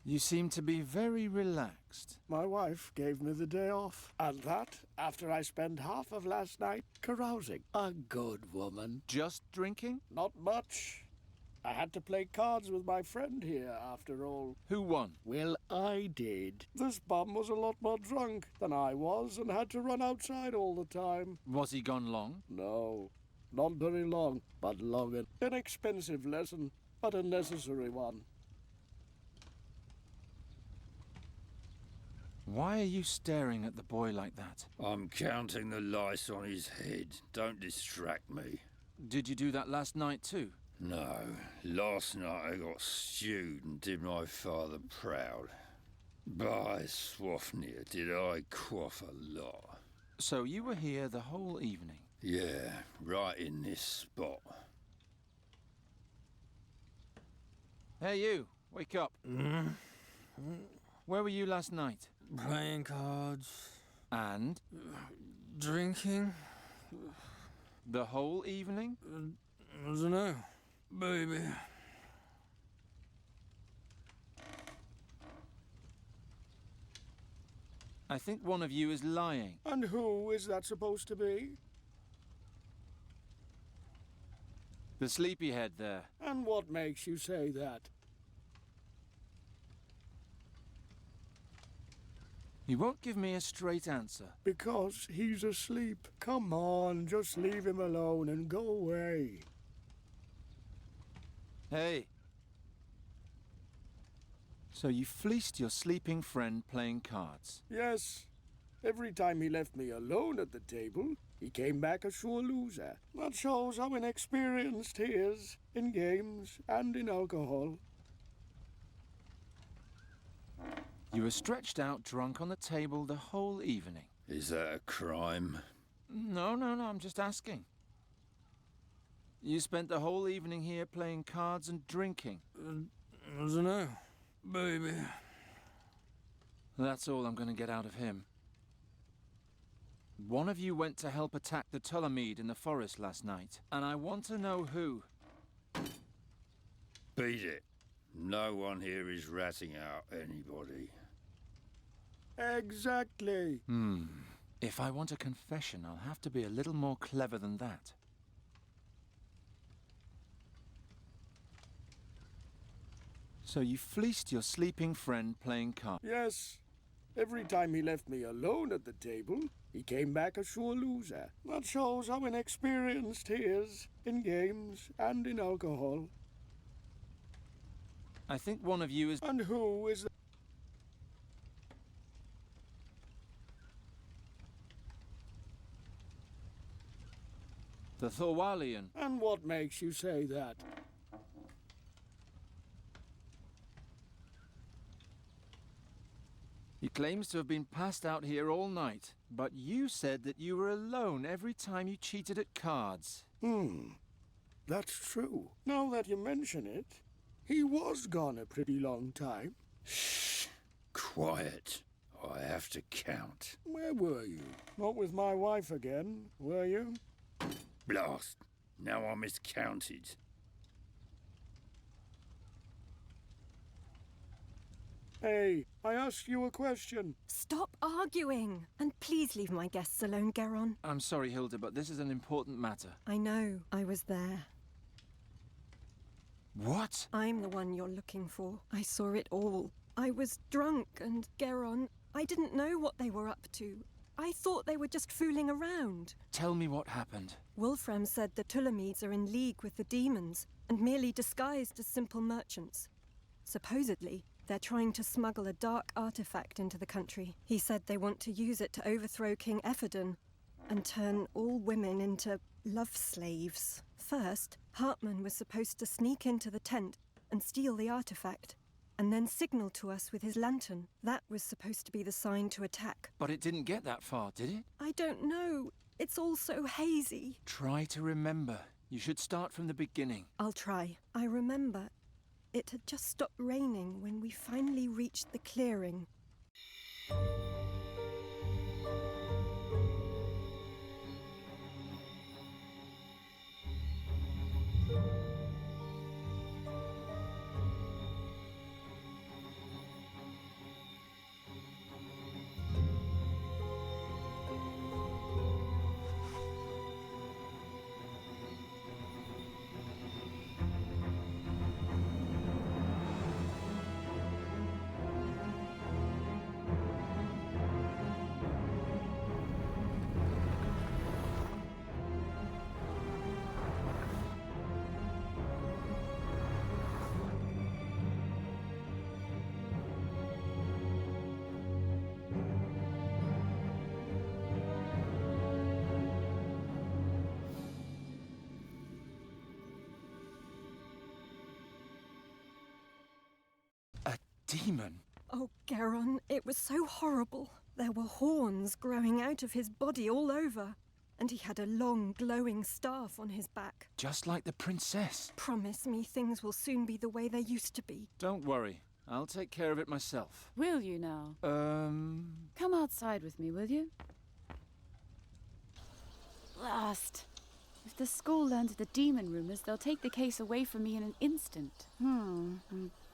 You seem to be very relaxed. My wife gave me the day off. And that after I spent half of last night carousing. A good woman. Just drinking? Not much. I had to play cards with my friend here, after all. Who won? Well, I did. This bum was a lot more drunk than I was and had to run outside all the time. Was he gone long? No, not very long, but long. An expensive lesson, but a necessary one. Why are you staring at the boy like that? I'm counting the lice on his head. Don't distract me. Did you do that last night too? No. Last night I got stewed and did my father proud. By Swafnir, did I quaff a lot. So you were here the whole evening? Yeah, right in this spot. Hey you, wake up. Where were you last night? Playing cards. And? Drinking. The whole evening? I don't know. Baby. I think one of you is lying. And who is that supposed to be? The sleepyhead there. And what makes you say that? You won't give me a straight answer. Because he's asleep. Come on, just leave him alone and go away. Hey. So you fleeced your sleeping friend playing cards? Yes. Every time he left me alone at the table, he came back a sure loser. That shows how inexperienced he is in games and in alcohol. You were stretched out drunk on the table the whole evening. Is that a crime? No, I'm just asking. You spent the whole evening here playing cards and drinking. I don't know, baby. That's all I'm going to get out of him. One of you went to help attack the Ptolemede in the forest last night, and I want to know who. Beat it. No one here is ratting out anybody. Exactly. If I want a confession, I'll have to be a little more clever than that. So you fleeced your sleeping friend playing cards? Yes. Every time he left me alone at the table, he came back a sure loser. That shows how inexperienced he is in games and in alcohol. I think one of you is... And who is... The Thorwalian. And what makes you say that? He claims to have been passed out here all night, but you said that you were alone every time you cheated at cards. That's true. Now that you mention it, he was gone a pretty long time. Shh. Quiet. I have to count. Where were you? Not with my wife again, were you? Blast. Now I miscounted. Hey, I asked you a question. Stop arguing! And please leave my guests alone, Geron. I'm sorry, Hilda, but this is an important matter. I know. I was there. What? I'm the one you're looking for. I saw it all. I was drunk, and Geron, I didn't know what they were up to. I thought they were just fooling around. Tell me what happened. Wolfram said the Ptolemedes are in league with the demons and merely disguised as simple merchants. Supposedly, they're trying to smuggle a dark artifact into the country. He said they want to use it to overthrow King Ephodon and turn all women into love slaves. First, Hartman was supposed to sneak into the tent and steal the artifact, and then signal to us with his lantern. That was supposed to be the sign to attack. But it didn't get that far, did it? I don't know. It's all so hazy. Try to remember. You should start from the beginning. I'll try. I remember. It had just stopped raining when we finally reached the clearing. Demon? Oh, Geron, it was so horrible. There were horns growing out of his body all over, and he had a long, glowing staff on his back. Just like the princess. Promise me things will soon be the way they used to be. Don't worry. I'll take care of it myself. Will you now? Come outside with me, will you? Blast. If the school learns the demon rumors, they'll take the case away from me in an instant.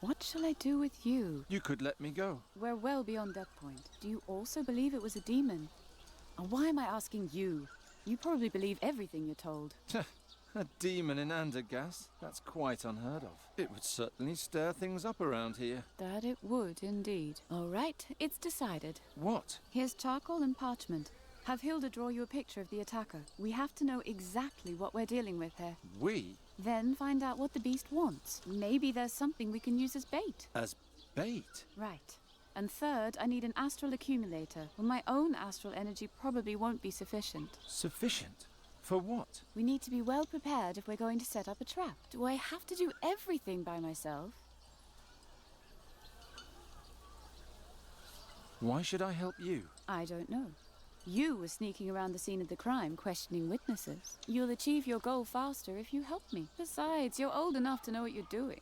What shall I do with you? You could let me go. We're well beyond that point. Do you also believe it was a demon? And why am I asking you? You probably believe everything you're told. A demon in Andergast? That's quite unheard of. It would certainly stir things up around here. That it would, indeed. All right, it's decided. What? Here's charcoal and parchment. Have Hilda draw you a picture of the attacker. We have to know exactly what we're dealing with here. We? Then find out what the beast wants. Maybe there's something we can use as bait. As bait? Right. And third, I need an astral accumulator. Well, my own astral energy probably won't be sufficient. Sufficient? For what? We need to be well prepared if we're going to set up a trap. Do I have to do everything by myself? Why should I help you? I don't know. You were sneaking around the scene of the crime, questioning witnesses. You'll achieve your goal faster if you help me. Besides, you're old enough to know what you're doing.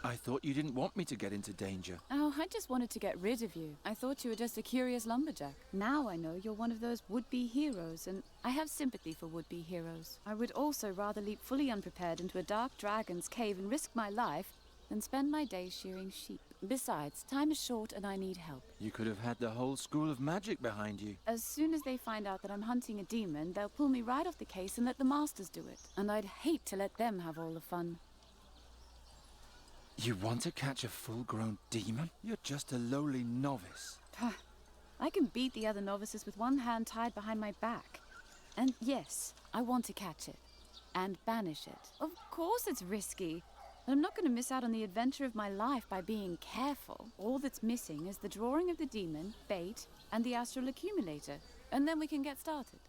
I thought you didn't want me to get into danger. Oh, I just wanted to get rid of you. I thought you were just a curious lumberjack. Now I know you're one of those would-be heroes, and I have sympathy for would-be heroes. I would also rather leap fully unprepared into a dark dragon's cave and risk my life than spend my days shearing sheep. Besides, time is short and I need help. You could have had the whole school of magic behind you. As soon as they find out that I'm hunting a demon, they'll pull me right off the case and let the masters do it. And I'd hate to let them have all the fun. You want to catch a full-grown demon? You're just a lowly novice. I can beat the other novices with one hand tied behind my back. And yes, I want to catch it. And banish it. Of course it's risky. But I'm not going to miss out on the adventure of my life by being careful. All that's missing is the drawing of the demon, bait, and the astral accumulator. And then we can get started.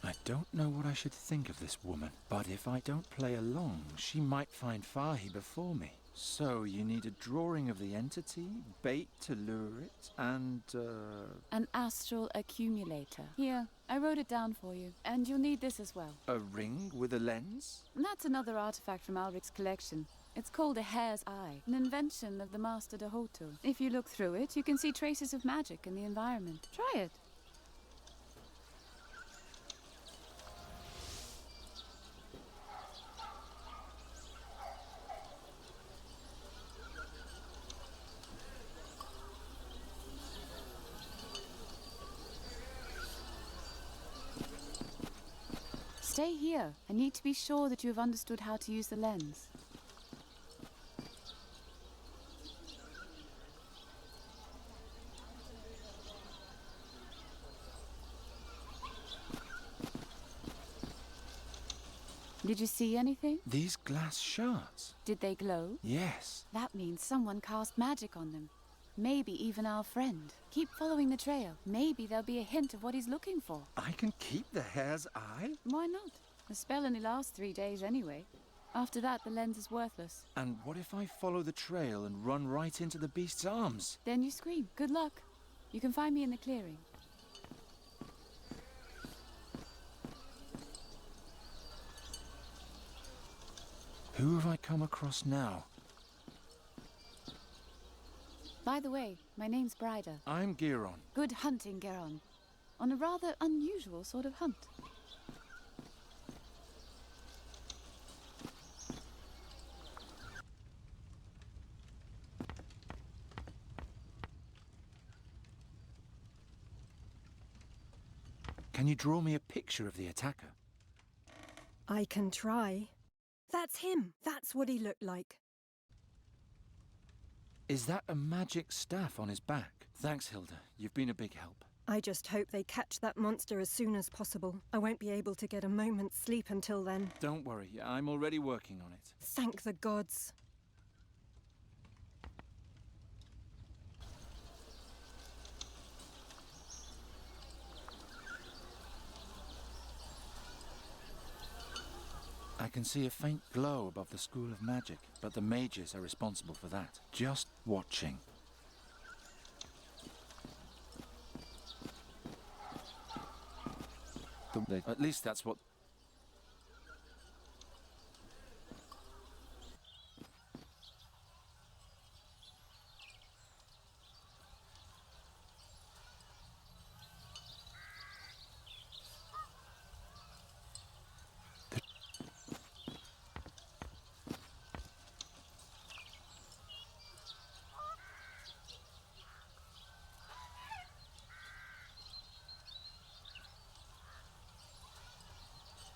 I don't know what I should think of this woman, but if I don't play along, she might find Fahi before me. So you need a drawing of the entity, bait to lure it, and An astral accumulator. Here, I wrote it down for you. And you'll need this as well. a ring with a lens? That's another artifact from Alric's collection. It's called a hare's eye, an invention of the Master Dahoto. If you look through it, you can see traces of magic in the environment. Try it. Stay here. I need to be sure that you have understood how to use the lens. Did you see anything? These glass shards? Did they glow? Yes. That means someone cast magic on them. Maybe even our friend. Keep following the trail. Maybe there'll be a hint of what he's looking for. I can keep the hare's eye? Why not? The spell only lasts 3 days anyway. After that, the lens is worthless. And what if I follow the trail and run right into the beast's arms? Then you scream. Good luck. You can find me in the clearing. Who have I come across now? By the way, my name's Bryda. I'm Giron. Good hunting, Geron. On a rather unusual sort of hunt. Can you draw me a picture of the attacker? I can try. That's him. That's what he looked like. Is that a magic staff on his back? Thanks, Hilda. You've been a big help. I just hope they catch that monster as soon as possible. I won't be able to get a moment's sleep until then. Don't worry, I'm already working on it. Thank the gods. I can see a faint glow above the School of Magic, but the mages are responsible for that. Just watching. At least that's what...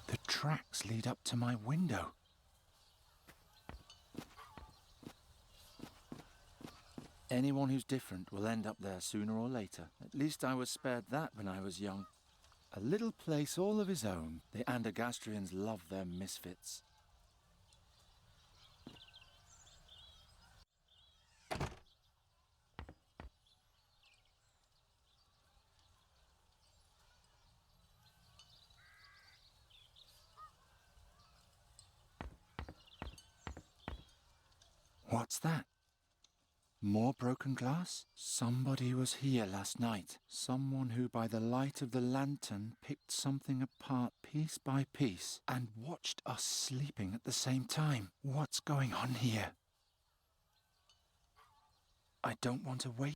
The tracks lead up to my window. Anyone who's different will end up there sooner or later. At least I was spared that when I was young. A little place all of his own. The Andergastrians love their misfits. What's that? More broken glass? Somebody was here last night. Someone who, by the light of the lantern, picked something apart piece by piece and watched us sleeping at the same time. What's going on here? I don't want to wait.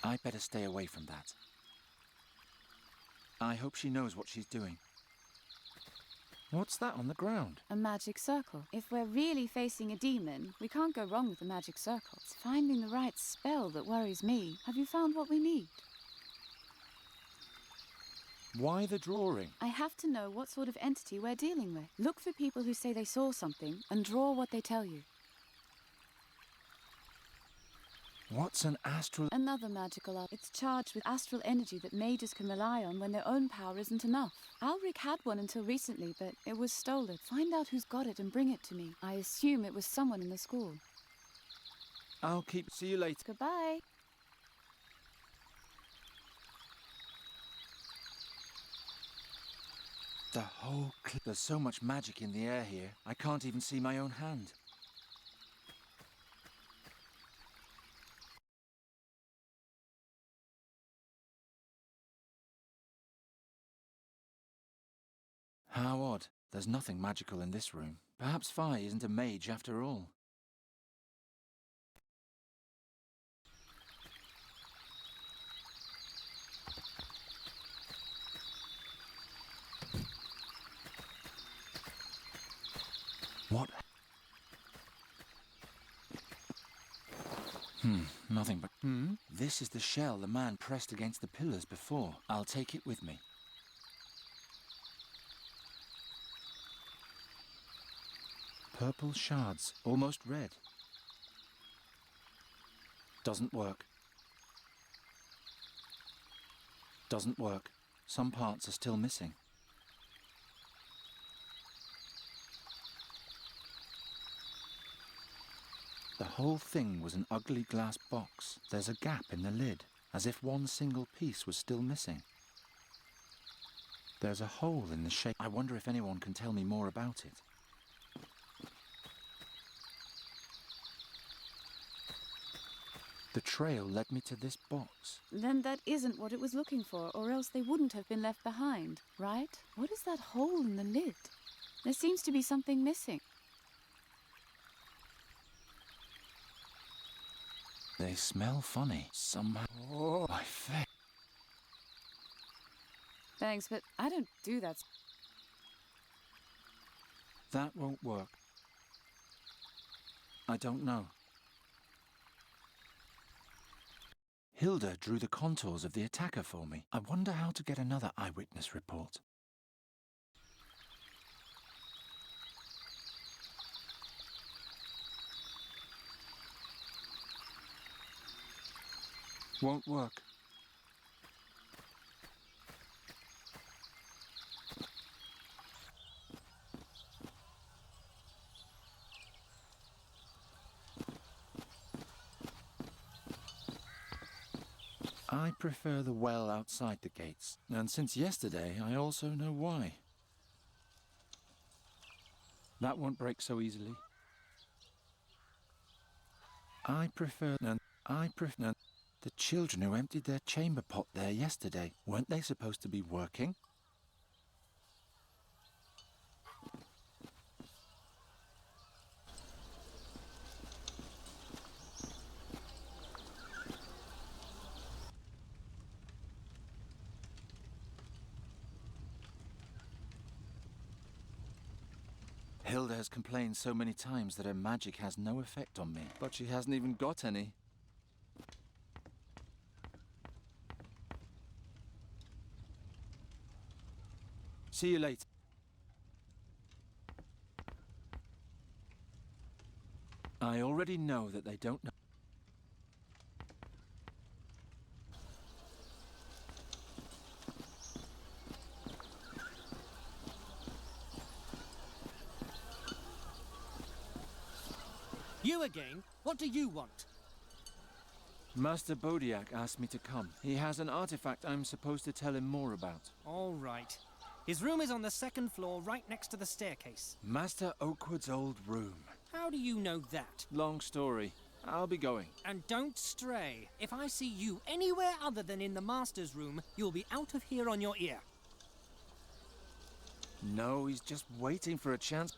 I'd better stay away from that. I hope she knows what she's doing. What's that on the ground? A magic circle. If we're really facing a demon, we can't go wrong with a magic circle. It's finding the right spell that worries me. Have you found what we need? Why the drawing? I have to know what sort of entity we're dealing with. Look for people who say they saw something and draw what they tell you. What's an astral... Another magical art. It's charged with astral energy that mages can rely on when their own power isn't enough. Alric had one until recently, but it was stolen. Find out who's got it and bring it to me. I assume it was someone in the school. I'll keep... See you later. Goodbye. The whole There's so much magic in the air here, I can't even see my own hand. How odd. There's nothing magical in this room. Perhaps Fi isn't a mage after all. What? Nothing but... This is the shell the man pressed against the pillars before. I'll take it with me. Purple shards, almost red. Doesn't work. Doesn't work. Some parts are still missing. The whole thing was an ugly glass box. There's a gap in the lid, as if one single piece was still missing. There's a hole in the shape. I wonder if anyone can tell me more about it. The trail led me to this box. Then that isn't what it was looking for, or else they wouldn't have been left behind, right? What is that hole in the lid? There seems to be something missing. They smell funny. Somehow... Oh, my face. Thanks, but I don't do that. That won't work. I don't know. Hilda drew the contours of the attacker for me. I wonder how to get another eyewitness report. Won't work. I prefer the well outside the gates, and since yesterday I also know why. That won't break so easily. I prefer the children who emptied their chamber pot there yesterday. Weren't they supposed to be working? Hilda has complained so many times that her magic has no effect on me, but she hasn't even got any. See you later. I already know that they don't know. You again? What do you want? Master Bodiak asked me to come. He has an artifact I'm supposed to tell him more about. All right. His room is on the second floor, right next to the staircase. Master Oakwood's old room. How do you know that? Long story. I'll be going. And don't stray. If I see you anywhere other than in the master's room, you'll be out of here on your ear. No, he's just waiting for a chance.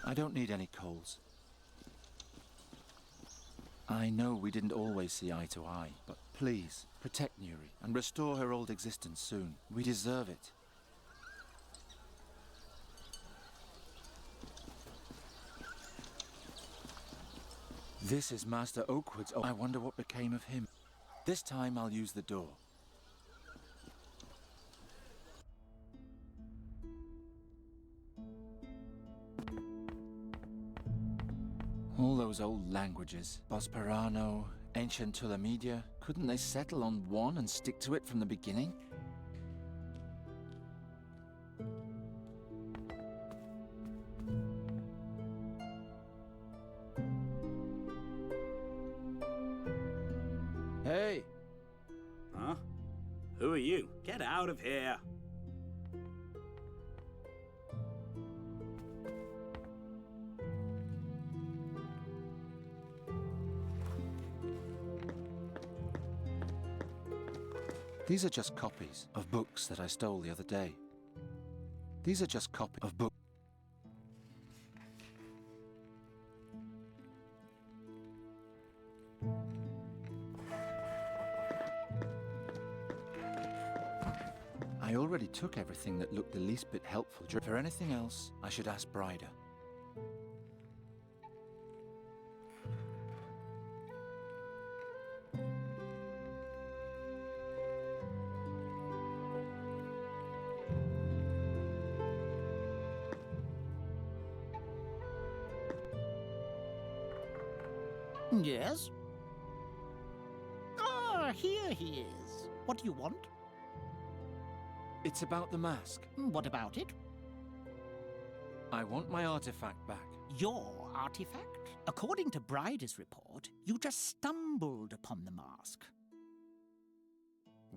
I don't need any coals. I know we didn't always see eye to eye, but please, protect Nuri and restore her old existence soon. We deserve it. This is Master Oakwood's. I wonder what became of him. This time I'll use the door. All those old languages, Bosperano, ancient Tulamedia, couldn't they settle on one and stick to it from the beginning? Hey! Huh? Who are you? Get out of here! These are just copies of books that I stole the other day. These are just copies of books. I already took everything that looked the least bit helpful. For anything else, I should ask Bryda. Yes? Ah, here he is. What do you want? It's about the mask. What about it? I want my artifact back. Your artifact? According to Bryda's report, you just stumbled upon the mask.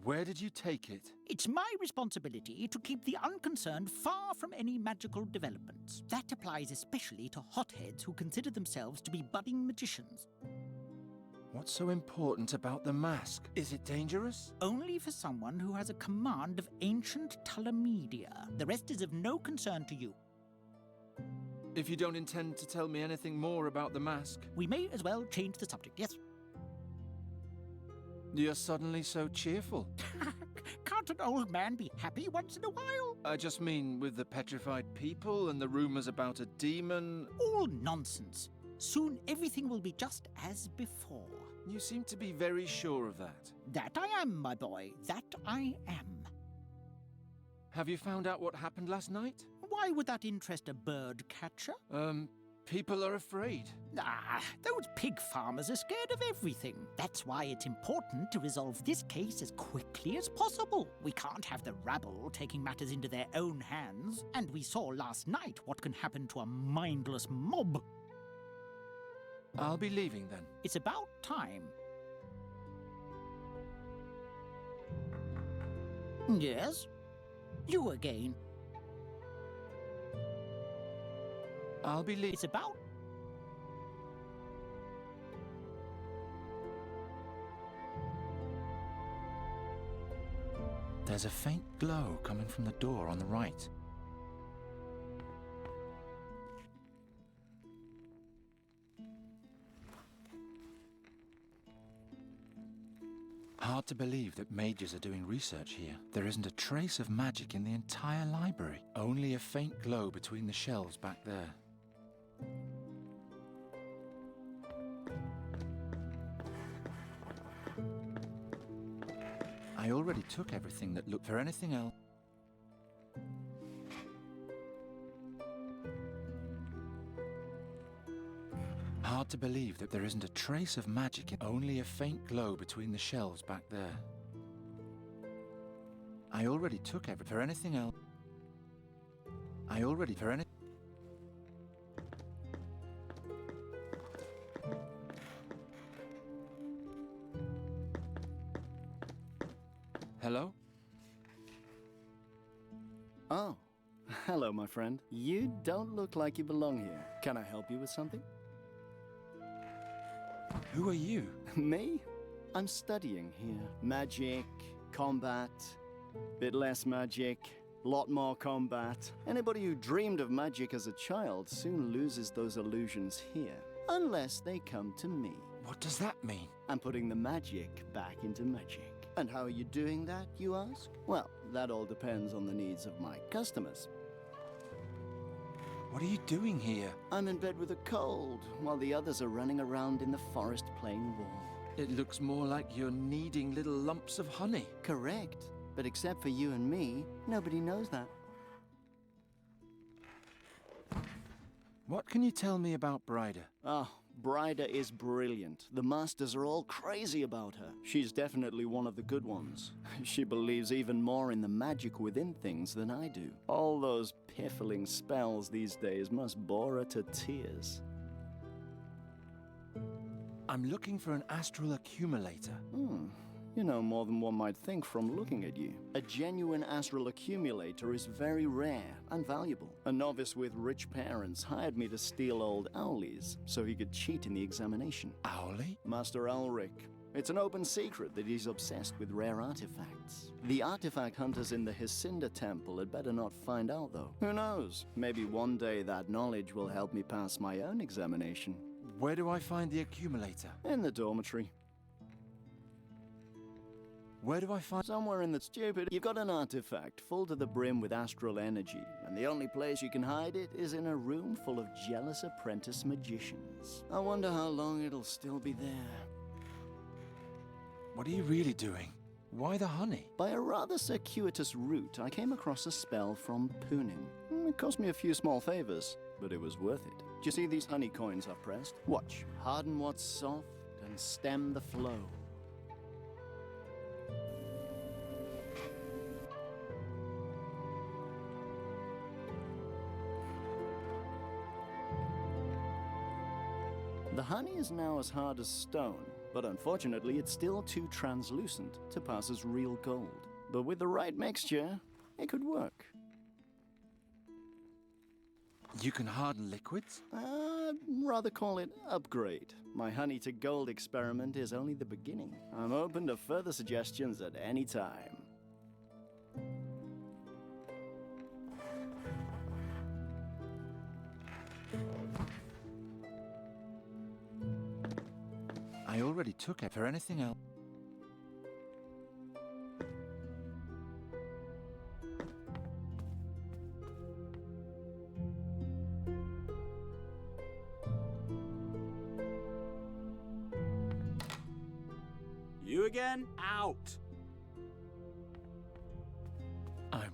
Where did you take it? It's my responsibility to keep the unconcerned far from any magical developments. That applies especially to hotheads who consider themselves to be budding magicians. What's so important about the mask? Is it dangerous? Only for someone who has a command of ancient Tulamedia. The rest is of no concern to you. If you don't intend to tell me anything more about the mask... We may as well change the subject, yes? You're suddenly so cheerful. Can't an old man be happy once in a while? I just mean with the petrified people and the rumors about a demon... All nonsense. Soon everything will be just as before. You seem to be very sure of that. That I am, my boy. That I am. Have you found out what happened last night? Why would that interest a bird catcher? People are afraid. Ah, those pig farmers are scared of everything. That's why it's important to resolve this case as quickly as possible. We can't have the rabble taking matters into their own hands. And we saw last night what can happen to a mindless mob. I'll be leaving then. It's about time. Yes? You again. I'll be leaving. It's about... There's a faint glow coming from the door on the right. Hard to believe that mages are doing research here. There isn't a trace of magic in the entire library. Only a faint glow between the shelves back there. I already took everything that looked for anything else. Hard to believe that there isn't a trace of magic in only a faint glow between the shelves back there. I already took everything for anything else. I already for any. Hello? Oh, hello, my friend. You don't look like you belong here. Can I help you with something? Who are you? Me? I'm studying here. Magic, combat, bit less magic, lot more combat. Anybody who dreamed of magic as a child soon loses those illusions here. Unless they come to me. What does that mean? I'm putting the magic back into magic. And how are you doing that, you ask? Well, that all depends on the needs of my customers. What are you doing here? I'm in bed with a cold, while the others are running around in the forest playing war. It looks more like you're kneading little lumps of honey. Correct. But except for you and me, nobody knows that. What can you tell me about Bryda? Oh, Bryda is brilliant. The masters are all crazy about her. She's definitely one of the good ones. She believes even more in the magic within things than I do. All those piffling spells these days must bore her to tears. I'm looking for an astral accumulator. You know more than one might think from looking at you. A genuine astral accumulator is very rare and valuable. A novice with rich parents hired me to steal old Owley's so he could cheat in the examination. Owley? Master Ulrich. It's an open secret that he's obsessed with rare artifacts. The artifact hunters in the Hycinda Temple had better not find out, though. Who knows? Maybe one day that knowledge will help me pass my own examination. Where do I find the accumulator? In the dormitory. Where do I find... Somewhere in the stupid... You've got an artifact full to the brim with astral energy, and the only place you can hide it is in a room full of jealous apprentice magicians. I wonder how long it'll still be there. What are you really doing? Why the honey? By a rather circuitous route, I came across a spell from Pooning. It cost me a few small favors, but it was worth it. Do you see these honey coins I've pressed? Watch. Harden what's soft and stem the flow. The honey is now as hard as stone, but unfortunately it's still too translucent to pass as real gold. But with the right mixture, it could work. You can harden liquids? Rather call it upgrade. My honey to gold experiment is only the beginning. I'm open to further suggestions at any time. I already took it for anything else. You again? Out! I'm...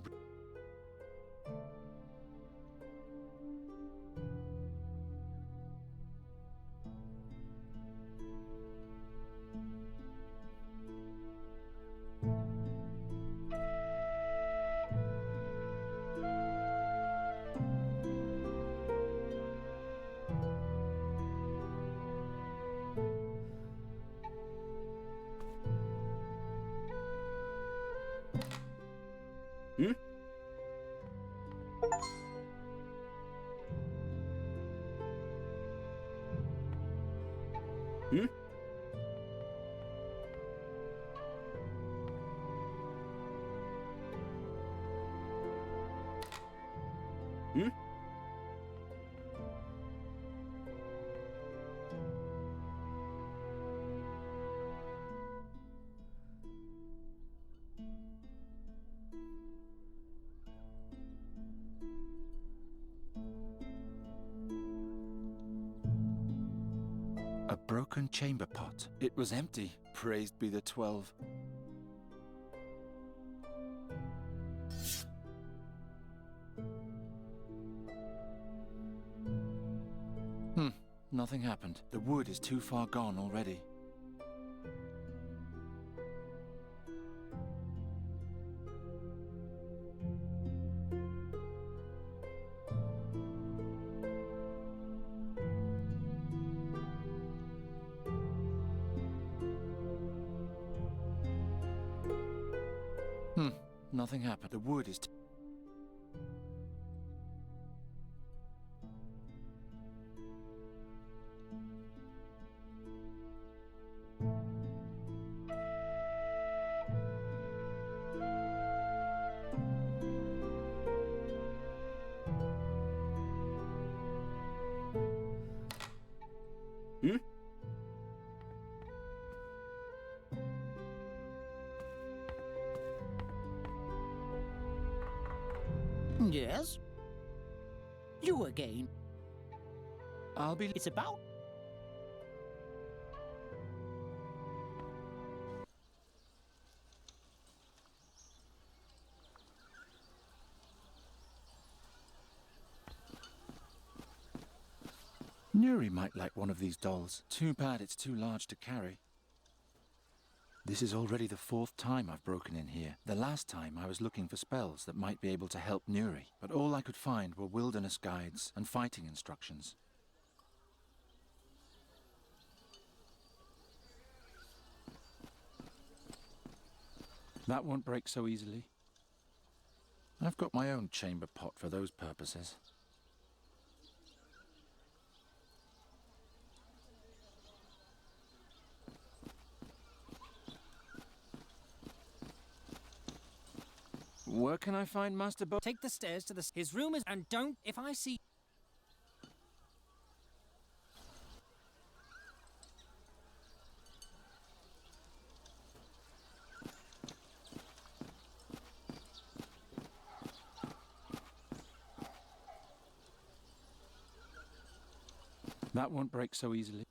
Hmm? Hmm? Hmm? A broken chamber pot. It was empty. Praised be the 12. Nothing happened. The wood is too far gone already. nothing happened. The wood is... Hmm? Yes? You again? I'll be... It's about... Nuri might like one of these dolls. Too bad it's too large to carry. This is already the 4th time I've broken in here. The last time I was looking for spells that might be able to help Nuri, but all I could find were wilderness guides and fighting instructions. That won't break so easily. I've got my own chamber pot for those purposes. Where can I find Master Bo? Take the stairs to his room is... And don't... If I see... That won't break so easily.